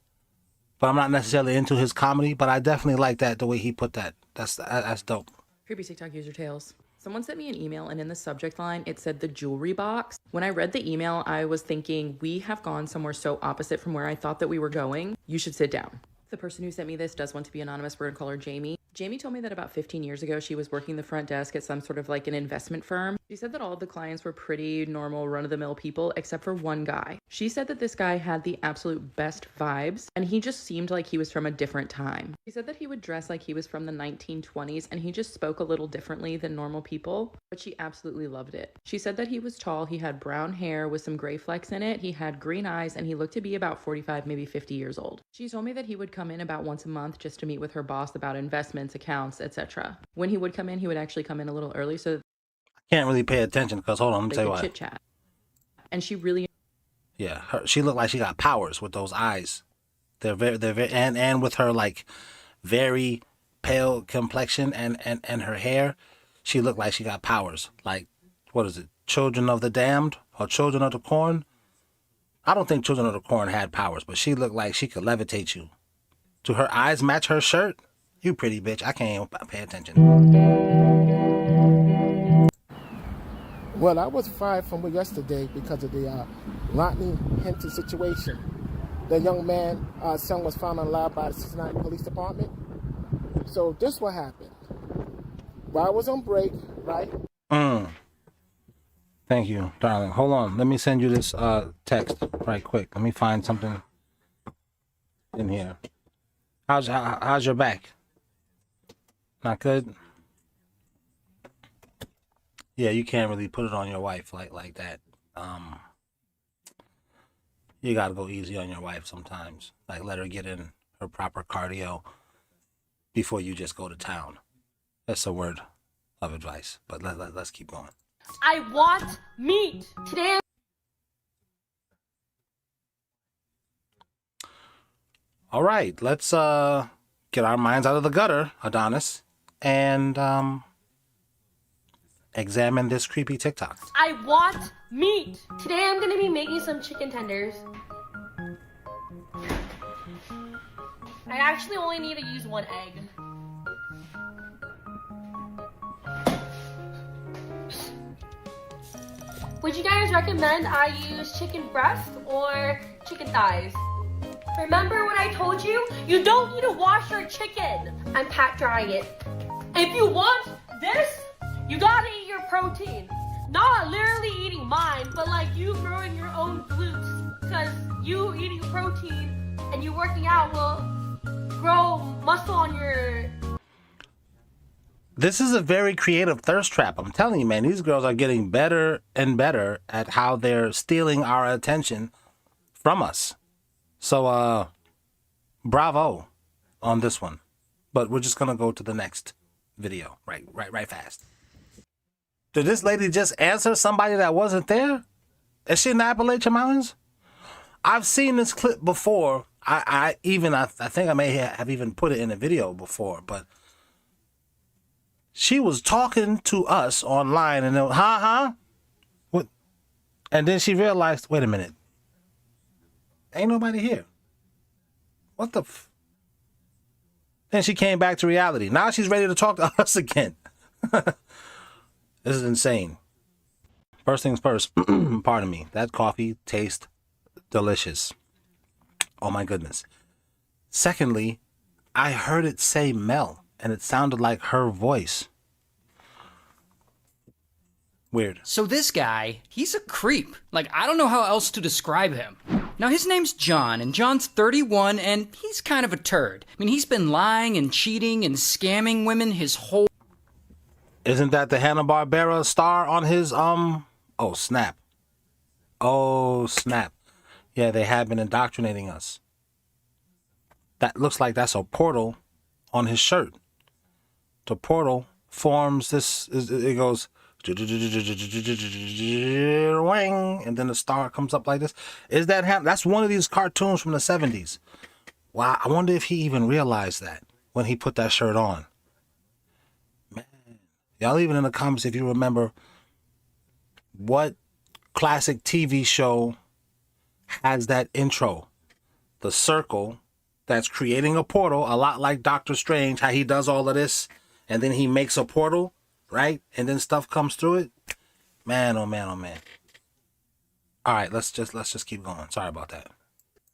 But I'm not necessarily into his comedy. But I definitely like that, the way he put that. That's dope. Creepy TikTok user tales. Someone sent me an email, and in the subject line, it said the jewelry box. When I read the email, I was thinking, we have gone somewhere so opposite from where I thought that we were going. You should sit down. The person who sent me this does want to be anonymous. We're going to call her Jamie. Jamie told me that about 15 years ago, she was working the front desk at some sort of like an investment firm. She said that all of the clients were pretty normal, run-of-the-mill people, except for one guy. She said that this guy had the absolute best vibes, and he just seemed like he was from a different time. She said that he would dress like he was from the 1920s, and he just spoke a little differently than normal people, but she absolutely loved it. She said that he was tall, he had brown hair with some gray flecks in it, he had green eyes, and he looked to be about 45, maybe 50 years old. She told me that he would come in about once a month just to meet with her boss about investments, accounts, etc. When he would come in, he would actually come in a little early so that Can't really pay attention because hold on, let me they tell you could why. chit chat. And she really Yeah, she looked like she got powers with those eyes. They're very, and with her like very pale complexion and her hair, she looked like she got powers. Like, what is it? Children of the Damned or Children of the Corn? I don't think Children of the Corn had powers, but she looked like she could levitate you. Do her eyes match her shirt? You pretty bitch. I can't even pay attention. Well, I was fired from work yesterday because of the Rodney Hinton situation. The young man, son was found alive by the Cincinnati Police Department. So this what happened. While I was on break, right? Thank you, darling. Hold on. Let me send you this text right quick. Let me find something in here. How's your back? Not good? Yeah, you can't really put it on your wife like that. You gotta go easy on your wife sometimes. Like, let her get in her proper cardio before you just go to town. That's a word of advice. But let's keep going. I want meat. Today All right, let's get our minds out of the gutter, Adonis, and examine this creepy TikTok. I want meat. Today I'm gonna be making some chicken tenders. I actually only need to use one egg. Would you guys recommend I use chicken breast or chicken thighs? Remember what I told you? You don't need to wash your chicken. I'm pat drying it. If you want this, you gotta eat your protein. Not literally eating mine, but like you growing your own glutes. Because you eating protein and you working out will grow muscle on your... This is a very creative thirst trap. I'm telling you, man, these girls are getting better and better at how they're stealing our attention from us. So, bravo on this one. But we're just going to go to the next video right fast. Did this lady just answer somebody that wasn't there? Is she in the Appalachian Mountains? I've seen this clip before. I think I may have even put it in a video before, but she was talking to us online and then, what? And then she realized, wait a minute. Ain't nobody here. What the Then she came back to reality. Now she's ready to talk to us again. This is insane. First things first, pardon me. That coffee tastes delicious. Oh my goodness. Secondly, I heard it say Mel, and it sounded like her voice. Weird. So this guy, he's a creep. Like, I don't know how else to describe him. Now, his name's John, and John's 31, and he's kind of a turd. I mean, he's been lying and cheating and scamming women his whole... Isn't that the Hanna-Barbera star on his, Oh, snap. Oh, snap. Yeah, they have been indoctrinating us. That looks like that's a portal on his shirt. The portal forms this, it goes... and then the star comes up like this. Is that him? That's one of these cartoons from the 70s. Wow, I wonder if he even realized that when he put that shirt on. Man, y'all leave it in the comments if you remember what classic TV show has that intro. The circle that's creating a portal, a lot like Doctor Strange, how he does all of this and then he makes a portal. Right? And then stuff comes through it. Man, oh man, oh man. All right, let's just keep going. Sorry about that.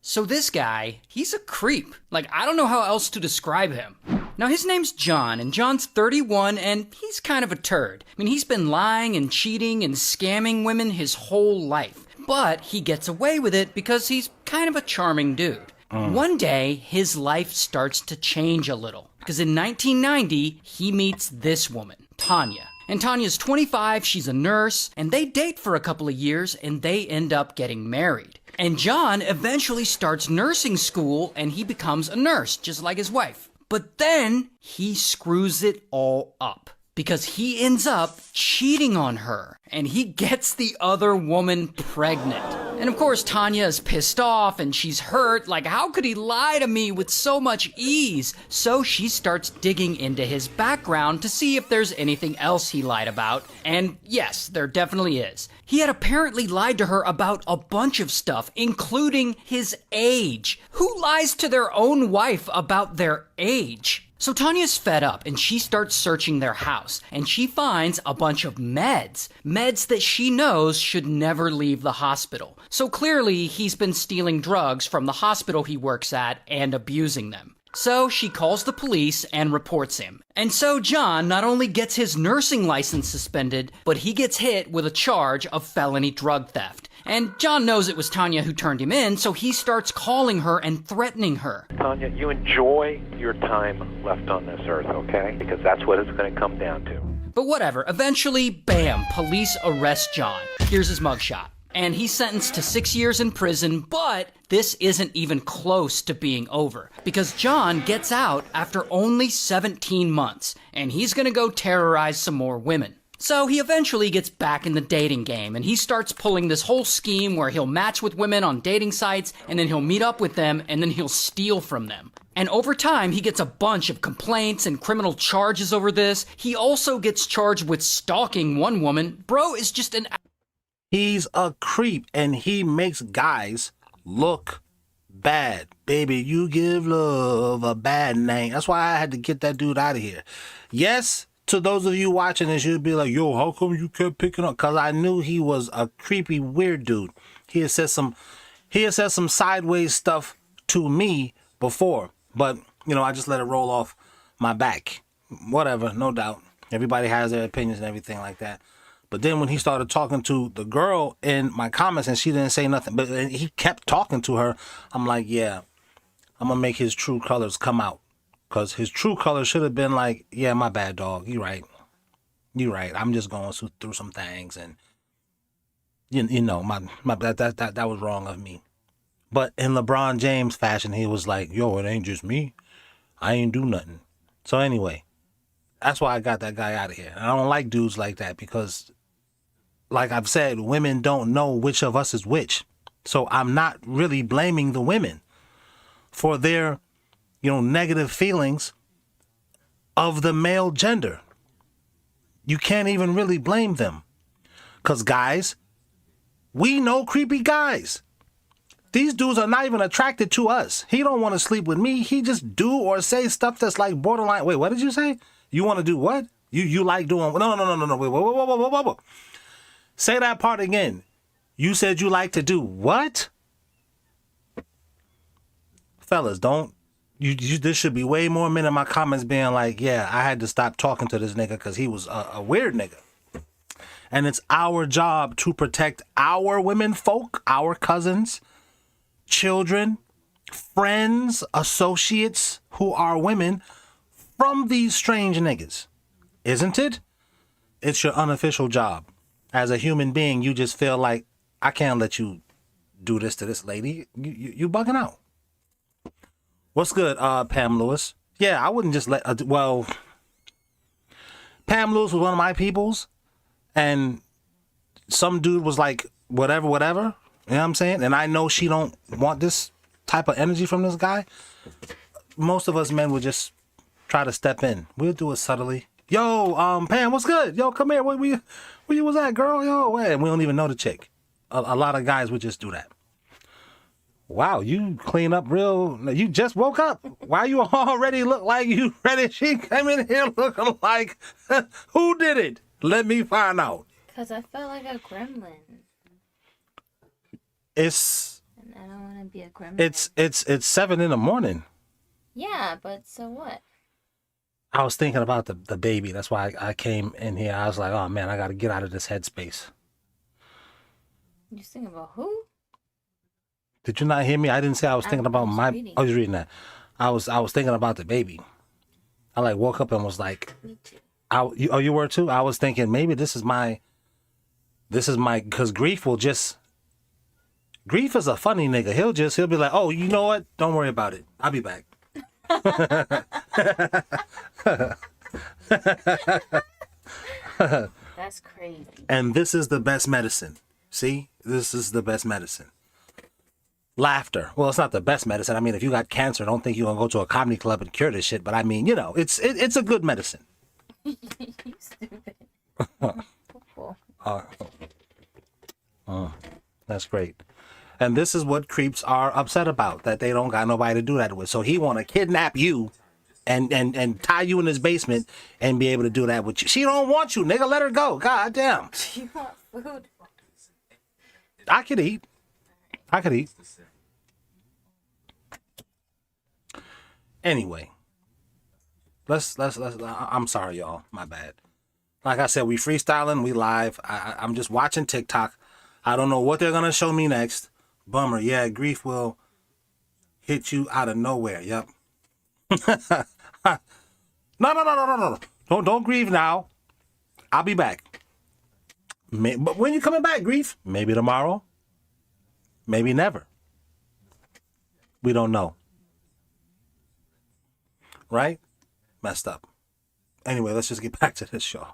So this guy, he's a creep. Like, I don't know how else to describe him. Now, his name's John, and John's 31, and he's kind of a turd. I mean, he's been lying and cheating and scamming women his whole life. But he gets away with it because he's kind of a charming dude. One day, his life starts to change a little. Because in 1990, he meets this woman, Tanya. And Tanya's 25, she's a nurse, and they date for a couple of years, and they end up getting married. And John eventually starts nursing school, and he becomes a nurse, just like his wife. But then, he screws it all up. Because he ends up cheating on her, and he gets the other woman pregnant. And of course, Tanya is pissed off, and she's hurt, like, how could he lie to me with so much ease? So she starts digging into his background to see if there's anything else he lied about, and yes, there definitely is. He had apparently lied to her about a bunch of stuff, including his age. Who lies to their own wife about their age? So Tanya's fed up, and she starts searching their house, and she finds a bunch of meds that she knows should never leave the hospital. So clearly, he's been stealing drugs from the hospital he works at and abusing them. So she calls the police and reports him. And so John not only gets his nursing license suspended, but he gets hit with a charge of felony drug theft. And John knows it was Tanya who turned him in, so he starts calling her and threatening her. Tanya, you enjoy your time left on this earth, okay? Because that's what it's going to come down to. But whatever, eventually, bam, police arrest John. Here's his mugshot. And he's sentenced to 6 years in prison, but this isn't even close to being over. Because John gets out after only 17 months, and he's gonna go terrorize some more women. So he eventually gets back in the dating game, and he starts pulling this whole scheme where he'll match with women on dating sites, and then he'll meet up with them, and then he'll steal from them. And over time, he gets a bunch of complaints and criminal charges over this. He also gets charged with stalking one woman. Bro is just an... He's a creep, and he makes guys look bad. Baby, you give love a bad name. That's why I had to get that dude out of here. Yes, to those of you watching this, you'd be like, yo, how come you kept picking up? Because I knew he was a creepy, weird dude. He had said some sideways stuff to me before. But, you know, I just let it roll off my back. Whatever, no doubt. Everybody has their opinions and everything like that. But then when he started talking to the girl in my comments and she didn't say nothing, but he kept talking to her, I'm like, yeah, I'm going to make his true colors come out. Because his true colors should have been like, yeah, my bad, dog. You right. You right. I'm just going through some things. And, you know, that was wrong of me. But in LeBron James fashion, he was like, yo, it ain't just me. I ain't do nothing. So anyway, that's why I got that guy out of here. And I don't like dudes like that because, like I've said, women don't know which of us is which. So I'm not really blaming the women for their, you know, negative feelings of the male gender. You can't even really blame them. Because guys, we know creepy guys. These dudes are not even attracted to us. He don't want to sleep with me. He just do or say stuff that's like borderline. Wait, what did you say? You want to do what? You like doing... No. Wait, whoa. Say that part again. You said you like to do what? Fellas, don't... There should be way more men in my comments being like, yeah, I had to stop talking to this nigga because he was a weird nigga. And it's our job to protect our women folk, our cousins, children, friends, associates who are women from these strange niggas. Isn't it? It's your unofficial job. As a human being, you just feel like, I can't let you do this to this lady. You bugging out. What's good, Pam Lewis? Yeah, I wouldn't just let... Pam Lewis was one of my peoples, and some dude was like, whatever. You know what I'm saying? And I know she don't want this type of energy from this guy. Most of us men would just try to step in. We'll do it subtly. Yo, Pam, what's good? Yo, come here. Where you was at, girl? Yo, and we don't even know the chick. A lot of guys would just do that. Wow, you clean up real... You just woke up. Why you already look like you ready? She came in here looking like... Who did it? Let me find out. Because I felt like a gremlin. It's... And I don't want to be a gremlin. It's 7 in the morning. Yeah, but so what? I was thinking about the baby. That's why I came in here. I was like, oh man, I got to get out of this headspace. You thinking about who? Did you not hear me? I didn't say I was thinking about my. reading. I was reading that. I was thinking about the baby. I like woke up and was like, you were too? I was thinking maybe this is my, because Grief is a funny nigga. He'll be like, oh, you know what? Don't worry about it. I'll be back. That's crazy. And this is the best medicine. See? This is the best medicine. Laughter. Well, it's not the best medicine. I mean, if you got cancer, don't think you're going to go to a comedy club and cure this shit. But I mean, it's a good medicine. You stupid. That's great. And this is what creeps are upset about, that they don't got nobody to do that with. So he want to kidnap you and tie you in his basement and be able to do that with you. She don't want you, nigga. Let her go. God damn. You want food? I could eat. Anyway, let's. I'm sorry, y'all. My bad. Like I said, we freestyling. We live. I'm just watching TikTok. I don't know what they're gonna show me next. Bummer. Yeah, Grief will hit you out of nowhere. Yep. No. Don't grieve now. I'll be back. But when you coming back, Grief? Maybe tomorrow. Maybe never. We don't know. Right? Messed up. Anyway, let's just get back to this show.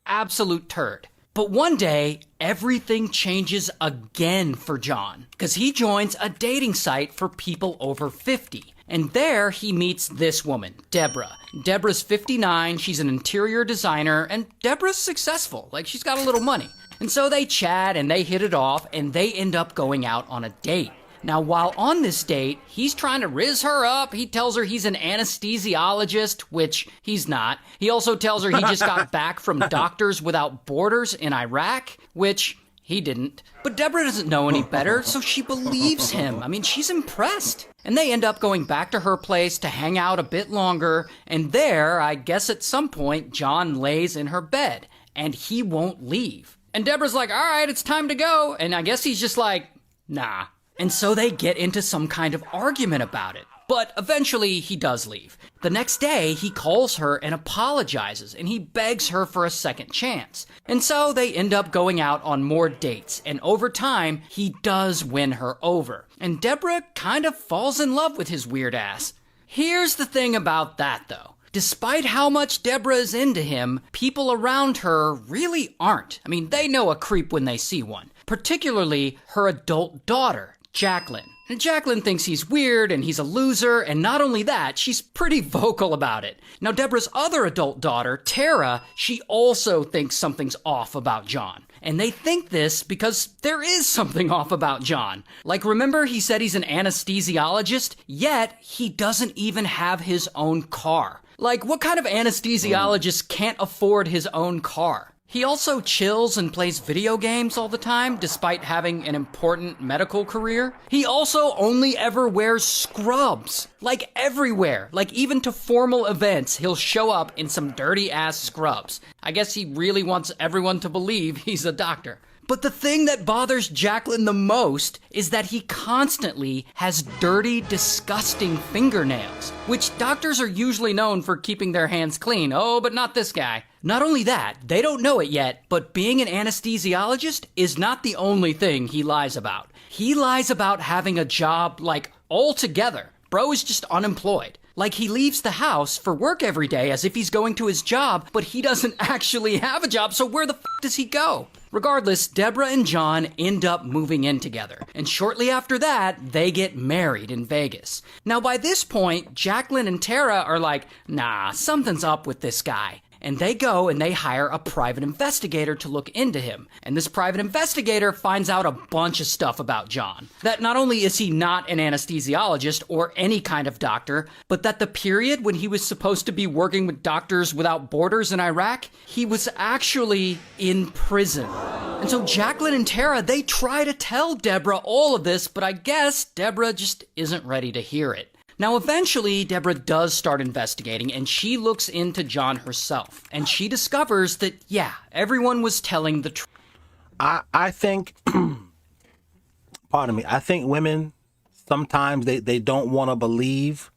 Absolute turd. But one day, everything changes again for John, because he joins a dating site for people over 50. And there he meets this woman, Deborah. Deborah's 59, she's an interior designer, and Deborah's successful. Like, she's got a little money. And so they chat and they hit it off, and they end up going out on a date. Now, while on this date, he's trying to rizz her up. He tells her he's an anesthesiologist, which he's not. He also tells her he just got back from Doctors Without Borders in Iraq, which he didn't. But Deborah doesn't know any better, so she believes him. I mean, she's impressed. And they end up going back to her place to hang out a bit longer. And there, I guess at some point, John lays in her bed, and he won't leave. And Deborah's like, all right, it's time to go. And I guess he's just like, nah. And so they get into some kind of argument about it. But eventually he does leave. The next day, he calls her and apologizes, and he begs her for a second chance. And so they end up going out on more dates, and over time, he does win her over. And Deborah kind of falls in love with his weird ass. Here's the thing about that, though. Despite how much Deborah is into him, people around her really aren't. I mean, they know a creep when they see one. Particularly her adult daughter, Jacqueline. And Jacqueline thinks he's weird and he's a loser, and not only that, she's pretty vocal about it. Now, Deborah's other adult daughter, Tara, she also thinks something's off about John. And they think this because there is something off about John. Like, remember he said he's an anesthesiologist? Yet, he doesn't even have his own car. Like, what kind of anesthesiologist can't afford his own car? He also chills and plays video games all the time, despite having an important medical career. He also only ever wears scrubs. Like, everywhere. Like, even to formal events, he'll show up in some dirty-ass scrubs. I guess he really wants everyone to believe he's a doctor. But the thing that bothers Jacqueline the most is that he constantly has dirty, disgusting fingernails, which doctors are usually known for keeping their hands clean. Oh, but not this guy. Not only that, they don't know it yet, but being an anesthesiologist is not the only thing he lies about. He lies about having a job, like, altogether. Bro is just unemployed. Like, he leaves the house for work every day as if he's going to his job, but he doesn't actually have a job, so where the f*** does he go? Regardless, Deborah and John end up moving in together, and shortly after that, they get married in Vegas. Now, by this point, Jacqueline and Tara are like, nah, something's up with this guy. And they go and they hire a private investigator to look into him. And this private investigator finds out a bunch of stuff about John. That not only is he not an anesthesiologist or any kind of doctor, but that the period when he was supposed to be working with Doctors Without Borders in Iraq, he was actually in prison. And so Jacqueline and Tara, they try to tell Deborah all of this, but I guess Deborah just isn't ready to hear it. Now, eventually, Deborah does start investigating, and she looks into John herself. And she discovers that, yeah, everyone was telling the truth. I think, pardon me, I think women, sometimes they don't want to believe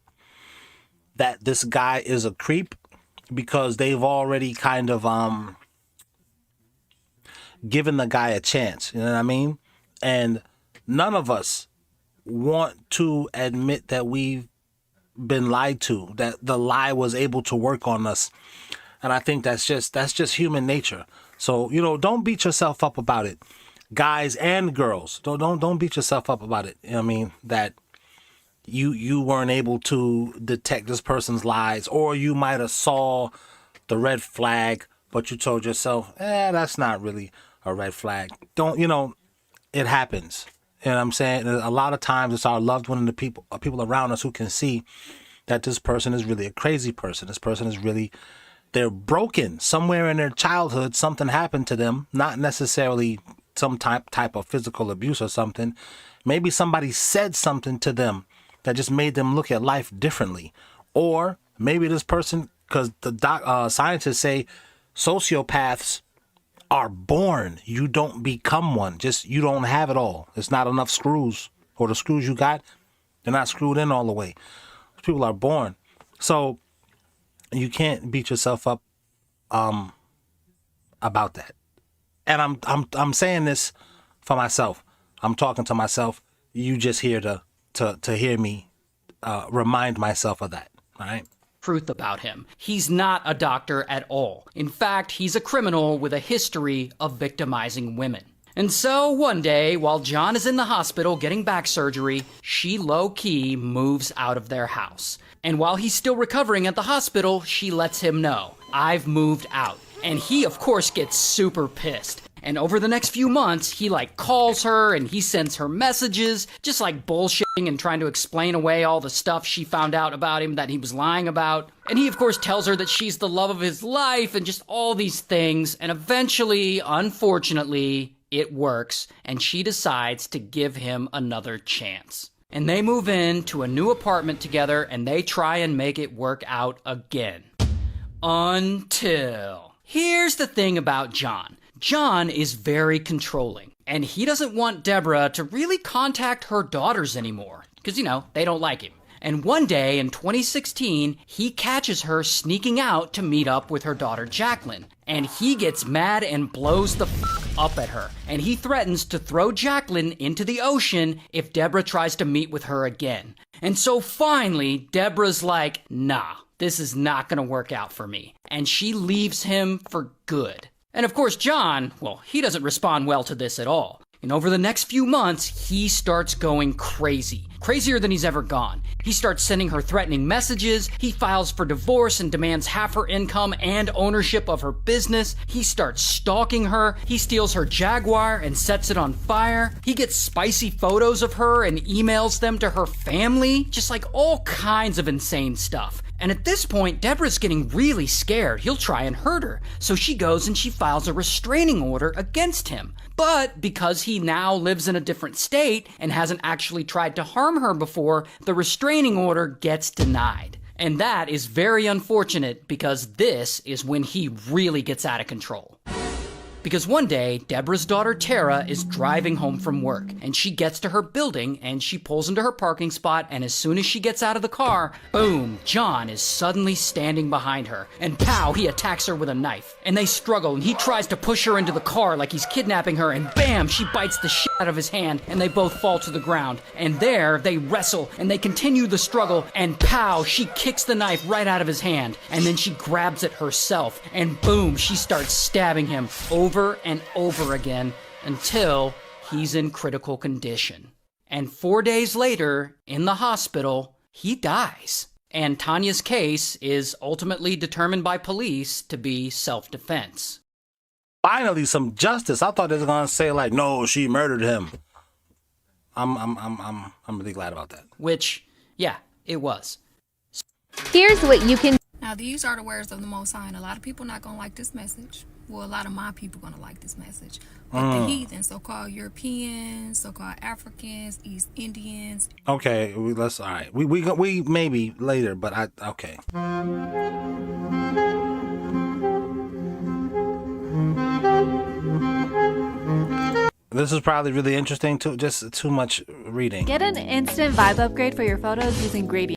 that this guy is a creep because they've already kind of given the guy a chance. You know what I mean? And none of us want to admit that we've been lied to, that the lie was able to work on us. And I think that's just human nature. So, don't beat yourself up about it. Guys and girls, don't beat yourself up about it. You know what I mean? That you weren't able to detect this person's lies, or you might have saw the red flag, but you told yourself, that's not really a red flag. It happens. You know what I'm saying? A lot of times it's our loved one and the people around us who can see that this person is really a crazy person. This person is really, they're broken. Somewhere in their childhood, something happened to them, not necessarily some type of physical abuse or something. Maybe somebody said something to them that just made them look at life differently. Or maybe this person, because the scientists say sociopaths are born. You don't become one. You don't have it all. It's not enough screws, or the screws you got, they're not screwed in all the way. People are born. So you can't beat yourself up about that. And I'm saying this for myself. I'm talking to myself. You just here to hear me remind myself of that. All right? Truth about him. He's not a doctor at all. In fact, he's a criminal with a history of victimizing women. And so one day, while John is in the hospital getting back surgery, she low-key moves out of their house. And while he's still recovering at the hospital, she lets him know, I've moved out. And he, of course, gets super pissed. And over the next few months, he calls her and he sends her messages, just bullshitting and trying to explain away all the stuff she found out about him that he was lying about. And he, of course, tells her that she's the love of his life and just all these things. And eventually, unfortunately, it works, and she decides to give him another chance. And they move into a new apartment together, and they try and make it work out again. Until... Here's the thing about John. John is very controlling, and he doesn't want Deborah to really contact her daughters anymore, because, they don't like him. And one day in 2016, he catches her sneaking out to meet up with her daughter Jacqueline. And he gets mad and blows the up at her. And he threatens to throw Jacqueline into the ocean if Deborah tries to meet with her again. And so finally, Deborah's like, nah, this is not gonna work out for me. And she leaves him for good. And of course, John, he doesn't respond well to this at all. And over the next few months, he starts going crazy. Crazier than he's ever gone. He starts sending her threatening messages. He files for divorce and demands half her income and ownership of her business. He starts stalking her. He steals her Jaguar and sets it on fire. He gets spicy photos of her and emails them to her family. Just all kinds of insane stuff. And at this point, Deborah's getting really scared. He'll try and hurt her. So she goes and she files a restraining order against him. But because he now lives in a different state and hasn't actually tried to harm her before, the restraining order gets denied. And that is very unfortunate because this is when he really gets out of control. Because one day, Deborah's daughter Tara is driving home from work, and she gets to her building, and she pulls into her parking spot, and as soon as she gets out of the car, boom, John is suddenly standing behind her, and pow, he attacks her with a knife. And they struggle, and he tries to push her into the car like he's kidnapping her, and bam, she bites the shit out of his hand, and they both fall to the ground. And there, they wrestle, and they continue the struggle, and pow, she kicks the knife right out of his hand, and then she grabs it herself, and boom, she starts stabbing him over and over again until he's in critical condition. And 4 days later, in the hospital, he dies. And Tanya's case is ultimately determined by police to be self-defense. Finally, some justice. I thought they were gonna say no, she murdered him. I'm really glad about that. Which, yeah, it was. Here's what you can. Now these are the words of the Most High, and a lot of people not gonna like this message. well, a lot of my people gonna like this message. But the heathen, so-called Europeans, so-called Africans, East Indians. Okay, let's. All right, we maybe later, but okay. This is probably really interesting too. Just too much reading. Get an instant vibe upgrade for your photos using Gradient.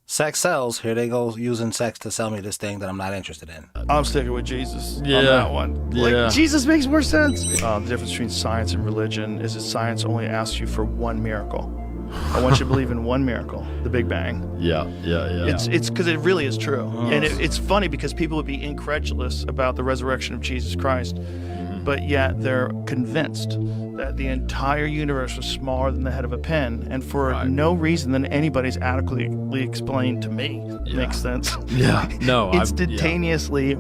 Sex sells. Here they go using sex to sell me this thing that I'm not interested in. I'm sticking with Jesus on Yeah. that one. Yeah. Like, Jesus makes more sense. The difference between science and religion is that science only asks you for one miracle. I want you to believe in one miracle, the Big Bang. Yeah. It's because it really is true. And it's funny because people would be incredulous about the resurrection of Jesus Christ, but yet they're convinced that the entire universe was smaller than the head of a pin, and for no reason that anybody's adequately explained to me. Makes sense. Yeah. No, instantaneously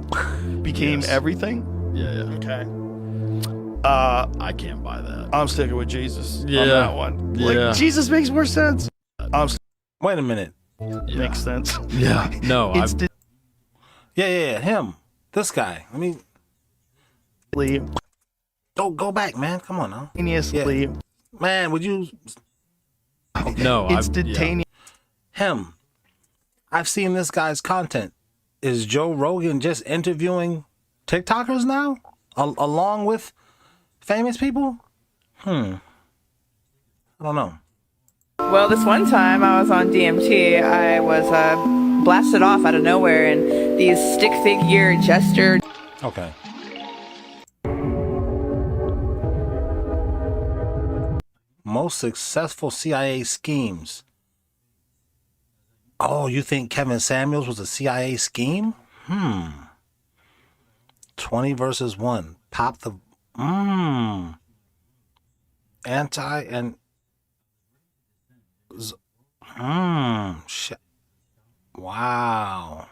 became everything. Yeah. Okay. I can't buy that. I'm sticking with Jesus on Yeah. that one. Yeah. Like, Jesus makes more sense. Wait a minute. Makes sense. Yeah. No, Yeah, him. This guy. I mean, go back, man. Come on now. Instantaneously. Yeah. Man, would you? Okay. No, Instantaneous. Him. I've seen this guy's content. Is Joe Rogan just interviewing TikTokers now, along with famous people? I don't know. Well, this one time I was on DMT, I was blasted off out of nowhere, and these stick figure gesture. Okay. Most successful CIA schemes. Oh, you think Kevin Samuels was a CIA scheme? 20 versus 1. Pop the... Anti and... Shit. Wow.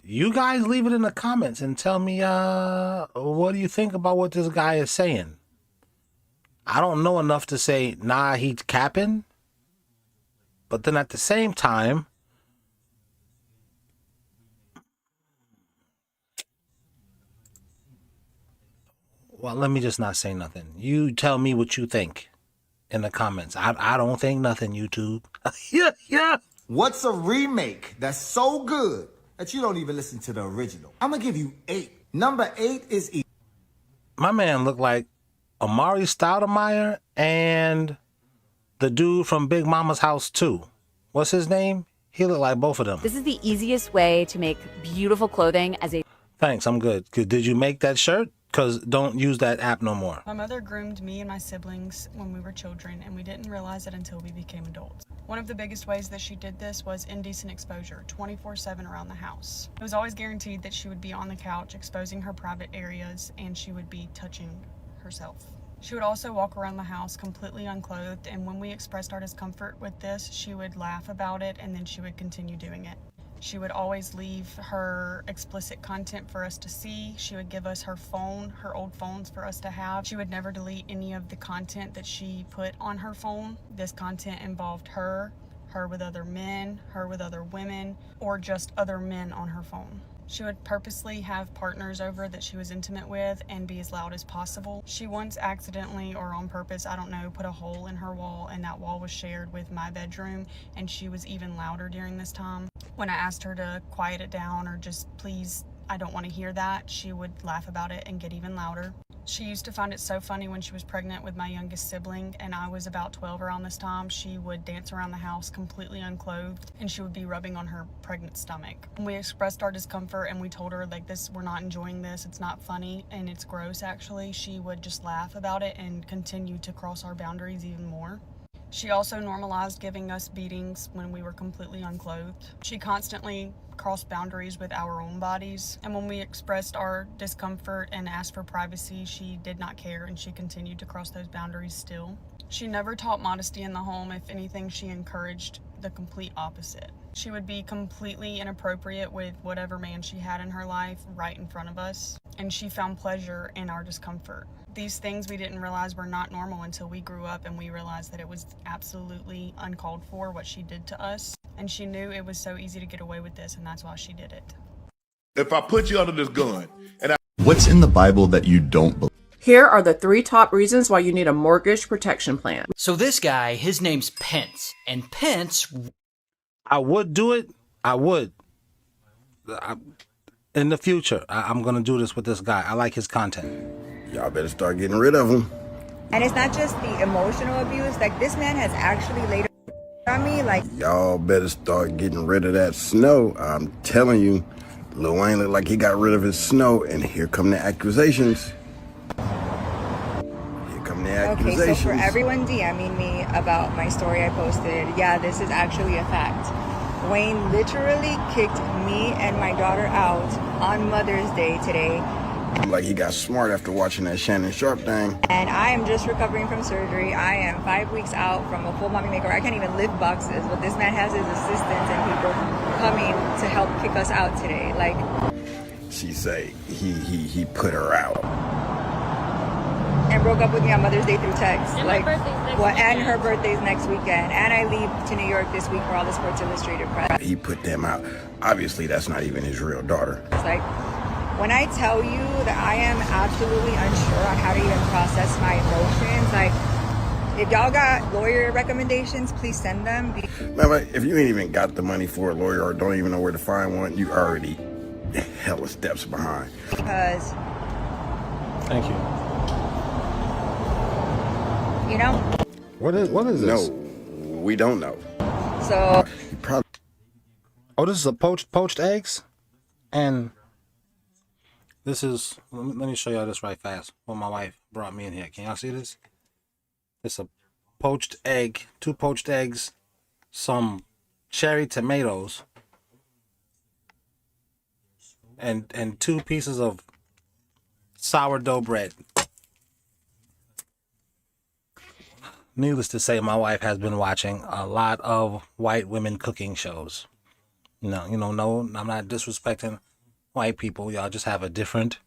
You guys leave it in the comments and tell me what do you think about what this guy is saying. I don't know enough to say, nah, he's capping. But then at the same time, well, let me just not say nothing. You tell me what you think in the comments. I don't think nothing, YouTube. yeah. What's a remake that's so good that you don't even listen to the original? I'm gonna give you 8. Number 8 is E. My man looked like Amari Stoudemire and the dude from Big Mama's House 2. What's his name? He looked like both of them. This is the easiest way to make beautiful clothing as a... Thanks, I'm good. Did you make that shirt? Because don't use that app no more. My mother groomed me and my siblings when we were children, and we didn't realize it until we became adults. One of the biggest ways that she did this was indecent exposure, 24/7 around the house. It was always guaranteed that she would be on the couch exposing her private areas, and she would be touching herself. She would also walk around the house completely unclothed, and when we expressed our discomfort with this, she would laugh about it, and then she would continue doing it. She would always leave her explicit content for us to see. She would give us her phone, her old phones for us to have. She would never delete any of the content that she put on her phone. This content involved her with other men, her with other women, or just other men on her phone. She would purposely have partners over that she was intimate with and be as loud as possible. She once accidentally or on purpose, I don't know, put a hole in her wall, and that wall was shared with my bedroom, and she was even louder during this time. When I asked her to quiet it down or just please, I don't want to hear that, she would laugh about it and get even louder. She used to find it so funny when she was pregnant with my youngest sibling and I was about 12 around this time. She would dance around the house completely unclothed and she would be rubbing on her pregnant stomach. When we expressed our discomfort and we told her like this, we're not enjoying this, it's not funny and it's gross actually, she would just laugh about it and continue to cross our boundaries even more. She also normalized giving us beatings when we were completely unclothed. She constantly crossed boundaries with our own bodies, and when we expressed our discomfort and asked for privacy, she did not care and she continued to cross those boundaries still. She never taught modesty in the home. If anything, she encouraged the complete opposite. She would be completely inappropriate with whatever man she had in her life right in front of us, and she found pleasure in our discomfort. These things we didn't realize were not normal until we grew up and we realized that it was absolutely uncalled for what she did to us. And she knew it was so easy to get away with this, and that's why she did it. If I put you under this gun and What's in the Bible that you don't believe? Here are the 3 top reasons why you need a mortgage protection plan. So this guy, his name's Pence, and Pence... I would do it. I would. In the future, I'm going to do this with this guy. I like his content. Y'all better start getting rid of him. And it's not just the emotional abuse. Like, this man has actually laid on me. Like, Y'all better start getting rid of that snow. I'm telling you, Lil Wayne looked like he got rid of his snow, and here come the accusations. okay, so for everyone DMing me about my story I posted, yeah, this is actually a fact. Wayne literally kicked me and my daughter out on Mother's Day today. Like he got smart after watching that Shannon Sharp thing. And I am just recovering from surgery. I am 5 weeks out from a full mommy makeover. I can't even lift boxes, but this man has his assistants and people coming to help kick us out today. Like, she say he put her out. And broke up with me on Mother's Day through text. And like, my birthday's next and weekend. her birthday's next weekend. And I leave to New York this week for all the Sports Illustrated press. He put them out. Obviously, that's not even his real daughter. It's like, when I tell you that I am absolutely unsure on how to even process my emotions, like, if y'all got lawyer recommendations, please send them. Remember, if you ain't even got the money for a lawyer or don't even know where to find one, you already hella steps behind. Because, Thank you. you know, What is this? No, we don't know. so Oh, this is a poached eggs, and this is. Let me show y'all this right fast. What my wife brought me in here. Can y'all see this? It's a poached egg, 2 poached eggs, some cherry tomatoes, and 2 pieces of sourdough bread. Needless to say, my wife has been watching a lot of white women cooking shows. No, I'm not disrespecting white people. Y'all just have a different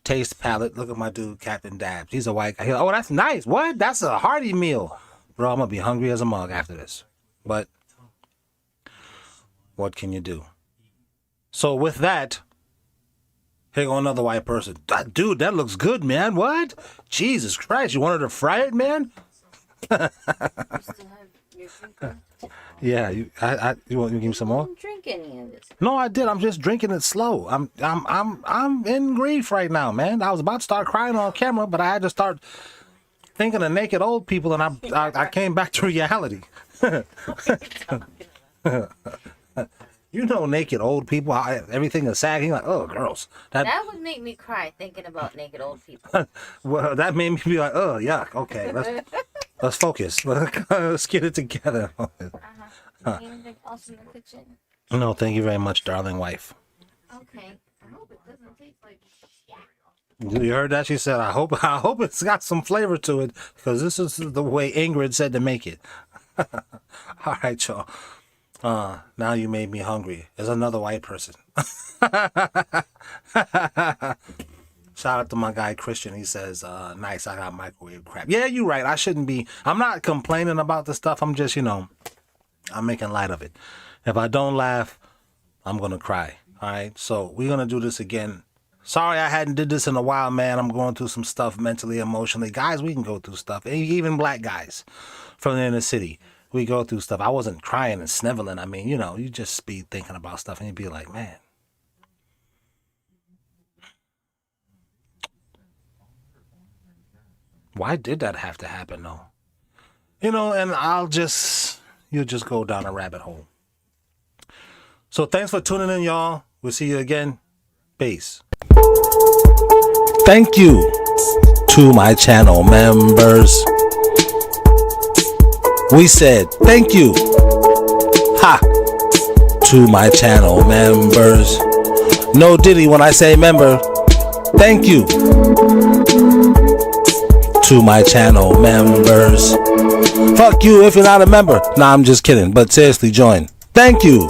taste palette. Look at my dude, Captain Dabs. He's a white guy. Oh, that's nice. What? That's a hearty meal. Bro, I'm going to be hungry as a mug after this. But what can you do? So with that, here go another white person. Dude, that looks good, man. What? Jesus Christ. You wanted to fry it, man? Yeah, you want to give me some more? I didn't drink any of this. No, I did. I'm just drinking it slow. I'm in grief right now, man. I was about to start crying on camera, but I had to start thinking of naked old people, and I came back to reality. You know, naked old people, everything is sagging. Like, oh, girls. That would make me cry thinking about naked old people. Well, that made me be like, oh, yuck. Okay, let's focus. Let's get it together. Anything else in the kitchen? No, thank you very much, darling wife. Okay. I hope it doesn't taste like You heard that? She said, I hope it's got some flavor to it, because this is the way Ingrid said to make it. All right, y'all. Now you made me hungry. There's another white person. Shout out to my guy Christian. He says, nice, I got microwave crap. Yeah, you're right. I shouldn't be. I'm not complaining about the stuff. I'm just, I'm making light of it. If I don't laugh, I'm going to cry. All right? So we're going to do this again. Sorry I hadn't did this in a while, man. I'm going through some stuff mentally, emotionally. Guys, we can go through stuff. Even black guys from the inner city. We go through stuff. I wasn't crying and sniveling. I mean, you just be thinking about stuff and you'd be like, man. Why did that have to happen, though? And you'll just go down a rabbit hole. So thanks for tuning in, y'all. We'll see you again. Peace. Thank you to my channel members. We said thank you to my channel members. No Diddy when I say member. Thank you to my channel members. Fuck you if you're not a member. Nah, I'm just kidding. But seriously, join. Thank you